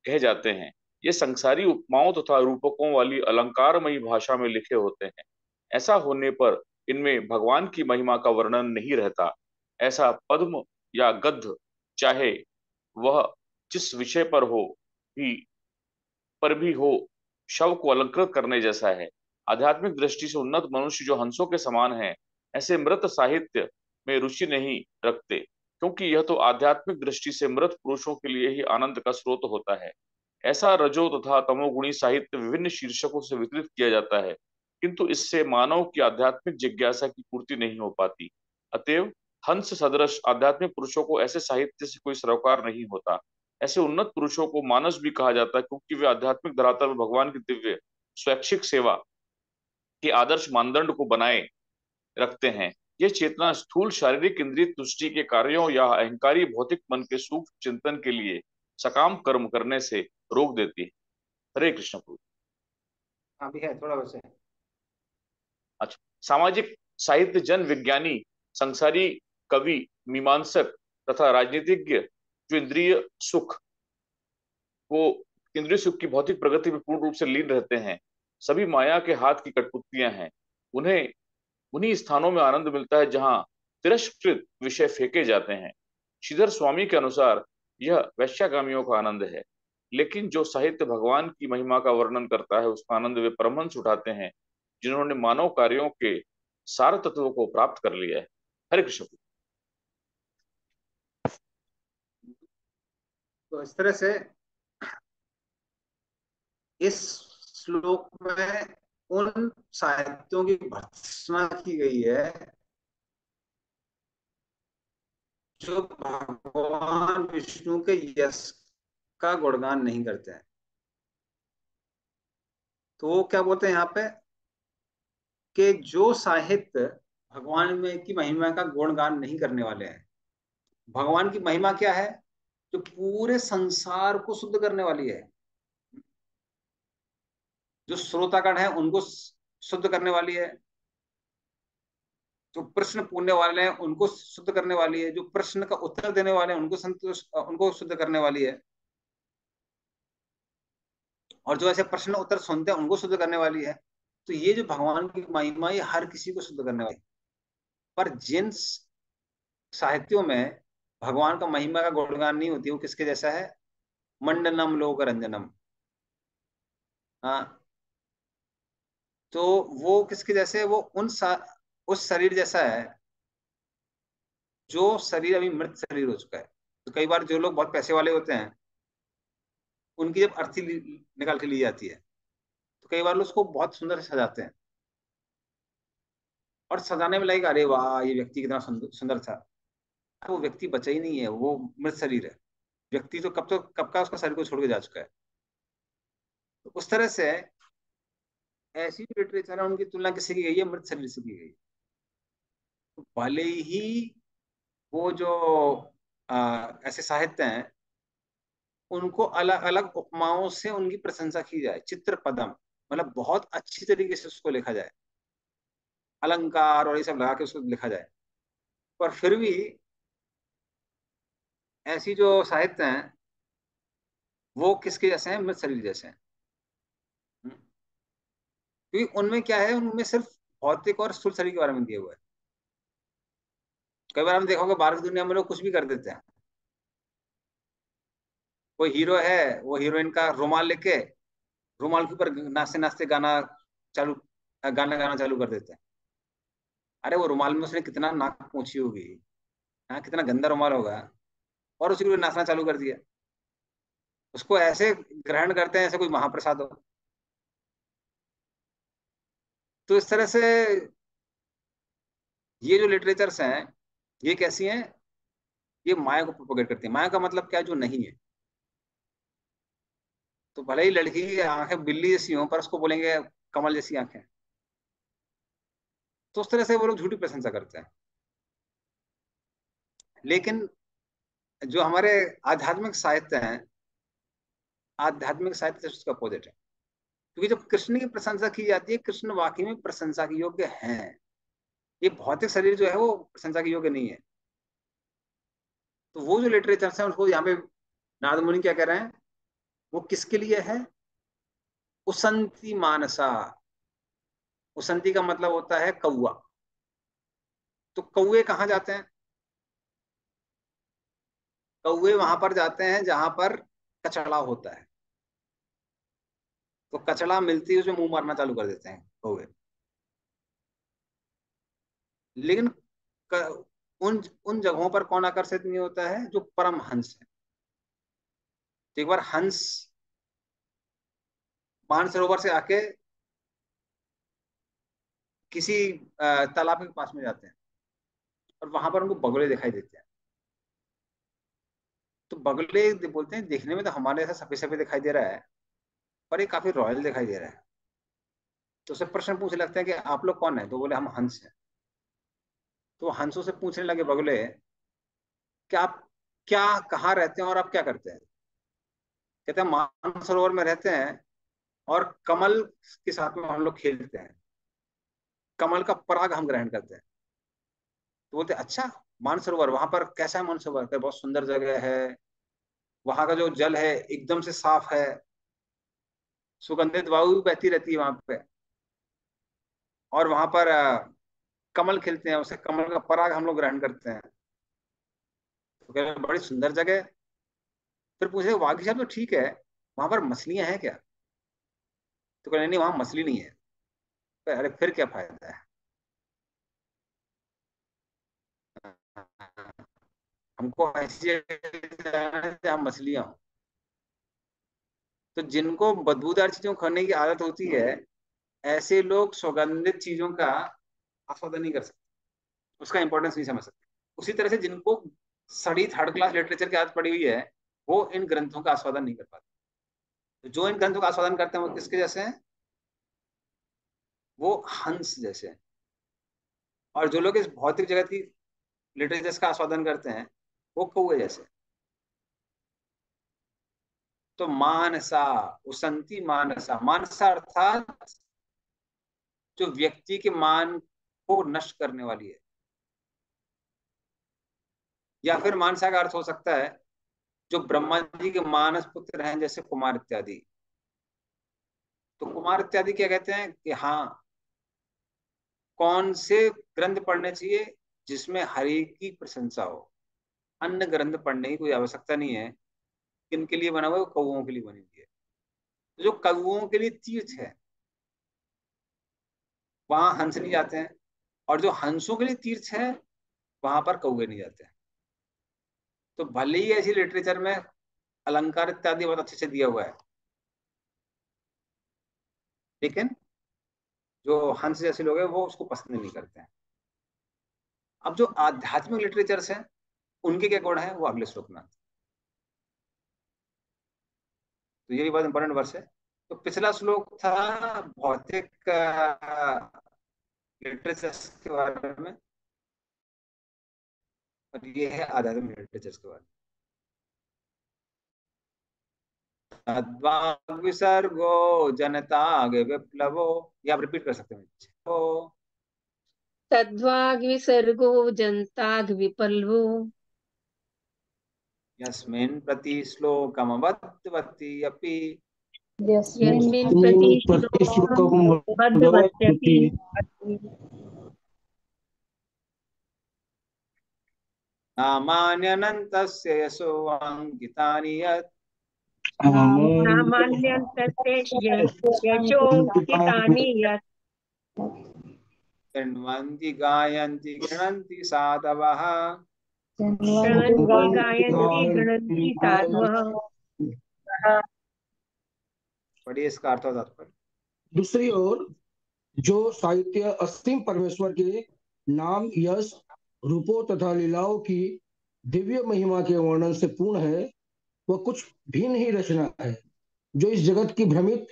कहे जाते हैं। ये संसारी उपमाओं तथा रूपकों वाली अलंकारमयी भाषा में लिखे होते हैं। ऐसा होने पर इनमें भगवान की महिमा का वर्णन नहीं रहता। ऐसा पद्म या गद्य चाहे वह जिस विषय पर भी हो, शव को अलंकृत करने जैसा है। आध्यात्मिक दृष्टि से उन्नत मनुष्य जो हंसों के समान है, ऐसे मृत साहित्य में रुचि नहीं रखते, क्योंकि यह तो आध्यात्मिक दृष्टि से मृत पुरुषों के लिए ही आनंद का स्रोत होता है। ऐसा रजो तथा तमोगुणी साहित्य विभिन्न शीर्षकों से वितरित किया जाता है, किंतु इससे मानव की आध्यात्मिक जिज्ञासा की पूर्ति नहीं हो पाती। अतएव हंस सदृश आध्यात्मिक पुरुषों को ऐसे साहित्य से कोई सरोकार नहीं होता। ऐसे उन्नत पुरुषों को मानस भी कहा जाता है, क्योंकि वे आध्यात्मिक धरातल में भगवान की दिव्य स्वैच्छिक सेवा के आदर्श मानदंड को बनाए रखते हैं। यह चेतना स्थूल शारीरिक इंद्रिय तुष्टि के कार्यों या अहंकारी भौतिक मन के सूक्ष्म चिंतन के लिए सकाम कर्म करने से रोक देती है। हरे कृष्ण प्रभु। अभी है थोड़ा वैसे। अच्छा, सामाजिक साहित्य जन विज्ञानी, संसारी कवि, मीमांसक तथा राजनीतिज्ञ जो इंद्रिय सुख को इंद्रिय सुख की भौतिक प्रगति में पूर्ण रूप से लीन रहते हैं, सभी माया के हाथ की कठपुतलियां हैं। उन्हें उन्हीं स्थानों में आनंद मिलता है जहां तिरस्कृत विषय फेंके जाते हैं। श्रीधर स्वामी के अनुसार यह वैश्यागामियों का आनंद है, लेकिन जो साहित्य भगवान की महिमा का वर्णन करता है उसका आनंद वे परमहंस उठाते हैं जिन्होंने मानव कार्यों के सार तत्वों को प्राप्त कर लिया है। हरे कृष्ण। तो इस तरह से इस श्लोक में उन साहित्यों की भर्त्सना की गई है जो भगवान विष्णु के यश का गुणगान नहीं करते हैं। तो वो क्या बोलते हैं यहाँ पे कि जो साहित्य भगवान में की महिमा का गुणगान नहीं करने वाले हैं। भगवान की महिमा क्या है? जो पूरे संसार को शुद्ध करने वाली है, जो श्रोतागण है उनको शुद्ध करने वाली है, जो प्रश्न पूछने वाले हैं उनको शुद्ध करने वाली है, जो प्रश्न का उत्तर देने वाले हैं उनको शुद्ध करने वाली है, और जो ऐसे प्रश्न उत्तर सुनते हैं उनको शुद्ध करने वाली है। तो ये जो भगवान की महिमा ये हर किसी को शुद्ध करने वाली है। पर जिन साहित्यों में भगवान का महिमा का गुणगान नहीं होती वो किसके जैसा है? मंडनम लोक रंजनम। हाँ, तो वो किसके जैसे है? वो उस शरीर जैसा है जो शरीर अभी मृत शरीर हो चुका है। तो कई बार जो लोग बहुत पैसे वाले होते हैं उनकी जब अर्थी निकाल के ली जाती है तो कई बार लोग उसको बहुत सुंदर से सजाते हैं और सजाने में लगेगा अरे वाह ये व्यक्ति कितना सुंदर था। वो व्यक्ति बचा ही नहीं है, वो मृत शरीर है। व्यक्ति तो कब का उसका शरीर को छोड़ के जा चुका है। तो उस तरह से ऐसी लिटरेचर है उनकी तुलना किससे की गई है? मृत शरीर से की गई। तो भले ही वो जो ऐसे साहित्य हैं उनको अलग अलग उपमाओं से उनकी प्रशंसा की जाए, चित्र पदम मतलब बहुत अच्छी तरीके से उसको लिखा जाए, अलंकार और ये सब लगा के उसको लिखा जाए, पर फिर भी ऐसी जो साहित्य हैं वो किसके जैसे हैं? मृत शरीर जैसे हैं। क्योंकि उनमें क्या है? उनमें सिर्फ भौतिक और स्थूल शरीर के बारे में दिया हुआ है। कई बार हम देखोगे बाहर की दुनिया में लोग कुछ भी कर देते हैं। कोई हीरो है, वो हीरोइन का रुमाल लेके रुमाल के ऊपर नाचते नाचते चालू गाना गाना चालू कर देते हैं। अरे वो रुमाल में उसने कितना नाक पोंछी होगी, हाँ कितना गंदा रुमाल होगा, और उसी को नाचना चालू कर दिया। उसको ऐसे ग्रहण करते हैं ऐसे कोई महाप्रसाद हो। तो इस तरह से ये जो लिटरेचर्स हैं ये कैसी हैं? ये माया को प्रोपोगेट करती है। माया का मतलब क्या है? जो नहीं है। तो भले ही लड़की की आंखें बिल्ली जैसी हों पर उसको बोलेंगे कमल जैसी आंखें। तो उस तरह से वो लोग झूठी प्रशंसा करते हैं। लेकिन जो हमारे आध्यात्मिक साहित्य हैं, आध्यात्मिक साहित्य उसका अपोजिट है। क्योंकि जब कृष्ण की प्रशंसा की जाती है, कृष्ण वाकई में प्रशंसा के योग्य हैं। ये भौतिक शरीर जो है वो प्रशंसा के योग्य नहीं है। तो वो जो लिटरेचर है उसको यहाँ पे नारद मुनि क्या कह रहे हैं? वो किसके लिए है? उसंती मानसा। उसंती का मतलब होता है कौआ। तो कौए कहाँ जाते हैं? कौए वहां पर जाते हैं जहां पर कचड़ा होता है। तो कचड़ा मिलती है उसमें मुंह मारना चालू कर देते हैं कौए। लेकिन उन उन जगहों पर कौन आकर्षित नहीं होता है? जो परम हंस है। तो एक बार हंस मानसरोवर से आके किसी तालाब के पास में जाते हैं और वहां पर उनको बगुले दिखाई देते हैं। तो बगुले बोलते हैं देखने में तो हमारे ऐसा सफेद सफेद दिखाई दे रहा है पर ये काफी रॉयल दिखाई दे रहा है। तो उससे प्रश्न पूछने लगते हैं कि आप लोग कौन है? तो बोले हम हंस हैं। तो हंसों से पूछने लगे बगुले कि आप क्या कहाँ रहते हैं और आप क्या करते हैं? कहते हैं मानसरोवर में रहते हैं और कमल के साथ में हम लोग खेलते हैं, कमल का पराग हम ग्रहण करते हैं। तो बोलते अच्छा मानसरोवर वहां पर कैसा है? मानसरोवर बहुत सुंदर जगह है, वहां का जो जल है एकदम से साफ है, सुगंधित वायु भी बहती रहती है वहां पे, और वहां पर कमल खिलते हैं, उसे कमल का पराग हम लोग ग्रहण करते हैं। तो कह रहे हैं, बड़ी सुंदर जगह है। फिर पूछे वाघ साहब तो ठीक है, वहां पर मछलियां हैं क्या? तो कह रहे नहीं, वहां मछली नहीं है। अरे फिर क्या फायदा है, हमको ऐसी जगह जाना है जहाँ मछलियां हो। तो जिनको बदबूदार चीजों खाने की आदत होती है, ऐसे लोग सुगंधित चीजों का आस्वादन नहीं कर सकते, उसका इंपॉर्टेंस नहीं समझ सकते। उसी तरह से जिनको सड़ी थर्ड क्लास लिटरेचर की आदत पड़ी हुई है, वो इन ग्रंथों का आस्वादन नहीं कर पाते। तो जो इन ग्रंथों का आस्वादन करते हैं वो किसके जैसे हैं? वो हंस जैसे हैं। और जो लोग इस भौतिक जगत की लिटरेचर का आस्वादन करते हैं, वो कौवे जैसे। तो मानसा, उसंती मानसा, मानसा अर्थात जो व्यक्ति के मान को नष्ट करने वाली है। या फिर मानसा का अर्थ हो सकता है जो ब्रह्मा जी के मानस पुत्र हैं, जैसे कुमार इत्यादि। तो कुमार इत्यादि क्या कहते हैं कि हाँ, कौन से ग्रंथ पढ़ने चाहिए जिसमें हरि की प्रशंसा हो। अन्य ग्रंथ पढ़ने की कोई आवश्यकता नहीं है। किनके लिए बना हुआ है? कौओं के लिए बनी हुई है। तो जो कौओं के लिए तीर्थ है, वहां हंस नहीं जाते हैं, और जो हंसों के लिए तीर्थ है, वहां पर कौवे नहीं जाते हैं। तो भले ही ऐसी लिटरेचर में अलंकार इत्यादि बहुत अच्छे से दिया हुआ है, लेकिन जो हंस जैसे लोग हैं वो उसको पसंद नहीं करते हैं। अब जो आध्यात्मिक लिटरेचर्स हैं, उनके क्या गुण है वो अगले श्लोक में आते हैं। तो ये भी बहुत इंपॉर्टेंट वर्ष है। तो पिछला श्लोक था भौतिक लिटरेचर्स के बारे में, और ये है आध्यात्मिक लिटरेचर्स के बारे में। तद्वाग विसर्गो जनताग विप्लवो, या आप रिपीट कर सकते हैं तो। तद्वाग विसर्गो जनताग विपल्वो, यस्मिन् प्रति श्लोकमवद्वति अपि यस्मिन् प्रति श्लोकं बद्धवत्यपि नामान्यनन्तस्य यशोऽङ्कितानि यत् नामान्यन्तस्य यशोक्तितानि यत् शृण्वन्ति गायन्ति गृह्णन्ति साधवः। शृण्वन्ति गायन्ति गृह्णन्ति साधवः। पढ़िए इसका अर्थ और तात्पर्य। दूसरी ओर जो साहित्य असीम परमेश्वर के नाम, यश, रूपों तथा लीलाओं की दिव्य महिमा के वर्णन से पूर्ण है, वह कुछ भिन्न ही रचना है, जो इस जगत की भ्रमित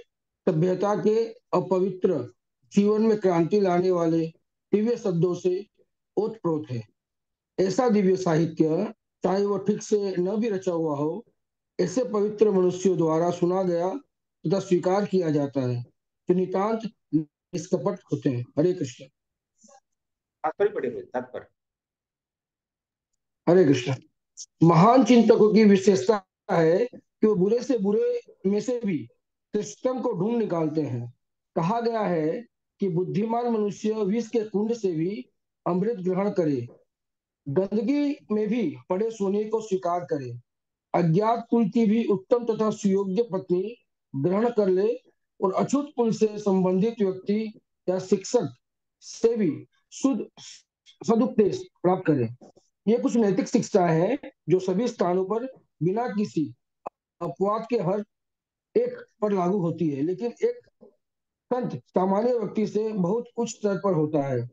सभ्यता के अपवित्र जीवन में क्रांति लाने वाले दिव्य शब्दों से ओतप्रोत है। ऐसा दिव्य साहित्य, चाहे वह ठीक से न भी रचा हुआ हो, ऐसे पवित्र मनुष्यों द्वारा सुना गया तथा स्वीकार किया जाता है, जो नितांत निष्कपट होते हैं। हरे कृष्ण। तात्पर्य पढ़िए, तात्पर्य। हरे कृष्ण। महान चिंतकों की विशेषता है कि वो बुरे से बुरे में से भी श्रेष्ठतम को ढूंढ निकालते हैं। कहा गया है कि बुद्धिमान मनुष्य विष के कुंड से भी अमृत ग्रहण करे, गंदगी में भी पड़े सोने को स्वीकार करे, अज्ञात कुल की भी उत्तम तथा सुयोग्य पत्नी ग्रहण कर ले, और अछूत कुल से संबंधित व्यक्ति या शिक्षक से भी शुद्ध सदुपदेश प्राप्त करे। ये कुछ नैतिक शिक्षा है जो सभी स्थानों पर बिना किसी अपवाद के हर एक पर लागू होती है, लेकिन एक संत सामान्य व्यक्ति से बहुत उच्च स्तर पर होता है।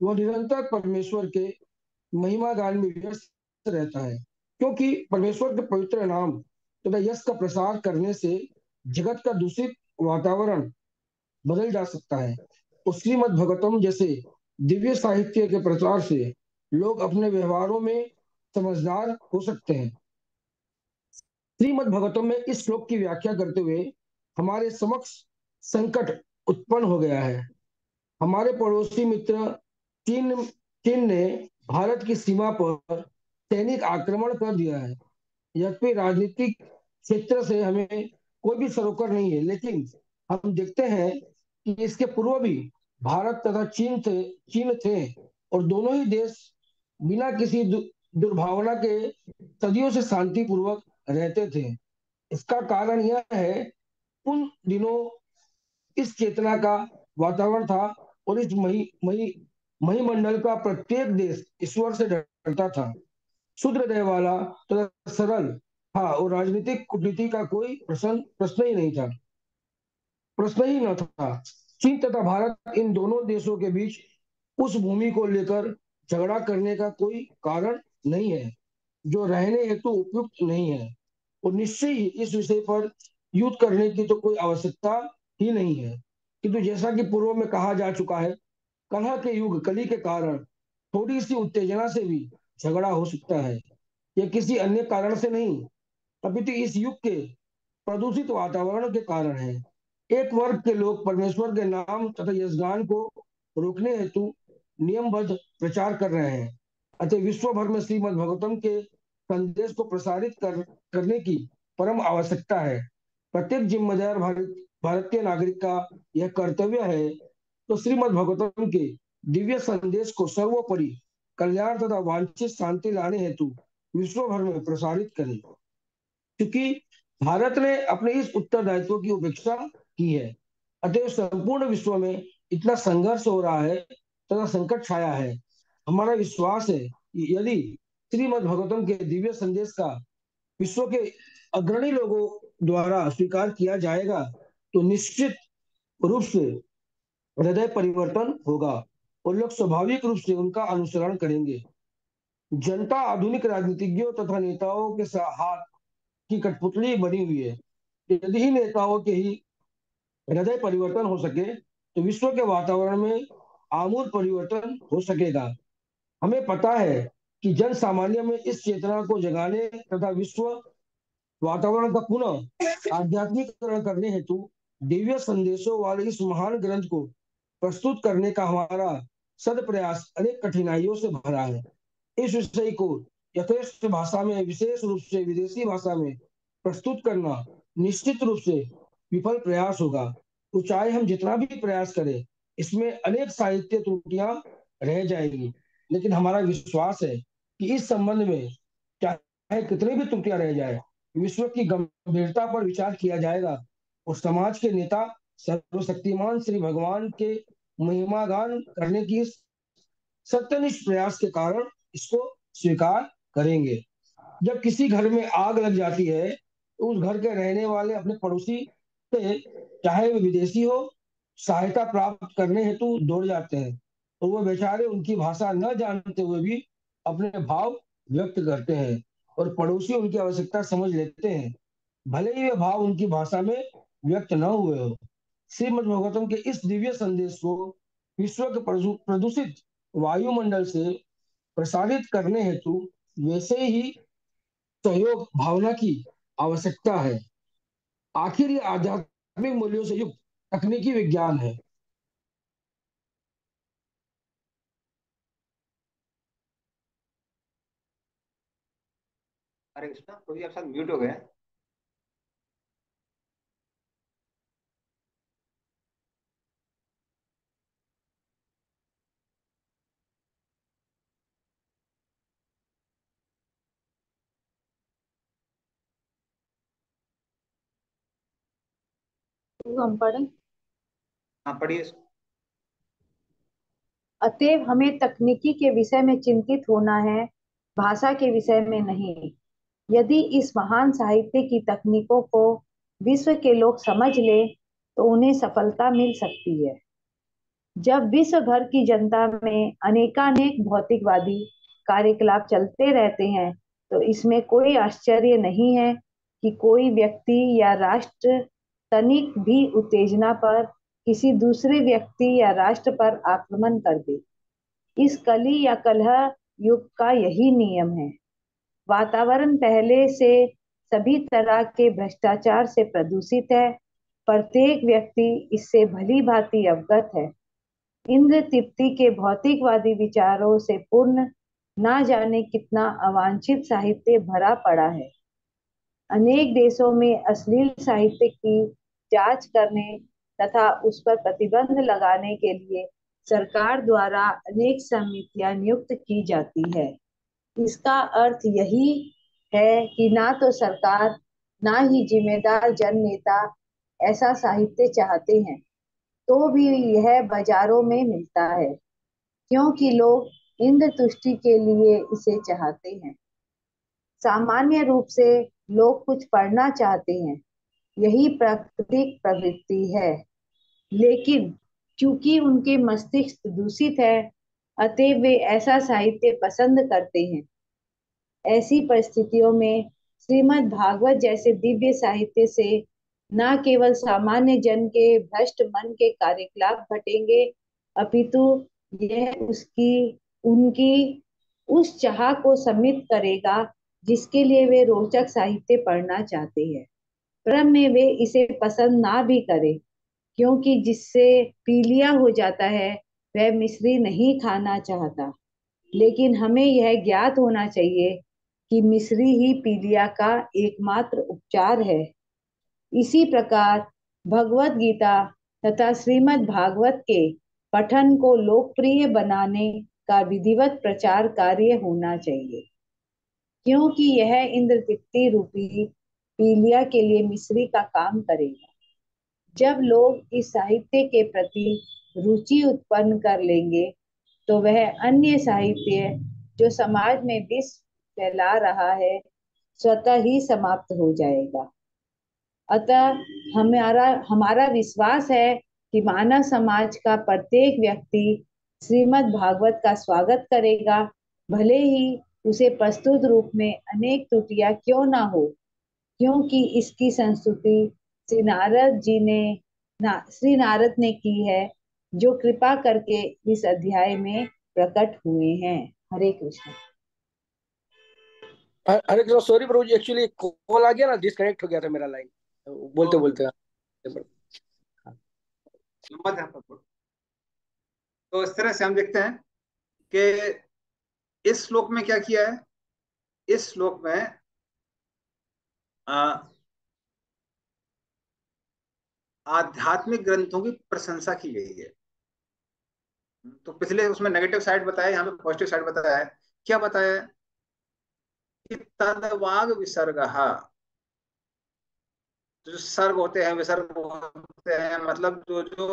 वह निरंतर परमेश्वर के महिमा गान में व्यस्त रहता है, क्योंकि परमेश्वर के पवित्र नाम तथा यश का प्रसार करने से जगत का दूषित वातावरण बदल जा सकता है। और श्रीमद् भगवतम जैसे दिव्य साहित्य के प्रचार से लोग अपने व्यवहारों में समझदार हो सकते हैं। श्रीमद् भगवतम में इस श्लोक की व्याख्या करते हुए हमारे समक्ष संकट उत्पन्न हो गया है। हमारे पड़ोसी मित्र चीन ने भारत की सीमा पर सैनिक आक्रमण कर दिया है। यद्यपि राजनीतिक क्षेत्र से हमें कोई भी सरोकार नहीं है, लेकिन हम देखते हैं कि इसके पूर्व भी भारत तथा चीन थे और दोनों ही देश बिना किसी दुर्भावना के सदियों से शांतिपूर्वक रहते थे। इसका कारण यह है उन दिनों इस चेतना का वातावरण था और इस महीमंडल का प्रत्येक देश ईश्वर से डरता था, शुद्ध हृदय वाला तथा सरल था और राजनीतिक कूटनीति का कोई प्रश्न ही नहीं था, प्रश्न ही न था। चीन तथा भारत इन दोनों देशों के बीच उस भूमि को लेकर झगड़ा करने का कोई कारण नहीं है जो रहने हेतु उपयुक्त नहीं है और निश्चय ही इस विषय पर युद्ध करने की तो कोई आवश्यकता ही नहीं है। किंतु जैसा कि पूर्व में कहा जा चुका है, कलह के युग कली के कारण थोड़ी सी उत्तेजना से भी झगड़ा हो सकता है। यह किसी अन्य कारण से नहीं अपितु इस युग के प्रदूषित वातावरण के कारण है। एक वर्ग के लोग परमेश्वर के नाम तथा यशगान को रोकने हेतु नियमबद्ध प्रचार कर रहे हैं। अतः विश्व भर में श्रीमद् भागवतम के संदेश को प्रसारित करने की परम आवश्यकता है। प्रत्येक जिम्मेदार भारतीय नागरिक का यह कर्तव्य है तो श्रीमद् भागवतम के दिव्य संदेश को सर्वोपरि कल्याण तथा वांछित शांति लाने हेतु विश्व भर में प्रसारित करें। क्योंकि भारत ने अपने इस उत्तरदायित्व की उपेक्षा की है, अतः संपूर्ण विश्व में इतना संघर्ष हो रहा है तथा संकट छाया है। हमारा विश्वास है कि यदि श्रीमद् भागवतम के दिव्य संदेश का विश्व के अग्रणी लोगों द्वारा स्वीकार किया जाएगा तो निश्चित रूप से हृदय परिवर्तन होगा और लोग स्वाभाविक रूप से उनका अनुसरण करेंगे। जनता आधुनिक राजनीतिज्ञों तथा नेताओं के हाथ की कठपुतली बनी हुई है। यदि ही नेताओं के ही हृदय परिवर्तन हो सके तो विश्व के वातावरण में आमूल परिवर्तन हो सकेगा। हमें पता है कि जन सामान्य में इस चेतना को जगाने तथा विश्व वातावरण का पुनः आध्यात्मिकरण करने हेतु दिव्य संदेशों वाले इस महान ग्रंथ को प्रस्तुत करने का हमारा सद प्रयास अनेक कठिनाइयों से भरा है। इस विषय को यथेष्ट भाषा में, विशेष रूप से विदेशी भाषा में प्रस्तुत करना निश्चित रूप से विफल प्रयास होगा। तो चाहे हम जितना भी प्रयास करें, इसमें अनेक साहित्य त्रुटियां रह जाएगी, लेकिन हमारा विश्वास है कि इस संबंध में चाहे कितनी भी त्रुटियां रह जाए, विश्व की गंभीरता पर विचार किया जाएगा और समाज के नेता सर्वशक्तिमान श्री भगवान के महिमा गान करने की सत्यनिष्ठ प्रयास के कारण इसको स्वीकार करेंगे। जब किसी घर में आग लग जाती है तो उस घर के रहने वाले अपने पड़ोसी से, चाहे वे विदेशी हो, सहायता प्राप्त करने हेतु दौड़ जाते हैं और वो बेचारे उनकी भाषा न जानते हुए भी अपने भाव व्यक्त करते हैं और पड़ोसी उनकी आवश्यकता समझ लेते हैं, भले ही वे भाव उनकी भाषा में व्यक्त न हुए हो। श्रीमद् भागवतम के इस दिव्य संदेश को विश्व के प्रदूषित वायुमंडल से प्रसारित करने हेतु वैसे ही सहयोग भावना की आवश्यकता है। आखिर ये आध्यात्मिक मूल्यों से युक्त तकनीकी विज्ञान है। हरे कृष्णा प्रभु जी, आप शायद म्यूट हो गए हैं। हम पढ़ें। हाँ पढ़िए। अतएव हमें तकनीकी के विषय में चिंतित होना है, भाषा के विषय में नहीं। यदि इस महान साहित्य की तकनीकों को विश्व के लोग समझ ले तो उन्हें सफलता मिल सकती है। जब विश्व भर की जनता में अनेकानेक भौतिकवादी कार्यकलाप चलते रहते हैं तो इसमें कोई आश्चर्य नहीं है कि कोई व्यक्ति या राष्ट्र तनिक भी उत्तेजना पर किसी दूसरे व्यक्ति या राष्ट्र पर आक्रमण कर दे। इस कली या कलह युग का यही नियम है। वातावरण पहले से सभी तरह के भ्रष्टाचार से प्रदूषित है। प्रत्येक व्यक्ति इससे भली भांति अवगत है। इंद्र तृप्ति के भौतिकवादी विचारों से पूर्ण ना जाने कितना अवांछित साहित्य भरा पड़ा है। अनेक देशों में अश्लील साहित्य की जांच करने तथा उस पर प्रतिबंध लगाने के लिए सरकार द्वारा अनेक समितियां नियुक्त की जाती है। इसका अर्थ यही है कि ना तो सरकार ना ही जिम्मेदार जन नेता ऐसा साहित्य चाहते हैं, तो भी यह बाजारों में मिलता है, क्योंकि लोग इंद्र तुष्टि के लिए इसे चाहते हैं। सामान्य रूप से लोग कुछ पढ़ना चाहते हैं, यही प्राकृतिक प्रवृत्ति है, लेकिन क्योंकि उनके मस्तिष्क दूषित है, अतएव वे ऐसा साहित्य पसंद करते हैं। ऐसी परिस्थितियों में श्रीमद् भागवत जैसे दिव्य साहित्य से न केवल सामान्य जन के भ्रष्ट मन के कार्यकलाप घटेंगे, अपितु यह उनकी उस चाह को सम्मिलित करेगा जिसके लिए वे रोचक साहित्य पढ़ना चाहते हैं। क्रम में वे इसे पसंद ना भी करें, क्योंकि जिससे पीलिया हो जाता है वह मिश्री नहीं खाना चाहता। लेकिन हमें यह ज्ञात होना चाहिए कि मिश्री ही पीलिया का एकमात्र उपचार है। इसी प्रकार भगवत गीता तथा श्रीमद् भागवत के पठन को लोकप्रिय बनाने का विधिवत प्रचार कार्य होना चाहिए, क्योंकि यह इंद्रतिक्ति रूपी पीलिया के लिए मिश्री का काम करेगा। जब लोग इस साहित्य के प्रति रुचि उत्पन्न कर लेंगे, तो वह अन्य साहित्य जो समाज में विष फैला रहा है स्वतः ही समाप्त हो जाएगा। अतः हमारा विश्वास है कि मानव समाज का प्रत्येक व्यक्ति श्रीमद् भागवत का स्वागत करेगा, भले ही उसे प्रस्तुत रूप में अनेक त्रुटियां क्यों ना हो, क्योंकि इसकी संस्तुति श्री नारद ने की है, जो कृपा करके इस अध्याय में प्रकट हुए हैं। हरे कृष्ण। हरे कृष्ण। सॉरी प्रभु जी, एक्चुअली कॉल आ गया ना, डिस्कनेक्ट हो गया था मेरा लाइन बोलते बोलते। तो इस तरह से हम देखते हैं कि इस श्लोक में क्या किया है। इस श्लोक में आध्यात्मिक ग्रंथों की प्रशंसा की गई है। तो पिछले उसमें नेगेटिव साइड बताया, यहाँ पे पॉजिटिव साइड बताया है। क्या बताया है कि तदवाग विसर्गः, जो सर्ग होते हैं, विसर्ग होते हैं, मतलब जो जो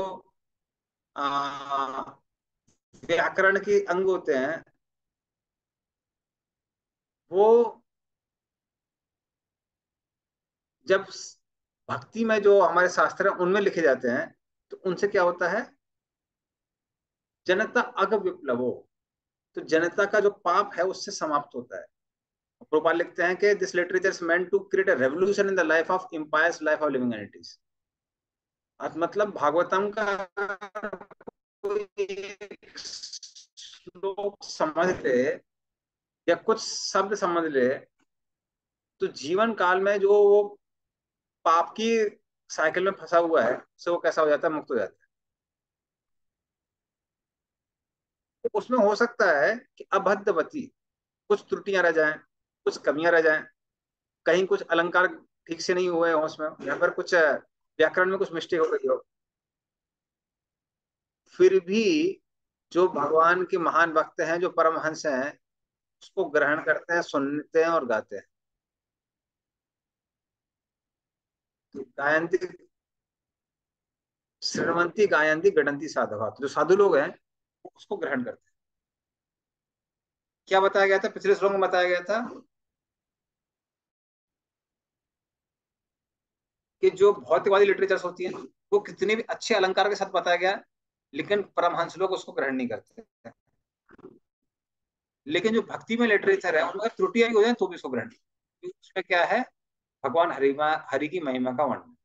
व्याकरण के अंग होते हैं, वो जब भक्ति में जो हमारे शास्त्र हैं उनमें लिखे जाते हैं, तो उनसे क्या होता है, जनता अग विप्लवो, तो जनता का जो पाप है उससे समाप्त होता है। प्रोपाल लिखते हैं कि this literature is meant to create a revolution in the life of impious life of living entities. मतलब भागवतम का श्लोक समझ ले या कुछ शब्द समझ ले, तो जीवन काल में जो वो पाप की साइकिल में फंसा हुआ है, उससे वो कैसा हो जाता है, मुक्त हो जाता है। तो उसमें हो सकता है कि अभद्रवती कुछ त्रुटियां रह जाएं, कुछ कमियां रह जाएं, कहीं कुछ अलंकार ठीक से नहीं हुए हो, उसमें यहाँ पर कुछ व्याकरण में कुछ मिस्टेक हो गई हो, फिर भी जो भगवान के महान भक्त हैं, जो परमहंस हैं, उसको ग्रहण करते हैं, सुनते हैं और गाते हैं। तो गायंती श्रवंती गायंती गणंती साधवा, जो साधु लोग हैं वो उसको ग्रहण करते हैं। क्या बताया गया था, पिछले श्लोक में बताया गया था कि जो भौतिकवादी लिटरेचर्स होती हैं वो कितने भी अच्छे अलंकार के साथ बताया गया, लेकिन परमहंस लोग उसको ग्रहण नहीं करते। लेकिन जो भक्ति में लिटरेचर है उनमें त्रुटियां भी हो जाए तो भी उसको ग्रहण नहीं। उसमें क्या है, भगवान हरि की महिमा का वर्णन।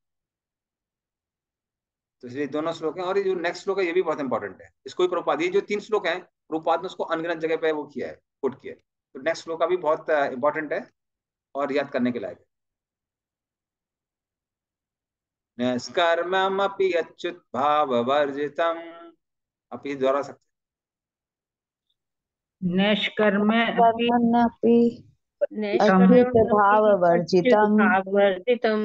तो इसलिए दोनों श्लोक हैं, और ये जो नेक्स्ट श्लोक है ये भी बहुत इंपॉर्टेंट है। इसको भी प्रभुपाद, ये जो 3 श्लोक हैं प्रभुपाद ने उसको अनगिनत जगह पे वो किया है, कोट किया है। तो नेक्स्ट श्लोक का भी बहुत इंपॉर्टेंट है और याद करने के लायक है। निष्कर्ममपि अच्युत भाव वर्जितम, अपि दोहरा सकते निष्कर्मपि अच्युत भाव वर्जितम, भाववर्जितम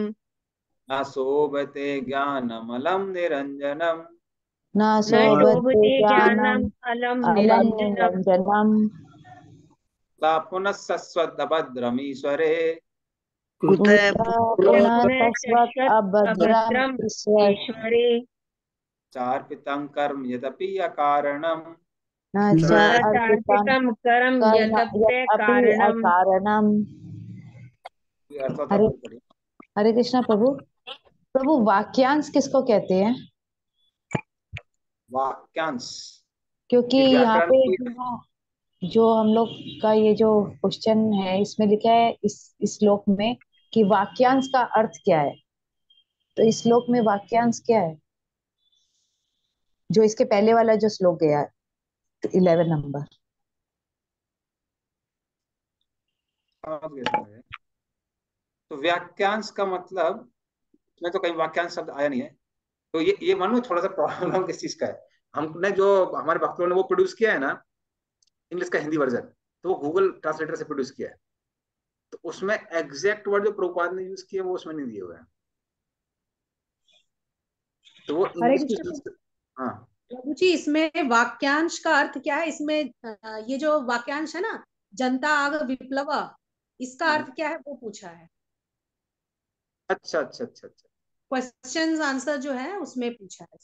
न शोभते ज्ञानमलं निरञ्जनम् न न शोभते शोभते ज्ञानम् ज्ञानम् अलम् अलम् निरञ्जनम् निरञ्जनम् सा पुनः सस्वदभद्रमीश्वरे कुतः पुनः पुनः तस्वत् शश्वत् अभद्रम् अभद्रम् ईश्वर ईश्वरे चार्पितं कर्म यदपि अकारणम् न च न अर्पितं चार्पितं करम कर्म यदप्य यदपि कारणम। अकारणम्। अर्थ होता हरे है पढ़िए। हरे कृष्णा प्रभु। प्रभु वाक्यांश किसको कहते हैं? वाक्यांश क्योंकि ये यहाँ व्याकरण पे की जो हम लोग का ये जो क्वेश्चन है इसमें लिखा है इस श्लोक में कि वाक्यांश का अर्थ क्या है। तो इस श्लोक में वाक्यांश क्या है? जो इसके पहले वाला जो श्लोक गया 11 नंबर। समझ गए, समझ गए। तो वाक्यांश का मतलब, इसमें तो कहीं वाक्यांश शब्द आया नहीं है। तो ये मानो थोड़ा सा प्रॉब्लम किस चीज का है। हमने जो हमारे भक्तों ने वो प्रोड्यूस किया है ना, इंग्लिश का हिंदी वर्जन, तो वो गूगल ट्रांसलेटर से प्रोड्यूस किया है। तो उसमें एग्जैक्ट वर्ड जो प्रभुपाद ने यूज किए वो उसमें नहीं दिए हुए हैं। तो वो हरे इंग्लिश कृष्ण की, हाँ प्रभु जी, इसमें वाक्यांश का अर्थ क्या है? इसमें ये जो वाक्यांश है ना, जनता आग विप्लव, इसका अर्थ क्या है वो पूछा है। अच्छा अच्छा अच्छा अच्छा, क्वेश्चंस आंसर जो है उसमें पूछा है।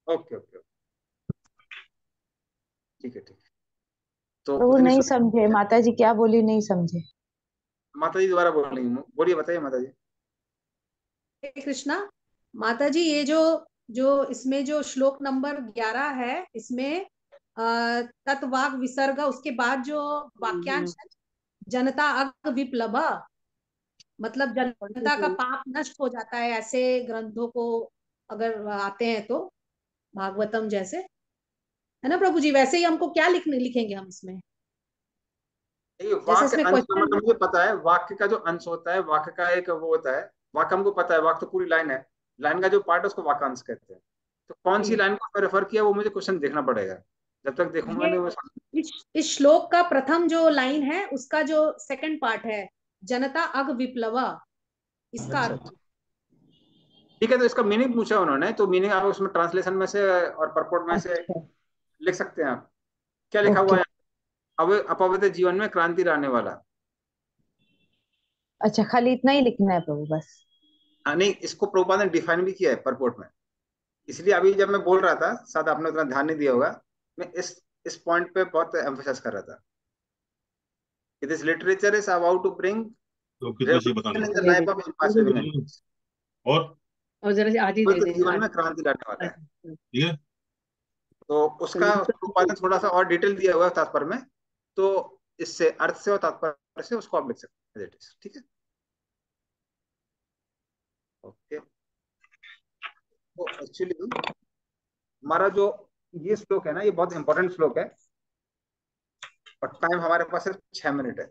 ओके ओके, ठीक है ठीक है। तो प्रभु उतनी नहीं समझे, माता जी क्या बोली नहीं समझे। माता जी दोबारा बोल रही हूँ, बोलिए, बताइए माता जी। हरे कृष्णा माता जी, ये जो जो इसमें जो श्लोक नंबर 11 है, इसमें तत्वाग विसर्ग, उसके बाद जो वाक्यांश है जनता अग विप्लव, मतलब जनता का पाप नष्ट हो जाता है, ऐसे ग्रंथों को अगर आते हैं तो, भागवतम जैसे, है ना प्रभु जी? वैसे ही हमको क्या लिखेंगे हम इसमें? देखिए, जैसे वाक्य इसमें अंश का क्वेश्चन मतलब मुझे पता है। वाक्य का जो अंश होता है, वाक्य का एक वो होता है, वाक्य हमको पता है। वाक्य तो पूरी लाइन है, लाइन का जो पार्ट है उसको वाक्यांश कहते हैं। तो कौन सी है लाइन को रेफर किया वो मुझे क्वेश्चन देखना पड़ेगा, जब तक देखूंगा ये नहीं वो इस श्लोक का प्रथम जो लाइन है उसका जो सेकंड पार्ट है, जनता अग विप्लव, इसका अच्छा अर्थ। अच्छा, ठीक है। तो इसका मीनिंग पूछा उन्होंने, तो मीनिंग आप उसमें ट्रांसलेशन में से और परपोर्ट में से अच्छा लिख सकते हैं आप। क्या लिखा हुआ ओके। है? अब अपवित्र जीवन में क्रांति लाने वाला। अच्छा, खाली इतना ही लिखना है प्रभु बस? हाँ, नहीं, इसको प्रभुपाद ने डिफाइन भी किया है परपोर्ट में। इसलिए अभी जब मैं बोल रहा था, शायद आपने उतना ध्यान नहीं दिया होगा, मैं इस पॉइंट पे बहुत एम्फोसाइज कर रहा था कि this literature is about to bring तो कितना चाहिए बता रेवोल्यूशन इन द दो। लाइफ ऑफ इम्पास लिविंग एंटिटीज। और जरा आधी दे पवित्र दें जीवन आधी। में क्रांति लाने वाला है। ठीक है। तो उसका प्रभुपाद ने थोड़ा सा और डिटेल दिया हुआ है तात्पर्य में। तो इससे अर्थ से और तात्पर्य से उसको आप लिख सकते हैं, ठीक है। ओके, तो एक्चुअली हमारा जो ये श्लोक है ना, ये बहुत इंपॉर्टेंट श्लोक है, और टाइम हमारे पास सिर्फ 6 मिनट है।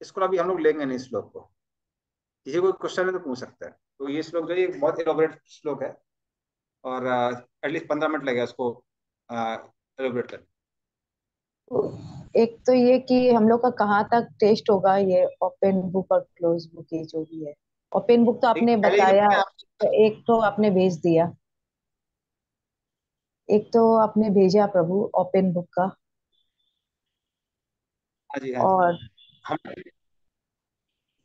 इसको अभी हम लोग लेंगे नहीं, इस श्लोक को। किसी कोई क्वेश्चन है तो पूछ सकता है। तो ये श्लोक जो है, ये बहुत एलोबरेट श्लोक है, और एटलीस्ट 15 मिनट लगेगा इसको एलोबरेट करने। एक तो ये कि हम लोग का कहाँ तक टेस्ट होगा, ये ओपन बुक और क्लोज बुक, ये जो भी है। ओपन बुक तो आपने पहले ही बताया, मैं तो एक तो आपने भेज दिया, एक तो आपने भेजा प्रभु ओपन बुक का। हाँ जी, हाँ जी। और हम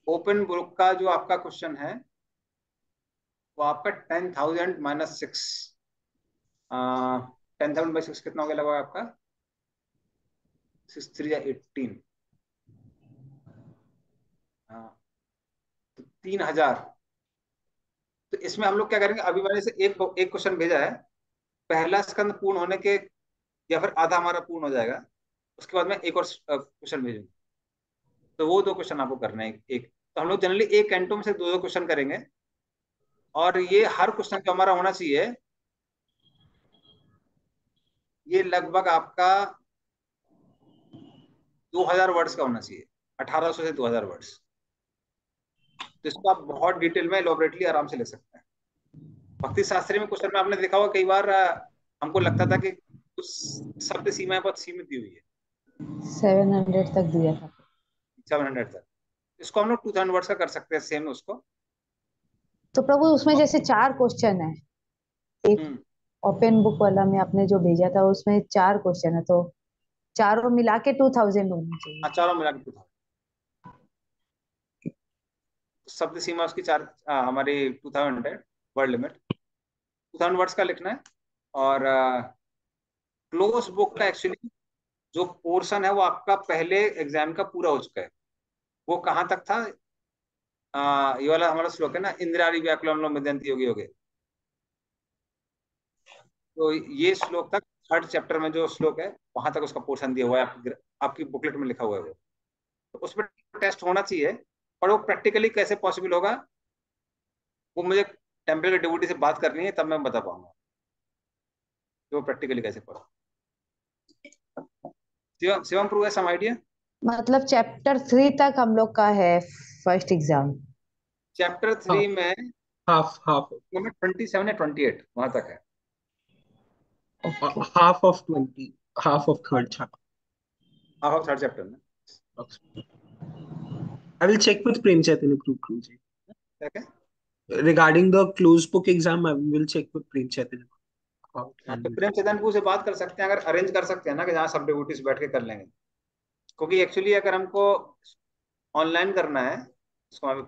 ओपन बुक का जो आपका क्वेश्चन है वो आपका 10,000 माइनस 6, 10,000/6 कितना हो गया लगभग आपका? 6×3 = 18, हाँ, तो 3,000। तो इसमें हम लोग क्या करेंगे, अभी मैंने से एक एक क्वेश्चन भेजा है। पहला स्कंद पूर्ण होने के, या फिर आधा हमारा पूर्ण हो जाएगा, उसके बाद में एक और क्वेश्चन भेजूंगा। तो वो 2 क्वेश्चन आपको करना है। एक तो हम लोग जनरली एक कैंटो में से 2-2 क्वेश्चन करेंगे, और ये हर क्वेश्चन जो हमारा होना चाहिए, ये लगभग आपका 2,000 वर्ड्स का होना चाहिए, 1,800 से 2,000 वर्ड्स। तो इसको आप बहुत डिटेल में एलोबरेटली आराम से ले सकते हैं। भक्ति शास्त्री में क्वेश्चन में आपने देखा होगा कई बार, हमको लगता था कि कुछ शब्द सीमा बहुत सीमित दी हुई है, 700 तक दिया था। 700 तक। इसको हम लोग 2,000 वर्ड्स का कर सकते हैं सेम उसको। तो प्रभु उसमें जैसे 4 क्वेश्चन है, एक ओपन बुक वाला में आपने जो भेजा था उसमें 4 क्वेश्चन है, तो चारों मिला के 2000 होना चाहिए। हाँ, चारों मिला के 2000। शब्द सीमा उसकी 4 हमारी 2000 है, वर्ड लिमिट 2000 वर्ड्स का लिखना है। और क्लोज बुक का एक्चुअली जो पोर्शन है वो आपका पहले एग्जाम का पूरा हो चुका है। वो कहाँ तक था? ये वाला हमारा श्लोक है ना, इंद्रारी व्याकुलम मदंती योगी योगे। तो ये श्लोक तक 3rd चैप्टर में जो श्लोक है वहां तक उसका पोर्शन दिया हुआ है, आपकी बुकलेट में लिखा हुआ है वो। तो उसमें टेस्ट होना चाहिए, पर वो प्रैक्टिकली कैसे पॉसिबल होगा वो मुझे टेम्पल के डिवोटी से बात करनी है, तब मैं बता पाऊंगा कि वो प्रैक्टिकली कैसे पढ़ा। शिवम प्रू है सम आइडिया? मतलब चैप्टर 3 तक हम लोग का है फर्स्ट एग्जाम। चैप्टर 3 में हाफ 27 या 28 वहां तक है। half of 20, half of third chapter. half of 3rd chapter में। I will check with Prem Chaitanya Guru ji. Okay. Regarding the closed book exam, I will check with Prem Chaitanya. तो प्रेम चैतन्य से बात कर सकते हैं, अगर अरेंज कर सकते हैं ना कि जहाँ सब डिवोटीज बैठ के कर लेंगे। क्योंकि एक्चुअली अगर हमको ऑनलाइन करना है, इसको